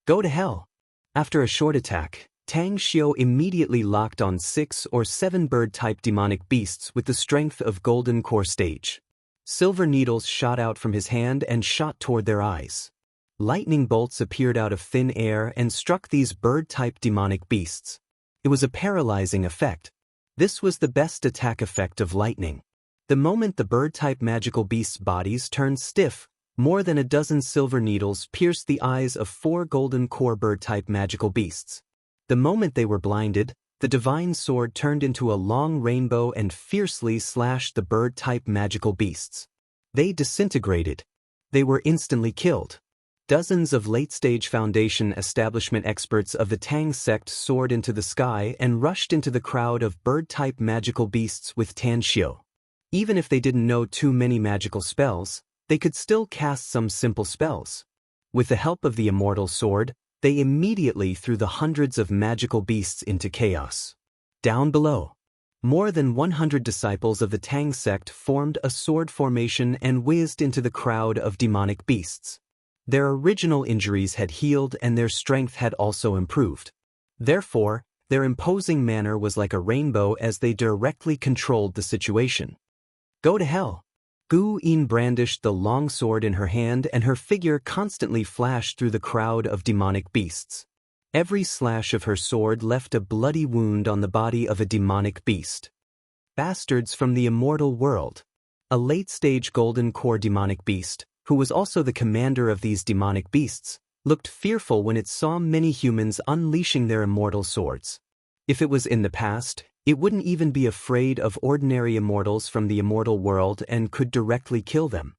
Go to hell! After a short attack, Tang Xiu immediately locked on 6 or 7 bird-type demonic beasts with the strength of Golden Core stage. Silver needles shot out from his hand and shot toward their eyes. Lightning bolts appeared out of thin air and struck these bird-type demonic beasts. It was a paralyzing effect. This was the best attack effect of lightning. The moment the bird-type magical beasts' bodies turned stiff, more than a dozen silver needles pierced the eyes of 4 Golden Core bird-type magical beasts. The moment they were blinded, the divine sword turned into a long rainbow and fiercely slashed the bird-type magical beasts. They disintegrated. They were instantly killed. Dozens of late-stage foundation establishment experts of the Tang sect soared into the sky and rushed into the crowd of bird-type magical beasts with Tan Xiu. Even if they didn't know too many magical spells, they could still cast some simple spells. With the help of the immortal sword, they immediately threw the hundreds of magical beasts into chaos. Down below, more than 100 disciples of the Tang sect formed a sword formation and whizzed into the crowd of demonic beasts. Their original injuries had healed and their strength had also improved. Therefore, their imposing manner was like a rainbow as they directly controlled the situation. Go to hell! Gu Yin brandished the long sword in her hand and her figure constantly flashed through the crowd of demonic beasts. Every slash of her sword left a bloody wound on the body of a demonic beast. Bastards from the immortal world. A late-stage golden core demonic beast, who was also the commander of these demonic beasts, looked fearful when it saw many humans unleashing their immortal swords. If it was in the past, it wouldn't even be afraid of ordinary immortals from the immortal world and could directly kill them.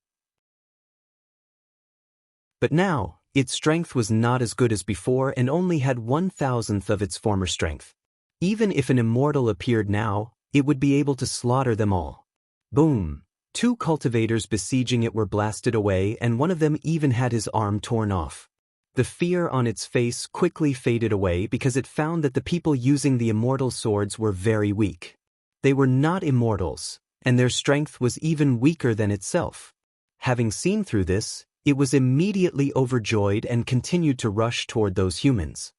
But now, its strength was not as good as before and only had 1/1000th of its former strength. Even if an immortal appeared now, it would be able to slaughter them all. Boom! 2 cultivators besieging it were blasted away and one of them even had his arm torn off. The fear on its face quickly faded away because it found that the people using the immortal swords were very weak. They were not immortals, and their strength was even weaker than itself. Having seen through this, it was immediately overjoyed and continued to rush toward those humans.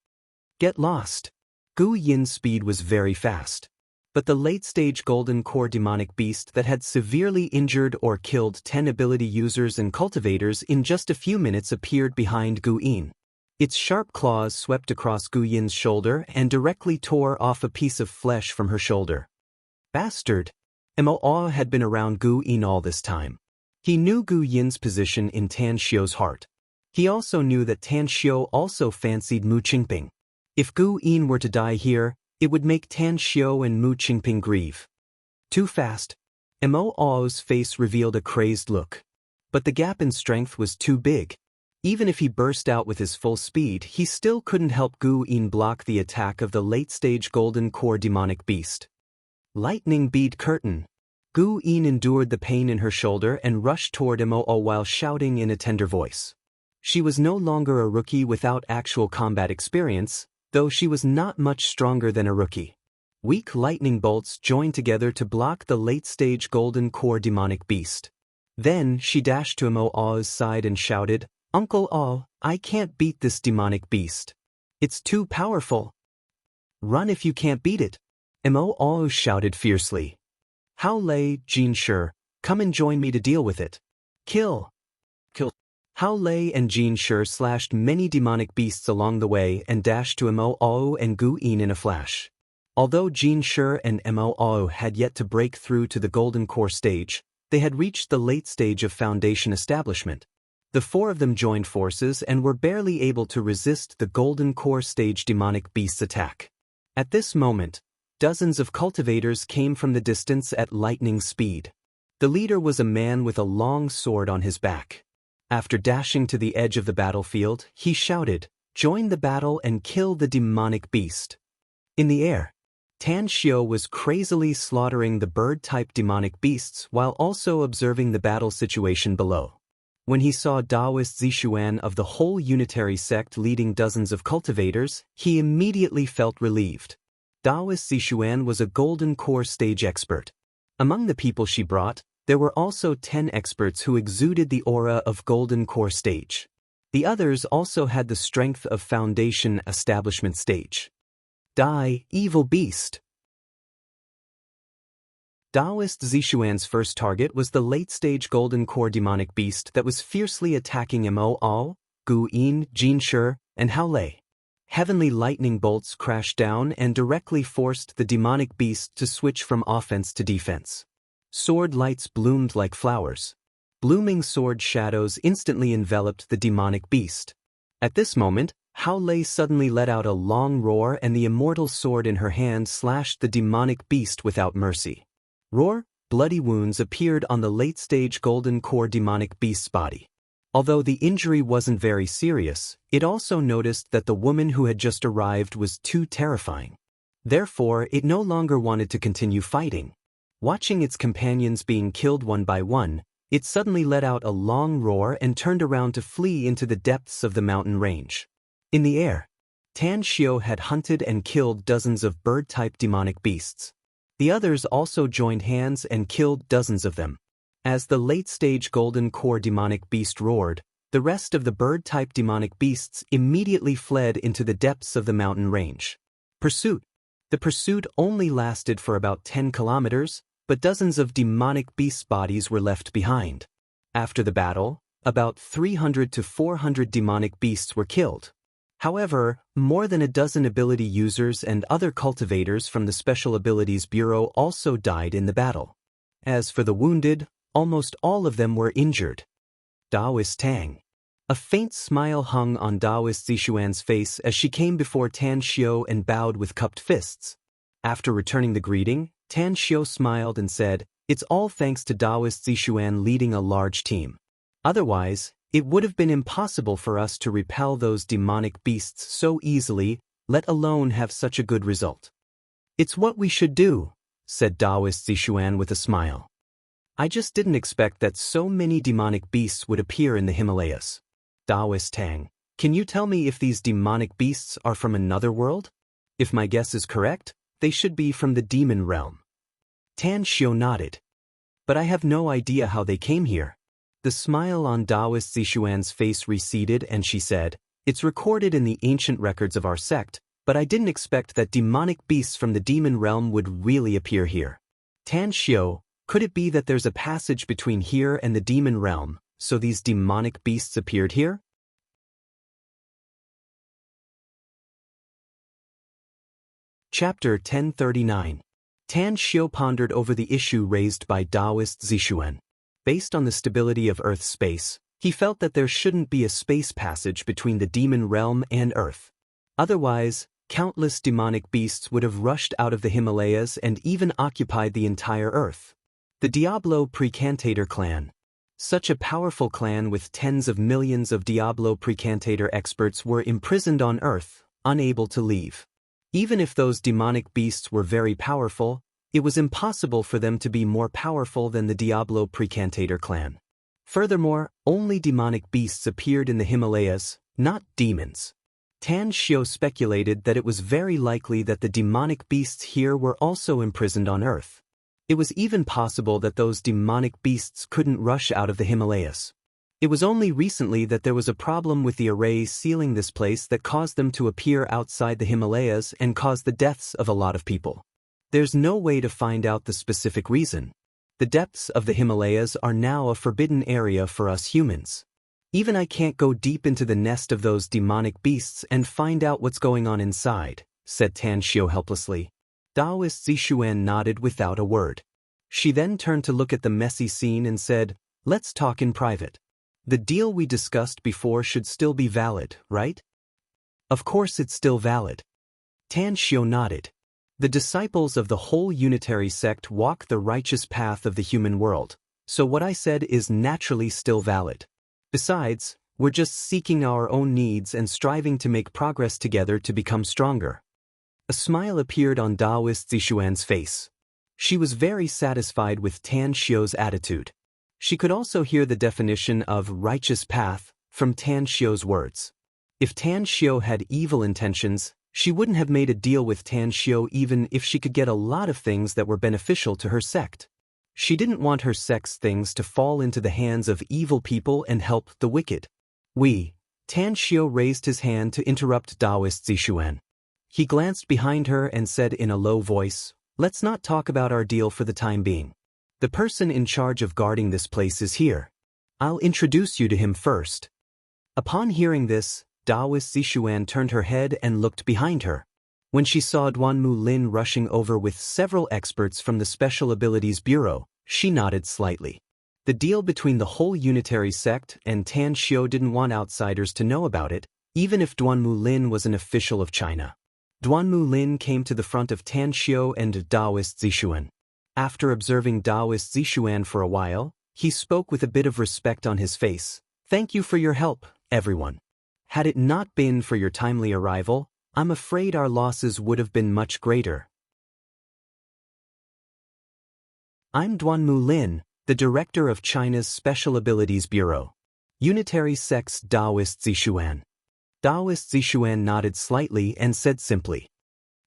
Get lost! Gu Yin's speed was very fast. But the late-stage golden core demonic beast that had severely injured or killed 10 ability users and cultivators in just a few minutes appeared behind Gu Yin. Its sharp claws swept across Gu Yin's shoulder and directly tore off a piece of flesh from her shoulder. Bastard! Mo had been around Gu Yin all this time. He knew Gu Yin's position in Tan Xiu's heart. He also knew that Tan Xiu also fancied Mu Qingping. If Gu Yin were to die here, it would make Tan Xiu and Mu Qingping grieve. Too fast. Mo's face revealed a crazed look. But the gap in strength was too big. Even if he burst out with his full speed, he still couldn't help Gu Yin block the attack of the late-stage golden core demonic beast. Lightning bead curtain. Gu Yin endured the pain in her shoulder and rushed toward Mo while shouting in a tender voice. She was no longer a rookie without actual combat experience, though she was not much stronger than a rookie. Weak lightning bolts joined together to block the late-stage golden core demonic beast. Then she dashed to Mo's side and shouted, "Uncle Aw, I can't beat this demonic beast. It's too powerful. Run if you can't beat it." Mo shouted fiercely. "Hao Lei, Jin Shi, come and join me to deal with it. Kill! Kill!" Hao Lei and Jin Shi slashed many demonic beasts along the way and dashed to Mo and Gu Yin in a flash. Although Jin Shi and Mo had yet to break through to the golden core stage, they had reached the late stage of foundation establishment. The 4 of them joined forces and were barely able to resist the golden core stage demonic beast's attack. At this moment, dozens of cultivators came from the distance at lightning speed. The leader was a man with a long sword on his back. After dashing to the edge of the battlefield, he shouted, "Join the battle and kill the demonic beast." In the air, Tan Xiu was crazily slaughtering the bird-type demonic beasts while also observing the battle situation below. When he saw Taoist Zixuan of the whole unitary sect leading dozens of cultivators, he immediately felt relieved. Taoist Zixuan was a golden core stage expert. Among the people she brought, there were also 10 experts who exuded the aura of golden core stage. The others also had the strength of foundation establishment stage. Die, evil beast! Taoist Zixuan's first target was the late-stage golden core demonic beast that was fiercely attacking Mo, Gu Yin, Jin Shi, and Hao Lei. Heavenly lightning bolts crashed down and directly forced the demonic beast to switch from offense to defense. Sword lights bloomed like flowers. Blooming sword shadows instantly enveloped the demonic beast. At this moment, Hao Lei suddenly let out a long roar and the immortal sword in her hand slashed the demonic beast without mercy. Roar, bloody wounds appeared on the late-stage golden core demonic beast's body. Although the injury wasn't very serious, it also noticed that the woman who had just arrived was too terrifying. Therefore, it no longer wanted to continue fighting. Watching its companions being killed one by one, it suddenly let out a long roar and turned around to flee into the depths of the mountain range. In the air, Tan Xiu had hunted and killed dozens of bird-type demonic beasts. The others also joined hands and killed dozens of them. As the late-stage golden core demonic beast roared, the rest of the bird-type demonic beasts immediately fled into the depths of the mountain range. Pursuit. The pursuit only lasted for about 10 kilometers, but dozens of demonic beast bodies were left behind. After the battle, about 300 to 400 demonic beasts were killed. However, more than a dozen ability users and other cultivators from the Special Abilities Bureau also died in the battle. As for the wounded, almost all of them were injured. Daoist Tang. A faint smile hung on Daoist Zixuan's face as she came before Tan Xiu and bowed with cupped fists. After returning the greeting, Tan Xiu smiled and said, "It's all thanks to Daoist Zixuan leading a large team. Otherwise, it would have been impossible for us to repel those demonic beasts so easily, let alone have such a good result." "It's what we should do," said Daoist Zixuan with a smile. "I just didn't expect that so many demonic beasts would appear in the Himalayas." Daoist Tang, can you tell me if these demonic beasts are from another world? If my guess is correct, they should be from the demon realm. Tan Xiu nodded. But I have no idea how they came here. The smile on Daoist Zixuan's face receded and she said, "It's recorded in the ancient records of our sect, but I didn't expect that demonic beasts from the demon realm would really appear here. Tan Xiu, could it be that there's a passage between here and the demon realm, so these demonic beasts appeared here?" Chapter 1039. Tan Xiu pondered over the issue raised by Daoist Zixuan. Based on the stability of Earth's space, he felt that there shouldn't be a space passage between the demon realm and Earth. Otherwise, countless demonic beasts would have rushed out of the Himalayas and even occupied the entire Earth. The Diablo Precantator clan. Such a powerful clan with tens of millions of Diablo Precantator experts were imprisoned on Earth, unable to leave. Even if those demonic beasts were very powerful, it was impossible for them to be more powerful than the Diablo Precantator clan. Furthermore, only demonic beasts appeared in the Himalayas, not demons. Tan Xiu speculated that it was very likely that the demonic beasts here were also imprisoned on Earth. It was even possible that those demonic beasts couldn't rush out of the Himalayas. It was only recently that there was a problem with the array sealing this place that caused them to appear outside the Himalayas and cause the deaths of a lot of people. There's no way to find out the specific reason. The depths of the Himalayas are now a forbidden area for us humans. Even I can't go deep into the nest of those demonic beasts and find out what's going on inside, said Tan Xiu helplessly. Daoist Zixuan nodded without a word. She then turned to look at the messy scene and said, "Let's talk in private. The deal we discussed before should still be valid, right?" "Of course it's still valid." Tan Xiu nodded. The disciples of the whole unitary sect walk the righteous path of the human world, so what I said is naturally still valid. Besides, we're just seeking our own needs and striving to make progress together to become stronger. A smile appeared on Daoist Zixuan's face. She was very satisfied with Tan Xiu's attitude. She could also hear the definition of righteous path from Tan Xiu's words. If Tan Xiu had evil intentions, she wouldn't have made a deal with Tan Xiu even if she could get a lot of things that were beneficial to her sect. She didn't want her sect's things to fall into the hands of evil people and help the wicked. Tan Xiu raised his hand to interrupt Daoist Zixuan. He glanced behind her and said in a low voice, "Let's not talk about our deal for the time being. The person in charge of guarding this place is here. I'll introduce you to him first." Upon hearing this, Daoist Zixuan turned her head and looked behind her. When she saw Duanmu Lin rushing over with several experts from the Special Abilities Bureau, she nodded slightly. The deal between the whole unitary sect and Tan Xiu didn't want outsiders to know about it, even if Duanmu Lin was an official of China. Duanmu Lin came to the front of Tan Xiu and Daoist Zixuan. After observing Daoist Zixuan for a while, he spoke with a bit of respect on his face. "Thank you for your help, everyone. Had it not been for your timely arrival, I'm afraid our losses would have been much greater. I'm Duanmu Lin, the director of China's Special Abilities Bureau. Unitary Sect's Daoist Zixuan." Daoist Zixuan nodded slightly and said simply,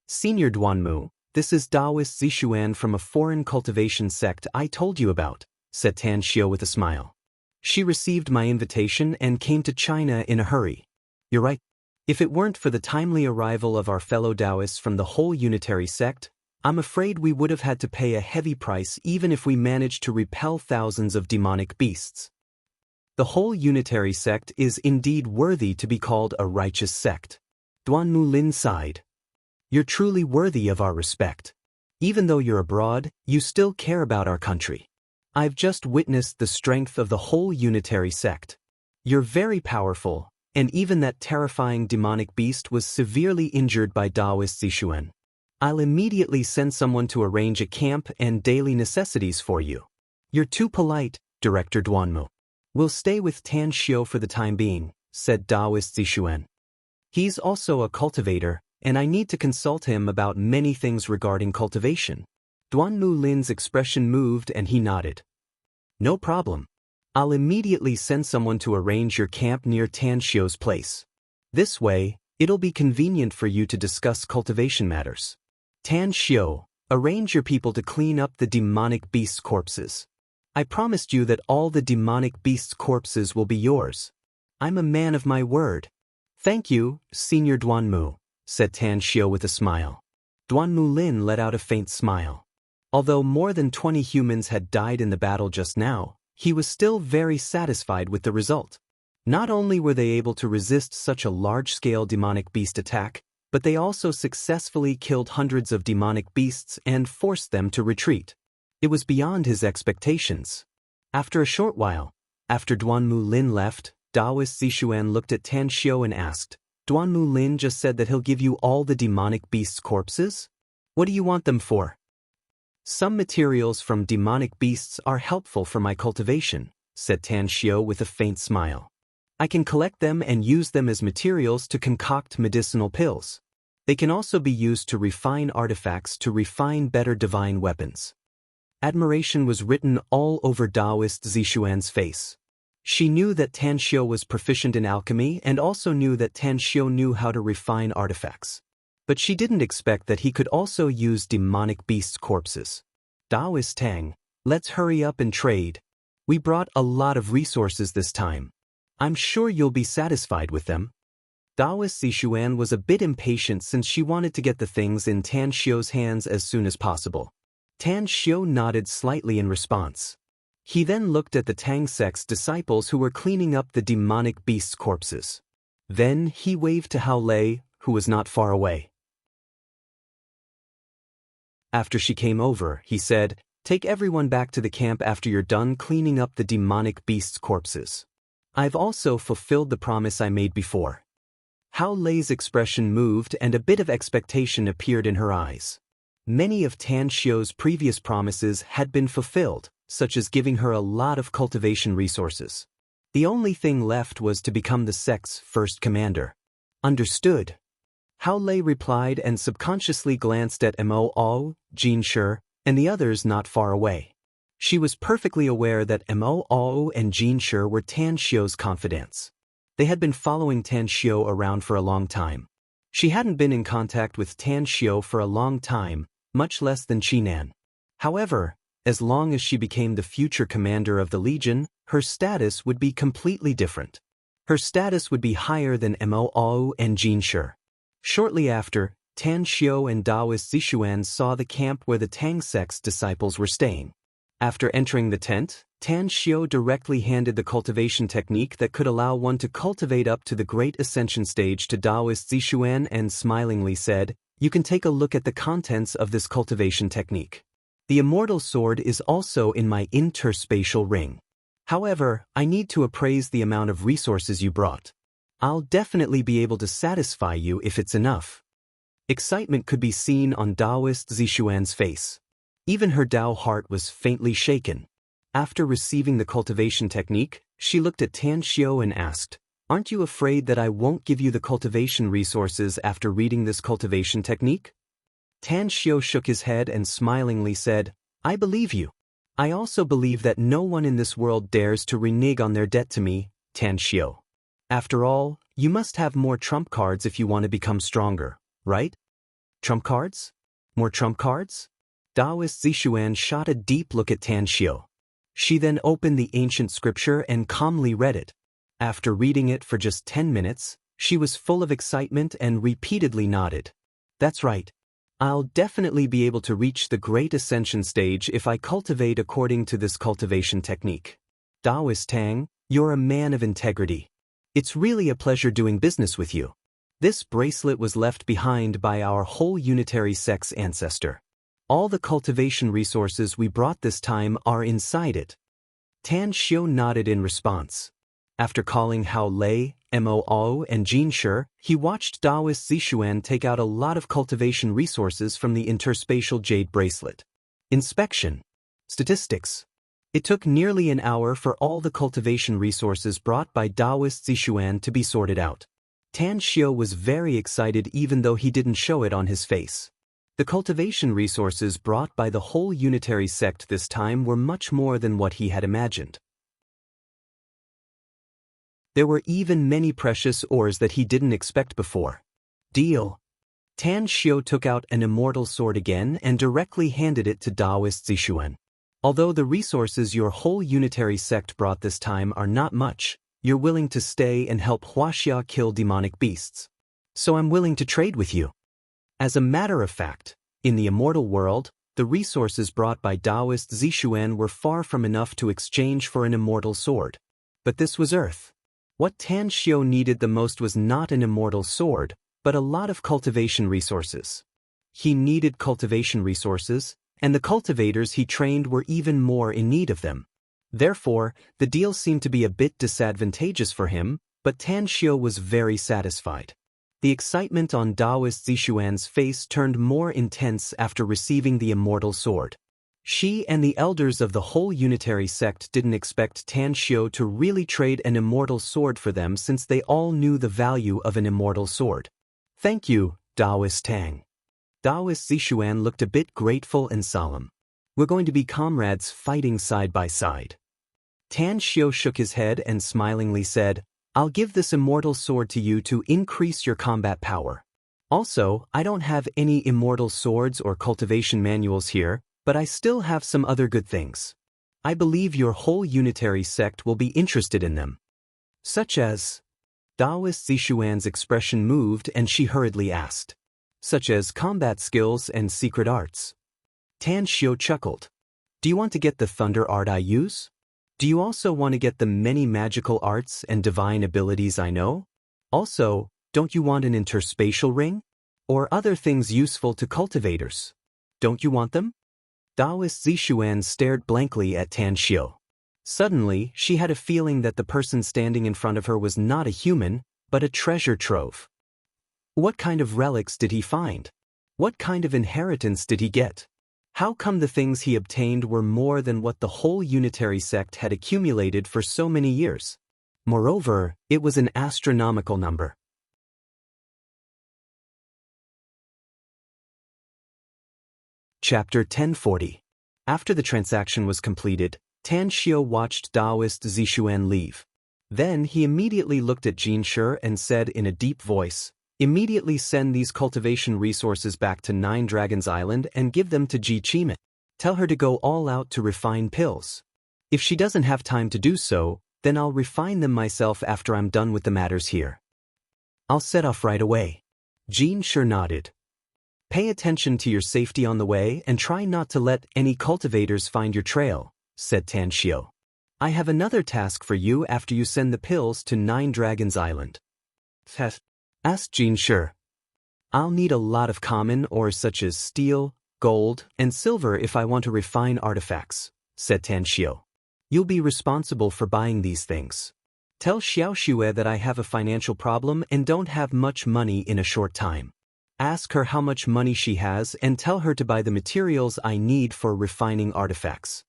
"Senior Duanmu, this is Daoist Zixuan from a foreign cultivation sect I told you about," said Tan Xiu with a smile. "She received my invitation and came to China in a hurry." "You're right. If it weren't for the timely arrival of our fellow Taoists from the whole unitary sect, I'm afraid we would have had to pay a heavy price even if we managed to repel thousands of demonic beasts. The whole unitary sect is indeed worthy to be called a righteous sect. Duanmu Lin sighed. You're truly worthy of our respect. Even though you're abroad, you still care about our country. I've just witnessed the strength of the whole unitary sect. You're very powerful, and even that terrifying demonic beast was severely injured by Taoist Zixuan. I'll immediately send someone to arrange a camp and daily necessities for you. You're too polite, Director Duanmu. We'll stay with Tan Xiu for the time being, said Taoist Zixuan. He's also a cultivator, and I need to consult him about many things regarding cultivation. Duanmu Lin's expression moved and he nodded. No problem. I'll immediately send someone to arrange your camp near Tan Xiu's place. This way, it'll be convenient for you to discuss cultivation matters. Tan Xiu, arrange your people to clean up the demonic beasts' corpses. I promised you that all the demonic beasts' corpses will be yours. I'm a man of my word. Thank you, Senior Duanmu, said Tan Xiu with a smile. Duanmu Lin let out a faint smile. Although more than 20 humans had died in the battle just now, he was still very satisfied with the result. Not only were they able to resist such a large-scale demonic beast attack, but they also successfully killed hundreds of demonic beasts and forced them to retreat. It was beyond his expectations. After a short while, after Duanmu Lin left, Taoist Zixuan looked at Tan Xiu and asked, Duanmu Lin just said that he'll give you all the demonic beasts' corpses? What do you want them for? Some materials from demonic beasts are helpful for my cultivation, said Tan Xiu with a faint smile. I can collect them and use them as materials to concoct medicinal pills. They can also be used to refine artifacts to refine better divine weapons. Admiration was written all over Taoist Zixuan's face. She knew that Tan Xiu was proficient in alchemy and also knew that Tan Xiu knew how to refine artifacts. But she didn't expect that he could also use demonic beasts' corpses. Taoist Tang, let's hurry up and trade. We brought a lot of resources this time. I'm sure you'll be satisfied with them. Taoist Zixuan was a bit impatient since she wanted to get the things in Tan Xiu's hands as soon as possible. Tan Xiu nodded slightly in response. He then looked at the Tang sect's disciples who were cleaning up the demonic beasts' corpses. Then he waved to Hao Lei, who was not far away. After she came over, he said, Take everyone back to the camp after you're done cleaning up the demonic beasts' corpses. I've also fulfilled the promise I made before. Hao Lei's expression moved and a bit of expectation appeared in her eyes. Many of Tan Xiu's previous promises had been fulfilled, such as giving her a lot of cultivation resources. The only thing left was to become the sect's first commander. Understood. Hao Lei replied and subconsciously glanced at Mo, Jin Shi, and the others not far away. She was perfectly aware that Mo and Jin Shi were Tan Xiu's confidants. They had been following Tan Xiu around for a long time. She hadn't been in contact with Tan Xiu for a long time, much less than Qinan. However, as long as she became the future commander of the Legion, her status would be completely different. Her status would be higher than Mo and Jin Shi. Shortly after, Tan Xiu and Taoist Zixuan saw the camp where the Tang sect's disciples were staying. After entering the tent, Tan Xiu directly handed the cultivation technique that could allow one to cultivate up to the Great Ascension stage to Taoist Zixuan and smilingly said, You can take a look at the contents of this cultivation technique. The immortal sword is also in my interspatial ring. However, I need to appraise the amount of resources you brought. I'll definitely be able to satisfy you if it's enough. Excitement could be seen on Taoist Zixuan's face. Even her Tao heart was faintly shaken. After receiving the cultivation technique, she looked at Tan Xiu and asked, Aren't you afraid that I won't give you the cultivation resources after reading this cultivation technique? Tan Xiu shook his head and smilingly said, I believe you. I also believe that no one in this world dares to renege on their debt to me, Tan Xiu. After all, you must have more trump cards if you want to become stronger, right? Trump cards? More trump cards? Taoist Zixuan shot a deep look at Tan Xiu. She then opened the ancient scripture and calmly read it. After reading it for just 10 minutes, she was full of excitement and repeatedly nodded. That's right. I'll definitely be able to reach the Great Ascension stage if I cultivate according to this cultivation technique. Taoist Tang, you're a man of integrity. It's really a pleasure doing business with you. This bracelet was left behind by our whole unitary sect's ancestor. All the cultivation resources we brought this time are inside it. Tan Xiu nodded in response. After calling Hao Lei, Moo, and Jin Shi, he watched Taoist Zixuan take out a lot of cultivation resources from the interspatial jade bracelet. Inspection. Statistics. It took nearly an hour for all the cultivation resources brought by Taoist Zixuan to be sorted out. Tan Xiu was very excited even though he didn't show it on his face. The cultivation resources brought by the whole unitary sect this time were much more than what he had imagined. There were even many precious ores that he didn't expect before. Deal. Tan Xiu took out an immortal sword again and directly handed it to Taoist Zixuan. Although the resources your whole unitary sect brought this time are not much, you're willing to stay and help Huaxia kill demonic beasts. So I'm willing to trade with you. As a matter of fact, in the immortal world, the resources brought by Taoist Zixuan were far from enough to exchange for an immortal sword. But this was Earth. What Tan Xiu needed the most was not an immortal sword, but a lot of cultivation resources. He needed cultivation resources, and the cultivators he trained were even more in need of them. Therefore, the deal seemed to be a bit disadvantageous for him, but Tan Xiu was very satisfied. The excitement on Taoist Zixuan's face turned more intense after receiving the immortal sword. She and the elders of the whole unitary sect didn't expect Tan Xiu to really trade an immortal sword for them since they all knew the value of an immortal sword. Thank you, Taoist Tang. Taoist Zixuan looked a bit grateful and solemn. We're going to be comrades fighting side by side. Tan Xiu shook his head and smilingly said, I'll give this immortal sword to you to increase your combat power. Also, I don't have any immortal swords or cultivation manuals here, but I still have some other good things. I believe your whole unitary sect will be interested in them. Such as? Taoist Zixuan's expression moved and she hurriedly asked. Such as combat skills and secret arts. Tan Xiu chuckled. Do you want to get the thunder art I use? Do you also want to get the many magical arts and divine abilities I know? Also, don't you want an interspatial ring? Or other things useful to cultivators? Don't you want them? Taoist Zixuan stared blankly at Tan Xiu. Suddenly, she had a feeling that the person standing in front of her was not a human, but a treasure trove. What kind of relics did he find? What kind of inheritance did he get? How come the things he obtained were more than what the whole unitary sect had accumulated for so many years? Moreover, it was an astronomical number. Chapter 1040. After the transaction was completed, Tan Xiu watched Taoist Zixuan leave. Then he immediately looked at Jin Shi and said in a deep voice, Immediately send these cultivation resources back to Nine Dragons Island and give them to Ji Qimen. Tell her to go all out to refine pills. If she doesn't have time to do so, then I'll refine them myself after I'm done with the matters here. I'll set off right away. Jin Shi nodded. Pay attention to your safety on the way and try not to let any cultivators find your trail, said Tan Xiu. I have another task for you after you send the pills to Nine Dragons Island. Asked Jin Shi. I'll need a lot of common ores such as steel, gold, and silver if I want to refine artifacts, said Tan Xiu. You'll be responsible for buying these things. Tell Xiao Xue that I have a financial problem and don't have much money in a short time. Ask her how much money she has and tell her to buy the materials I need for refining artifacts.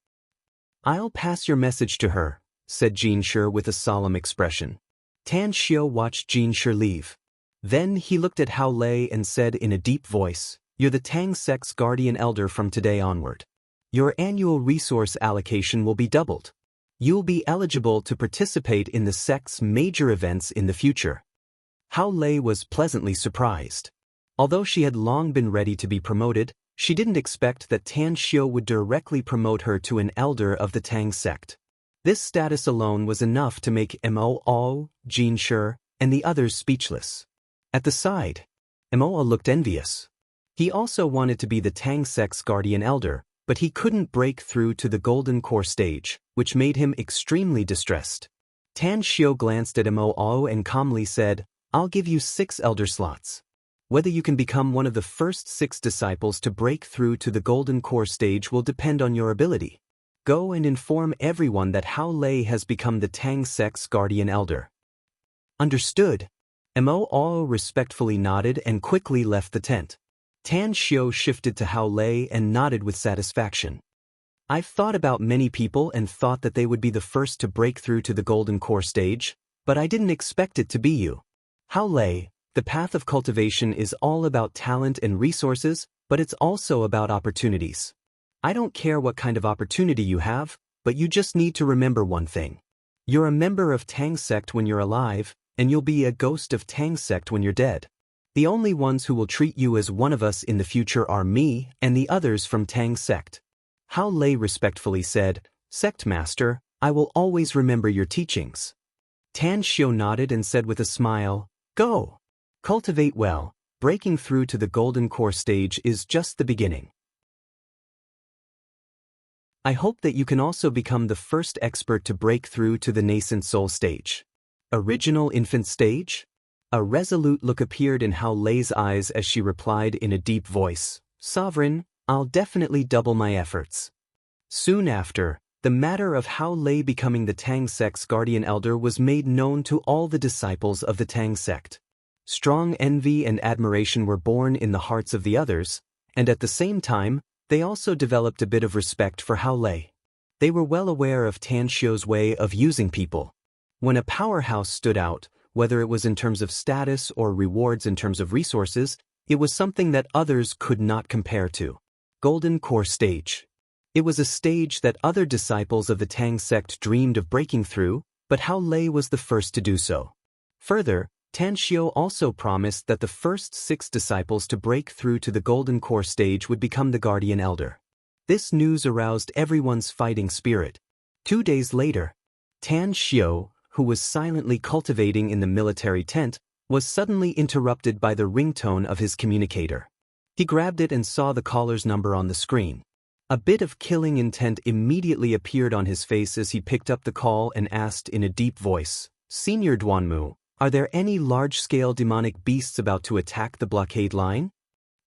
I'll pass your message to her, said Jin Shi with a solemn expression. Tan Xiu watched Jin Shi leave. Then he looked at Hao Lei and said in a deep voice, You're the Tang sect's guardian elder from today onward. Your annual resource allocation will be doubled. You'll be eligible to participate in the sect's major events in the future. Hao Lei was pleasantly surprised. Although she had long been ready to be promoted, she didn't expect that Tan Xiu would directly promote her to an elder of the Tang sect. This status alone was enough to make Moo, Jin Shi, and the others speechless. At the side, Moo looked envious. He also wanted to be the Tang sect's guardian elder, but he couldn't break through to the golden core stage, which made him extremely distressed. Tan Xiao glanced at Mo and calmly said, "I'll give you 6 elder slots. Whether you can become one of the first 6 disciples to break through to the golden core stage will depend on your ability. Go and inform everyone that Hao Lei has become the Tang sect's guardian elder." Understood. Mo respectfully nodded and quickly left the tent. Tan Xiao shifted to Hao Lei and nodded with satisfaction. "I've thought about many people and thought that they would be the first to break through to the golden core stage, but I didn't expect it to be you. Hao Lei, the path of cultivation is all about talent and resources, but it's also about opportunities. I don't care what kind of opportunity you have, but you just need to remember one thing. You're a member of Tang sect when you're alive, and you'll be a ghost of Tang sect when you're dead. The only ones who will treat you as one of us in the future are me and the others from Tang sect." Hao Lei respectfully said, "Sect master, I will always remember your teachings." Tan Xiao nodded and said with a smile, "Go. Cultivate well. Breaking through to the golden core stage is just the beginning. I hope that you can also become the first expert to break through to the nascent soul stage. Original infant stage?" A resolute look appeared in Hao Lei's eyes as she replied in a deep voice, "Sovereign, I'll definitely double my efforts." Soon after, the matter of Hao Lei becoming the Tang sect's guardian elder was made known to all the disciples of the Tang sect. Strong envy and admiration were born in the hearts of the others, and at the same time, they also developed a bit of respect for Hao Lei. They were well aware of Tan Xiao's way of using people. When a powerhouse stood out, whether it was in terms of status or rewards in terms of resources, it was something that others could not compare to. Golden Core Stage. It was a stage that other disciples of the Tang sect dreamed of breaking through, but Hao Lei was the first to do so. Further, Tan Xiao also promised that the first 6 disciples to break through to the Golden Core stage would become the Guardian Elder. This news aroused everyone's fighting spirit. 2 days later, Tan Xiao, who was silently cultivating in the military tent, was suddenly interrupted by the ringtone of his communicator. He grabbed it and saw the caller's number on the screen. A bit of killing intent immediately appeared on his face as he picked up the call and asked in a deep voice, "Senior Duanmu, are there any large-scale demonic beasts about to attack the blockade line?"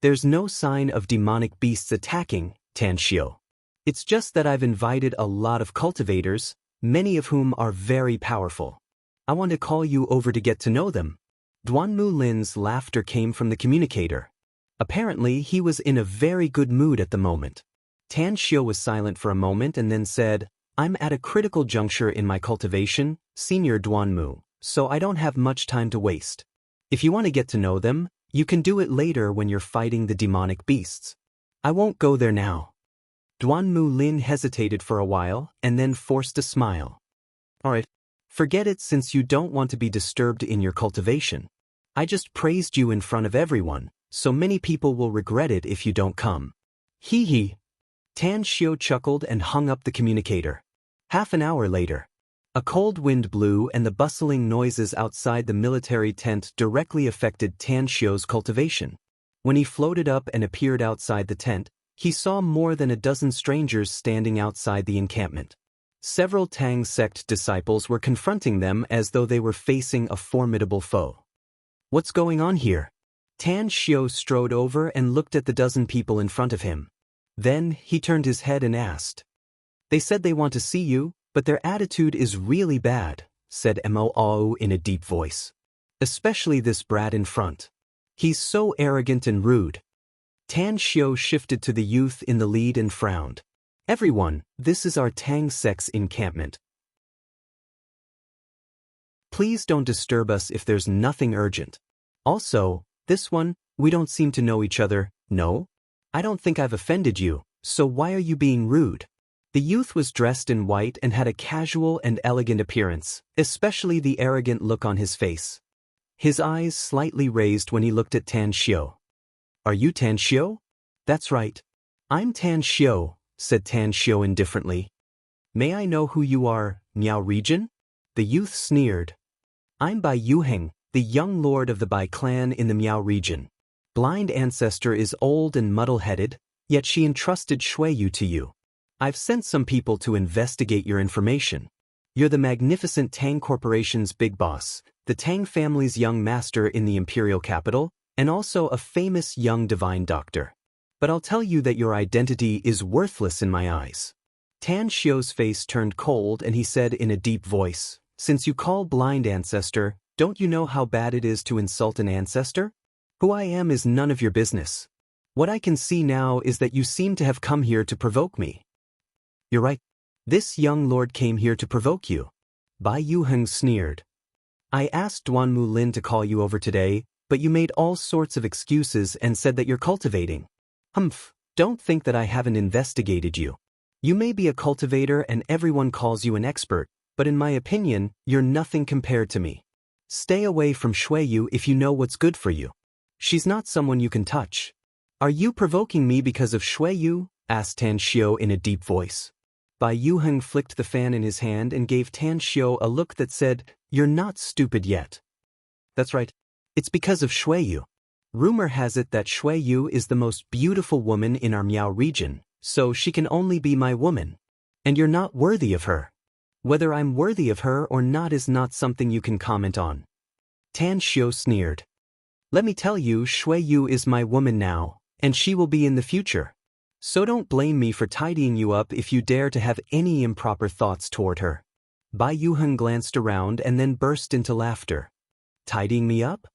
"There's no sign of demonic beasts attacking, Tan Xiao. It's just that I've invited a lot of cultivators, many of whom are very powerful. I want to call you over to get to know them." Duanmu Lin's laughter came from the communicator. Apparently, he was in a very good mood at the moment. Tan Xiao was silent for a moment and then said, "I'm at a critical juncture in my cultivation, Senior Duanmu, so I don't have much time to waste. If you want to get to know them, you can do it later when you're fighting the demonic beasts. I won't go there now." Duanmu Lin hesitated for a while and then forced a smile. "Alright, forget it since you don't want to be disturbed in your cultivation. I just praised you in front of everyone, so many people will regret it if you don't come." "Hee hee." Tan Xiao chuckled and hung up the communicator. Half an hour later, a cold wind blew and the bustling noises outside the military tent directly affected Tan Xiao's cultivation. When he floated up and appeared outside the tent, he saw more than a dozen strangers standing outside the encampment. Several Tang sect disciples were confronting them as though they were facing a formidable foe. "What's going on here?" Tan Xiao strode over and looked at the dozen people in front of him. Then he turned his head and asked, "They said they want to see you, but their attitude is really bad," said Mo in a deep voice. "Especially this brat in front. He's so arrogant and rude." Tan Xiao shifted to the youth in the lead and frowned. "Everyone, this is our Tang sect's encampment. Please don't disturb us if there's nothing urgent. Also, this one, we don't seem to know each other, no? I don't think I've offended you, so why are you being rude?" The youth was dressed in white and had a casual and elegant appearance, especially the arrogant look on his face. His eyes slightly raised when he looked at Tan Xiao. "Are you Tan Xiao?" "That's right. I'm Tan Xiao," said Tan Xiao indifferently. "May I know who you are, Miao region?" The youth sneered. "I'm Bai Yuheng, the young lord of the Bai clan in the Miao region. Blind ancestor is old and muddle-headed, yet she entrusted Shuiyu to you. I've sent some people to investigate your information. You're the magnificent Tang Corporation's big boss, the Tang family's young master in the imperial capital, and also a famous young divine doctor. But I'll tell you that your identity is worthless in my eyes. Tan Xiu's face turned cold and he said in a deep voice, "Since you call blind ancestor, don't you know how bad it is to insult an ancestor? Who I am is none of your business. What I can see now is that you seem to have come here to provoke me." "You're right. This young lord came here to provoke you." Bai Yuheng sneered. "I asked Duanmu Lin to call you over today, but you made all sorts of excuses and said that you're cultivating. Humph, don't think that I haven't investigated you. You may be a cultivator and everyone calls you an expert, but in my opinion, you're nothing compared to me. Stay away from Shuiyu if you know what's good for you. She's not someone you can touch." "Are you provoking me because of Shuiyu?" asked Tan Xiu in a deep voice. Bai Yuheng flicked the fan in his hand and gave Tan Xiu a look that said, "You're not stupid yet." "That's right. It's because of Shuiyu. Rumor has it that Shuiyu is the most beautiful woman in our Miao region, so she can only be my woman. And you're not worthy of her. Whether I'm worthy of her or not is not something you can comment on." Tan Xiu sneered. "Let me tell you, Shuiyu is my woman now, and she will be in the future. So don't blame me for tidying you up if you dare to have any improper thoughts toward her." Bai Yuheng glanced around and then burst into laughter. "Tidying me up?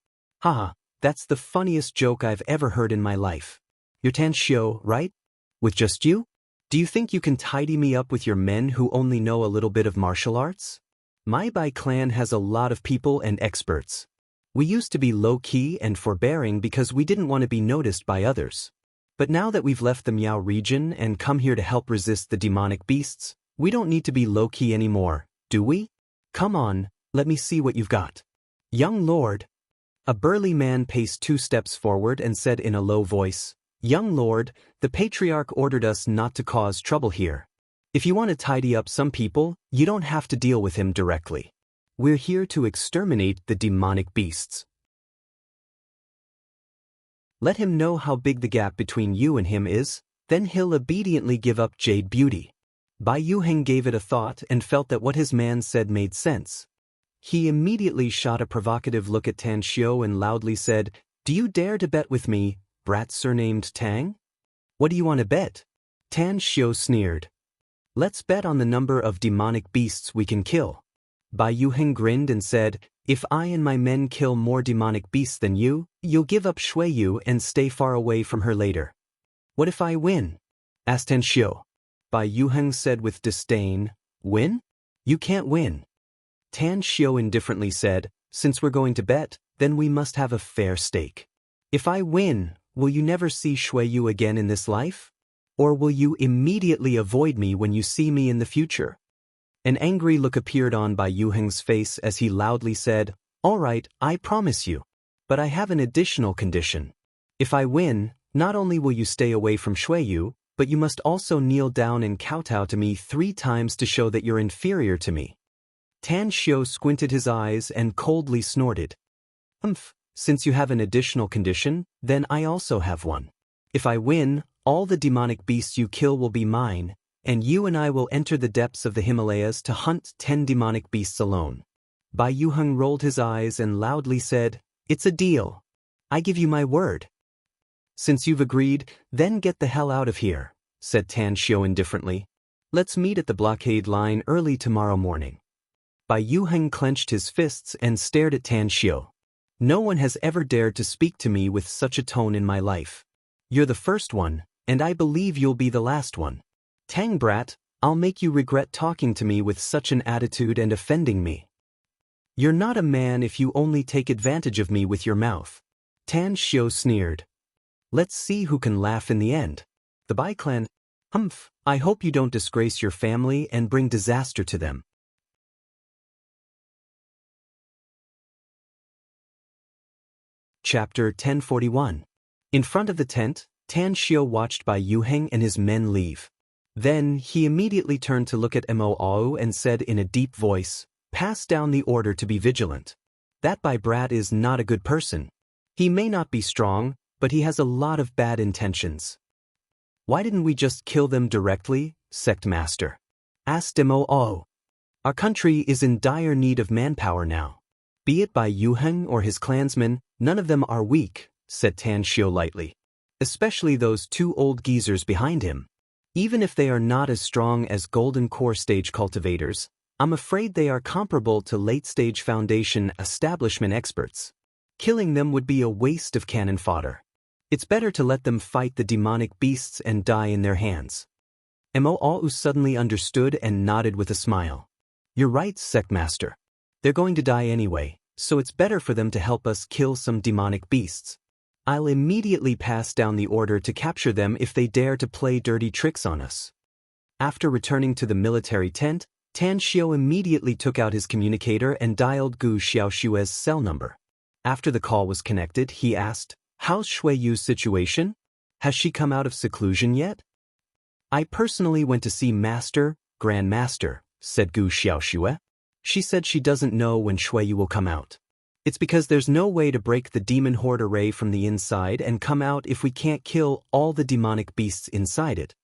Haha, that's the funniest joke I've ever heard in my life. You're Tan Xiu, right? With just you? Do you think you can tidy me up with your men who only know a little bit of martial arts? My Bai clan has a lot of people and experts. We used to be low-key and forbearing because we didn't want to be noticed by others. But now that we've left the Miao region and come here to help resist the demonic beasts, we don't need to be low-key anymore, do we? Come on, let me see what you've got." "Young lord." A burly man paced 2 steps forward and said in a low voice, "Young lord, the patriarch ordered us not to cause trouble here. If you want to tidy up some people, you don't have to deal with him directly. We're here to exterminate the demonic beasts. Let him know how big the gap between you and him is, then he'll obediently give up Jade Beauty." Bai Yuheng gave it a thought and felt that what his man said made sense. He immediately shot a provocative look at Tan Xiu and loudly said, "Do you dare to bet with me, brat surnamed Tang? What do you want to bet?" Tan Xiu sneered. "Let's bet on the number of demonic beasts we can kill." Bai Yuheng grinned and said, "If I and my men kill more demonic beasts than you, you'll give up Shuiyu and stay far away from her later." "What if I win?" asked Tan Xiu. Bai Yuheng said with disdain, "Win? You can't win." Tan Xiu indifferently said, "Since we're going to bet, then we must have a fair stake. If I win, will you never see Shuiyu again in this life? Or will you immediately avoid me when you see me in the future?" An angry look appeared on Bai Yuheng's face as he loudly said, "All right, I promise you. But I have an additional condition. If I win, not only will you stay away from Shuiyu, but you must also kneel down and kowtow to me 3 times to show that you're inferior to me." Tan Xiu squinted his eyes and coldly snorted. "Humph, since you have an additional condition, then I also have one. If I win, all the demonic beasts you kill will be mine, and you and I will enter the depths of the Himalayas to hunt 10 demonic beasts alone." Bai Yuheng rolled his eyes and loudly said, "It's a deal. I give you my word." "Since you've agreed, then get the hell out of here," said Tan Xiu indifferently. "Let's meet at the blockade line early tomorrow morning." Bai Yuheng clenched his fists and stared at Tan Xiu. "No one has ever dared to speak to me with such a tone in my life. You're the first one, and I believe you'll be the last one. Tang brat, I'll make you regret talking to me with such an attitude and offending me. You're not a man if you only take advantage of me with your mouth." Tan Xiu sneered. "Let's see who can laugh in the end. The Bai clan, humph, I hope you don't disgrace your family and bring disaster to them." Chapter 1041. In front of the tent, Tan Xiu watched Bai Yuheng and his men leave. Then he immediately turned to look at Mo Ao and said in a deep voice, "Pass down the order to be vigilant. That Bai brat is not a good person. He may not be strong, but he has a lot of bad intentions. Why didn't we just kill them directly, sect master? Asked Mo. Our country is in dire need of manpower now. Be it by Yu Heng or his clansmen, none of them are weak, said Tan Xiu lightly. Especially those two old geezers behind him. Even if they are not as strong as golden core stage cultivators, I'm afraid they are comparable to late-stage foundation establishment experts. Killing them would be a waste of cannon fodder. It's better to let them fight the demonic beasts and die in their hands. Mo suddenly understood and nodded with a smile. You're right, Sectmaster. They're going to die anyway, so it's better for them to help us kill some demonic beasts. I'll immediately pass down the order to capture them if they dare to play dirty tricks on us. After returning to the military tent, Tan Xiu immediately took out his communicator and dialed Gu Xiaoshue's cell number. After the call was connected, he asked, "How's Shui Yu's situation? Has she come out of seclusion yet?" "I personally went to see Master, Grand Master," said Gu Xiaoshue. "She said she doesn't know when Shui Yu will come out. It's because there's no way to break the demon horde array from the inside and come out if we can't kill all the demonic beasts inside it."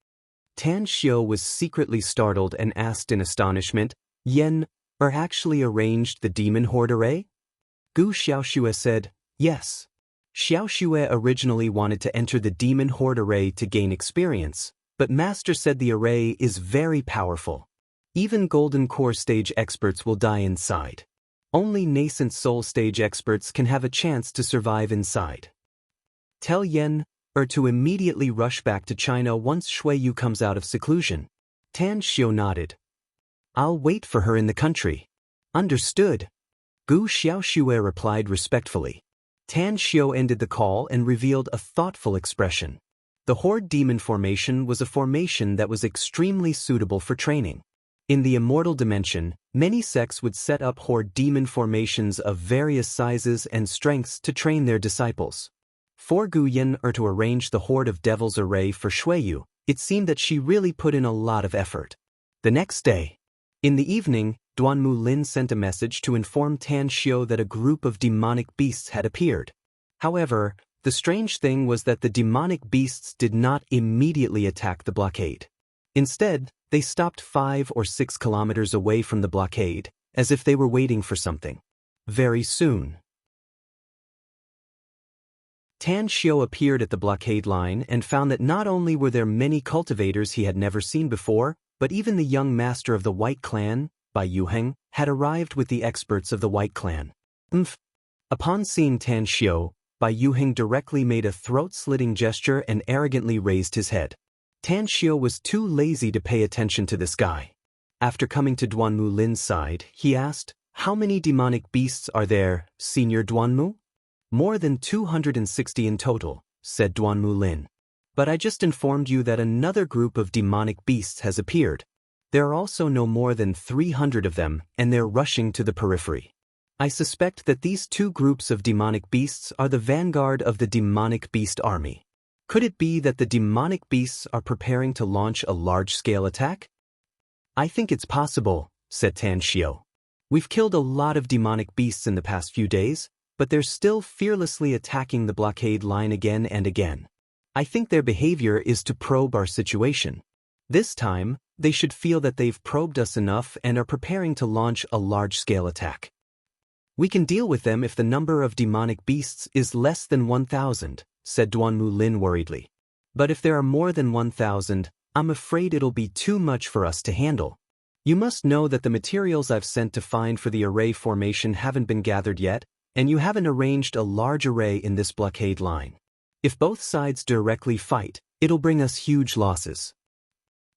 Tan Xiu was secretly startled and asked in astonishment, "Yen, are actually arranged the demon horde array?" Gu Xiaoshue said, "Yes." Xiaoshue originally wanted to enter the demon horde array to gain experience, but Master said the array is very powerful. Even golden core stage experts will die inside. Only nascent soul stage experts can have a chance to survive inside. Tell Yen, to immediately rush back to China once Shui Yu comes out of seclusion. Tan Xiu nodded. "I'll wait for her in the country." "Understood." Gu Xiaoshue replied respectfully. Tan Xiu ended the call and revealed a thoughtful expression. The Horde Demon formation was a formation that was extremely suitable for training. In the immortal dimension, many sects would set up Horde Demon formations of various sizes and strengths to train their disciples. For Gu Yin to arrange the Horde of Devils array for Shui Yu, it seemed that she really put in a lot of effort. The next day, in the evening, Duanmu Lin sent a message to inform Tan Xiu that a group of demonic beasts had appeared. However, the strange thing was that the demonic beasts did not immediately attack the blockade. Instead, they stopped 5 or 6 kilometers away from the blockade, as if they were waiting for something. Very soon, Tan Xiu appeared at the blockade line and found that not only were there many cultivators he had never seen before, but even the young master of the White Clan, Bai Yuheng, had arrived with the experts of the White Clan. Upon seeing Tan Xiu, Bai Yuheng directly made a throat-slitting gesture and arrogantly raised his head. Tan Xiu was too lazy to pay attention to this guy. After coming to Duanmu Lin's side, he asked, "How many demonic beasts are there, Senior Duanmu?" "More than 260 in total," said Duanmu Lin. "But I just informed you that another group of demonic beasts has appeared. There are also no more than 300 of them, and they're rushing to the periphery. I suspect that these two groups of demonic beasts are the vanguard of the demonic beast army. Could it be that the demonic beasts are preparing to launch a large-scale attack?" "I think it's possible," said Tan Xiu. "We've killed a lot of demonic beasts in the past few days, but they're still fearlessly attacking the blockade line again and again. I think their behavior is to probe our situation. This time, they should feel that they've probed us enough and are preparing to launch a large-scale attack. We can deal with them if the number of demonic beasts is less than 1,000, said Duanmu Lin worriedly. But if there are more than 1,000, I'm afraid it'll be too much for us to handle. You must know that the materials I've sent to find for the array formation haven't been gathered yet, and you haven't arranged a large array in this blockade line. If both sides directly fight, it'll bring us huge losses.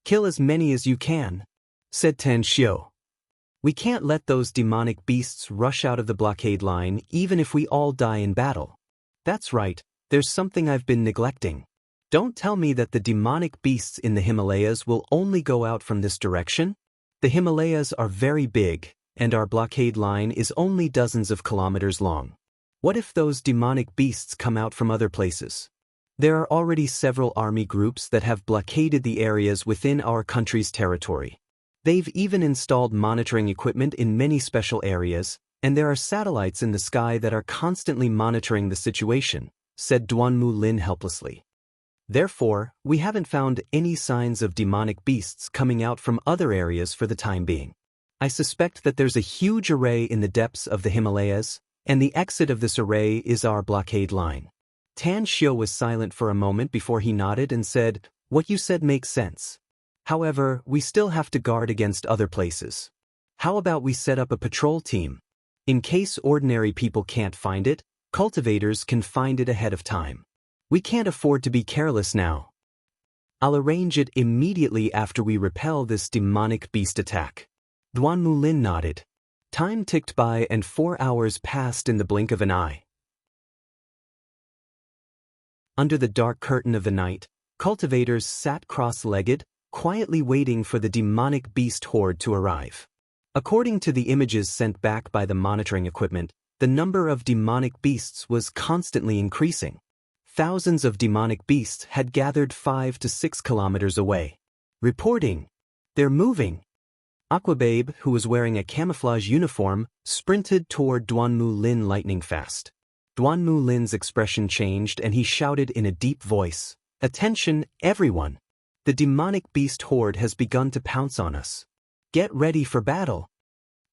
Kill as many as you can, said Tan Xiu. We can't let those demonic beasts rush out of the blockade line even if we all die in battle. That's right, there's something I've been neglecting. Don't tell me that the demonic beasts in the Himalayas will only go out from this direction. The Himalayas are very big, and our blockade line is only dozens of kilometers long. What if those demonic beasts come out from other places? There are already several army groups that have blockaded the areas within our country's territory. They've even installed monitoring equipment in many special areas, and there are satellites in the sky that are constantly monitoring the situation, said Duanmu Lin helplessly. Therefore, we haven't found any signs of demonic beasts coming out from other areas for the time being. I suspect that there's a huge array in the depths of the Himalayas, and the exit of this array is our blockade line. Tan Xiu was silent for a moment before he nodded and said, "What you said makes sense. However, we still have to guard against other places. How about we set up a patrol team? In case ordinary people can't find it, cultivators can find it ahead of time. We can't afford to be careless now. I'll arrange it immediately after we repel this demonic beast attack." Duanmu Lin nodded. Time ticked by and 4 hours passed in the blink of an eye. Under the dark curtain of the night, cultivators sat cross-legged, quietly waiting for the demonic beast horde to arrive. According to the images sent back by the monitoring equipment, the number of demonic beasts was constantly increasing. Thousands of demonic beasts had gathered 5 to 6 kilometers away. Reporting, "They're moving." Aquababe, who was wearing a camouflage uniform, sprinted toward Duanmu Lin lightning fast. Duanmu Lin's expression changed and he shouted in a deep voice, "Attention, everyone! The demonic beast horde has begun to pounce on us. Get ready for battle."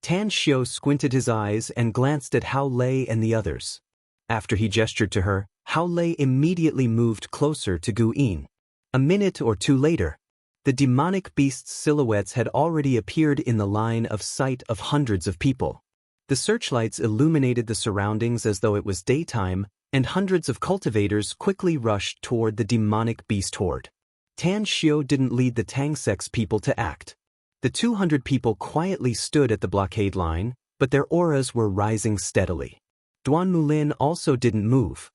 Tan Xiu squinted his eyes and glanced at Hao Lei and the others. After he gestured to her, Hao Lei immediately moved closer to Gu Yin. A minute or two later, the demonic beast's silhouettes had already appeared in the line of sight of hundreds of people. The searchlights illuminated the surroundings as though it was daytime, and hundreds of cultivators quickly rushed toward the demonic beast horde. Tan Xiu didn't lead the Tangsek's people to act. The 200 people quietly stood at the blockade line, but their auras were rising steadily. Duanmu Lin also didn't move.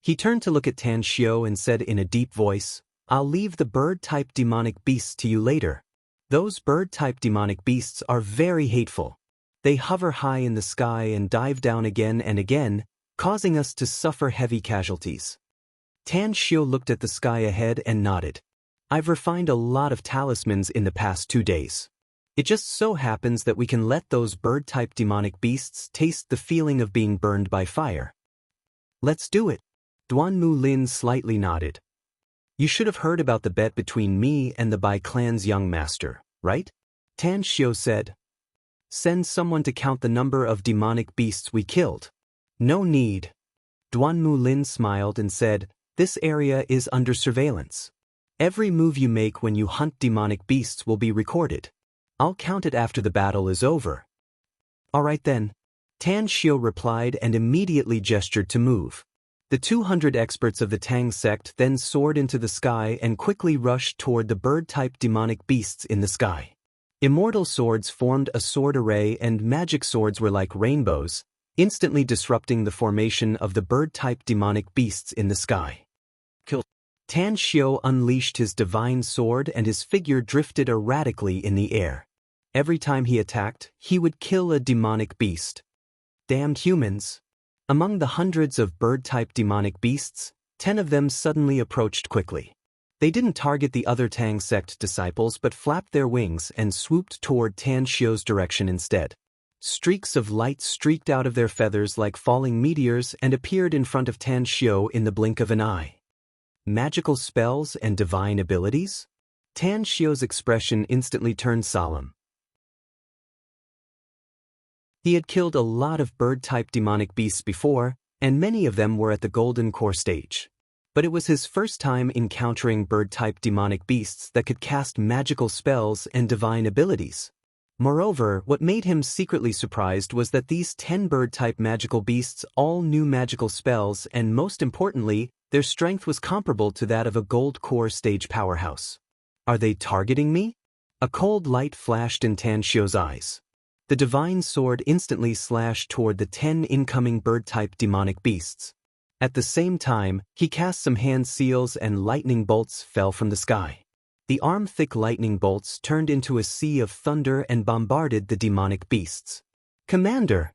He turned to look at Tan Xiu and said in a deep voice, "I'll leave the bird-type demonic beasts to you later. Those bird-type demonic beasts are very hateful. They hover high in the sky and dive down again and again, causing us to suffer heavy casualties." Tan Xiu looked at the sky ahead and nodded. "I've refined a lot of talismans in the past 2 days. It just so happens that we can let those bird-type demonic beasts taste the feeling of being burned by fire." "Let's do it." Duanmu Lin slightly nodded. "You should have heard about the bet between me and the Bai clan's young master, right?" Tan Xiu said. "Send someone to count the number of demonic beasts we killed." "No need." Duanmu Lin smiled and said, "This area is under surveillance. Every move you make when you hunt demonic beasts will be recorded. I'll count it after the battle is over." "All right then." Tan Xiu replied and immediately gestured to move. The 200 experts of the Tang sect then soared into the sky and quickly rushed toward the bird-type demonic beasts in the sky. Immortal swords formed a sword array and magic swords were like rainbows, instantly disrupting the formation of the bird-type demonic beasts in the sky. Kill. Tan Xiu unleashed his divine sword and his figure drifted erratically in the air. Every time he attacked, he would kill a demonic beast. Damned humans! Among the hundreds of bird-type demonic beasts, 10 of them suddenly approached quickly. They didn't target the other Tang sect disciples but flapped their wings and swooped toward Tan Xiu's direction instead. Streaks of light streaked out of their feathers like falling meteors and appeared in front of Tan Xiu in the blink of an eye. Magical spells and divine abilities? Tan Xiu's expression instantly turned solemn. He had killed a lot of bird-type demonic beasts before, and many of them were at the golden core stage. But it was his first time encountering bird-type demonic beasts that could cast magical spells and divine abilities. Moreover, what made him secretly surprised was that these 10 bird-type magical beasts all knew magical spells and, most importantly, their strength was comparable to that of a gold core stage powerhouse. "Are they targeting me?" A cold light flashed in Tan Xiu's eyes. The divine sword instantly slashed toward the 10 incoming bird-type demonic beasts. At the same time, he cast some hand seals and lightning bolts fell from the sky. The arm-thick lightning bolts turned into a sea of thunder and bombarded the demonic beasts. "Commander!"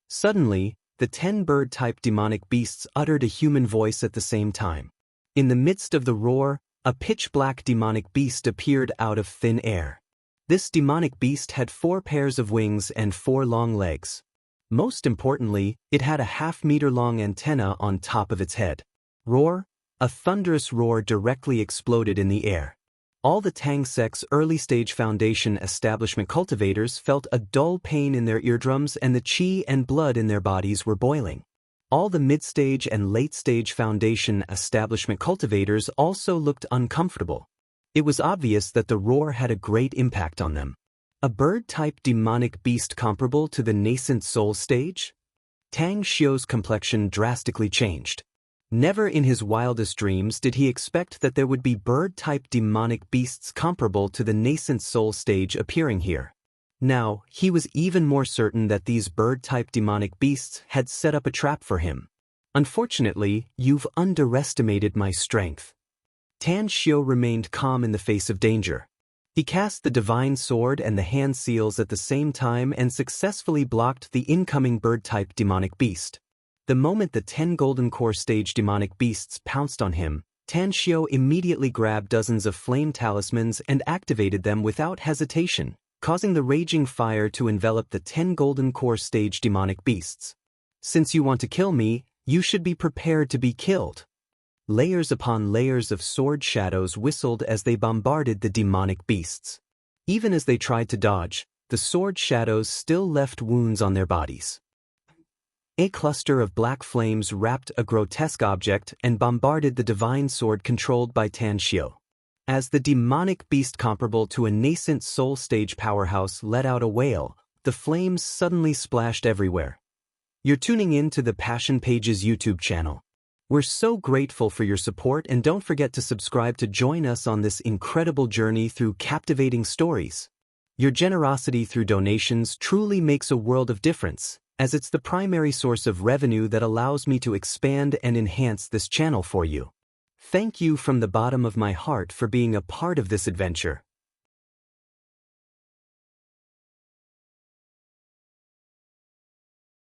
Suddenly, the 10 bird-type demonic beasts uttered a human voice at the same time. In the midst of the roar, a pitch-black demonic beast appeared out of thin air. This demonic beast had 4 pairs of wings and 4 long legs. Most importantly, it had a half-meter-long antenna on top of its head. Roar! A thunderous roar directly exploded in the air. All the Tang Sect's early-stage foundation establishment cultivators felt a dull pain in their eardrums, and the qi and blood in their bodies were boiling. All the mid-stage and late-stage foundation establishment cultivators also looked uncomfortable. It was obvious that the roar had a great impact on them. A bird-type demonic beast comparable to the nascent soul stage? Tang Xiu's complexion drastically changed. Never in his wildest dreams did he expect that there would be bird-type demonic beasts comparable to the nascent soul stage appearing here. Now, he was even more certain that these bird-type demonic beasts had set up a trap for him. Unfortunately, you've underestimated my strength. Tan Xiu remained calm in the face of danger. He cast the divine sword and the hand seals at the same time and successfully blocked the incoming bird-type demonic beast. The moment the 10 Golden Core stage demonic beasts pounced on him, Tan Xiu immediately grabbed dozens of flame talismans and activated them without hesitation, causing the raging fire to envelop the 10 Golden Core stage demonic beasts. Since you want to kill me, you should be prepared to be killed. Layers upon layers of sword shadows whistled as they bombarded the demonic beasts. Even as they tried to dodge, the sword shadows still left wounds on their bodies. A cluster of black flames wrapped a grotesque object and bombarded the divine sword controlled by Tan Xiu. As the demonic beast comparable to a nascent soul stage powerhouse let out a wail, the flames suddenly splashed everywhere. You're tuning in to the Passion Pages YouTube channel. We're so grateful for your support, and don't forget to subscribe to join us on this incredible journey through captivating stories. Your generosity through donations truly makes a world of difference, as it's the primary source of revenue that allows me to expand and enhance this channel for you. Thank you from the bottom of my heart for being a part of this adventure.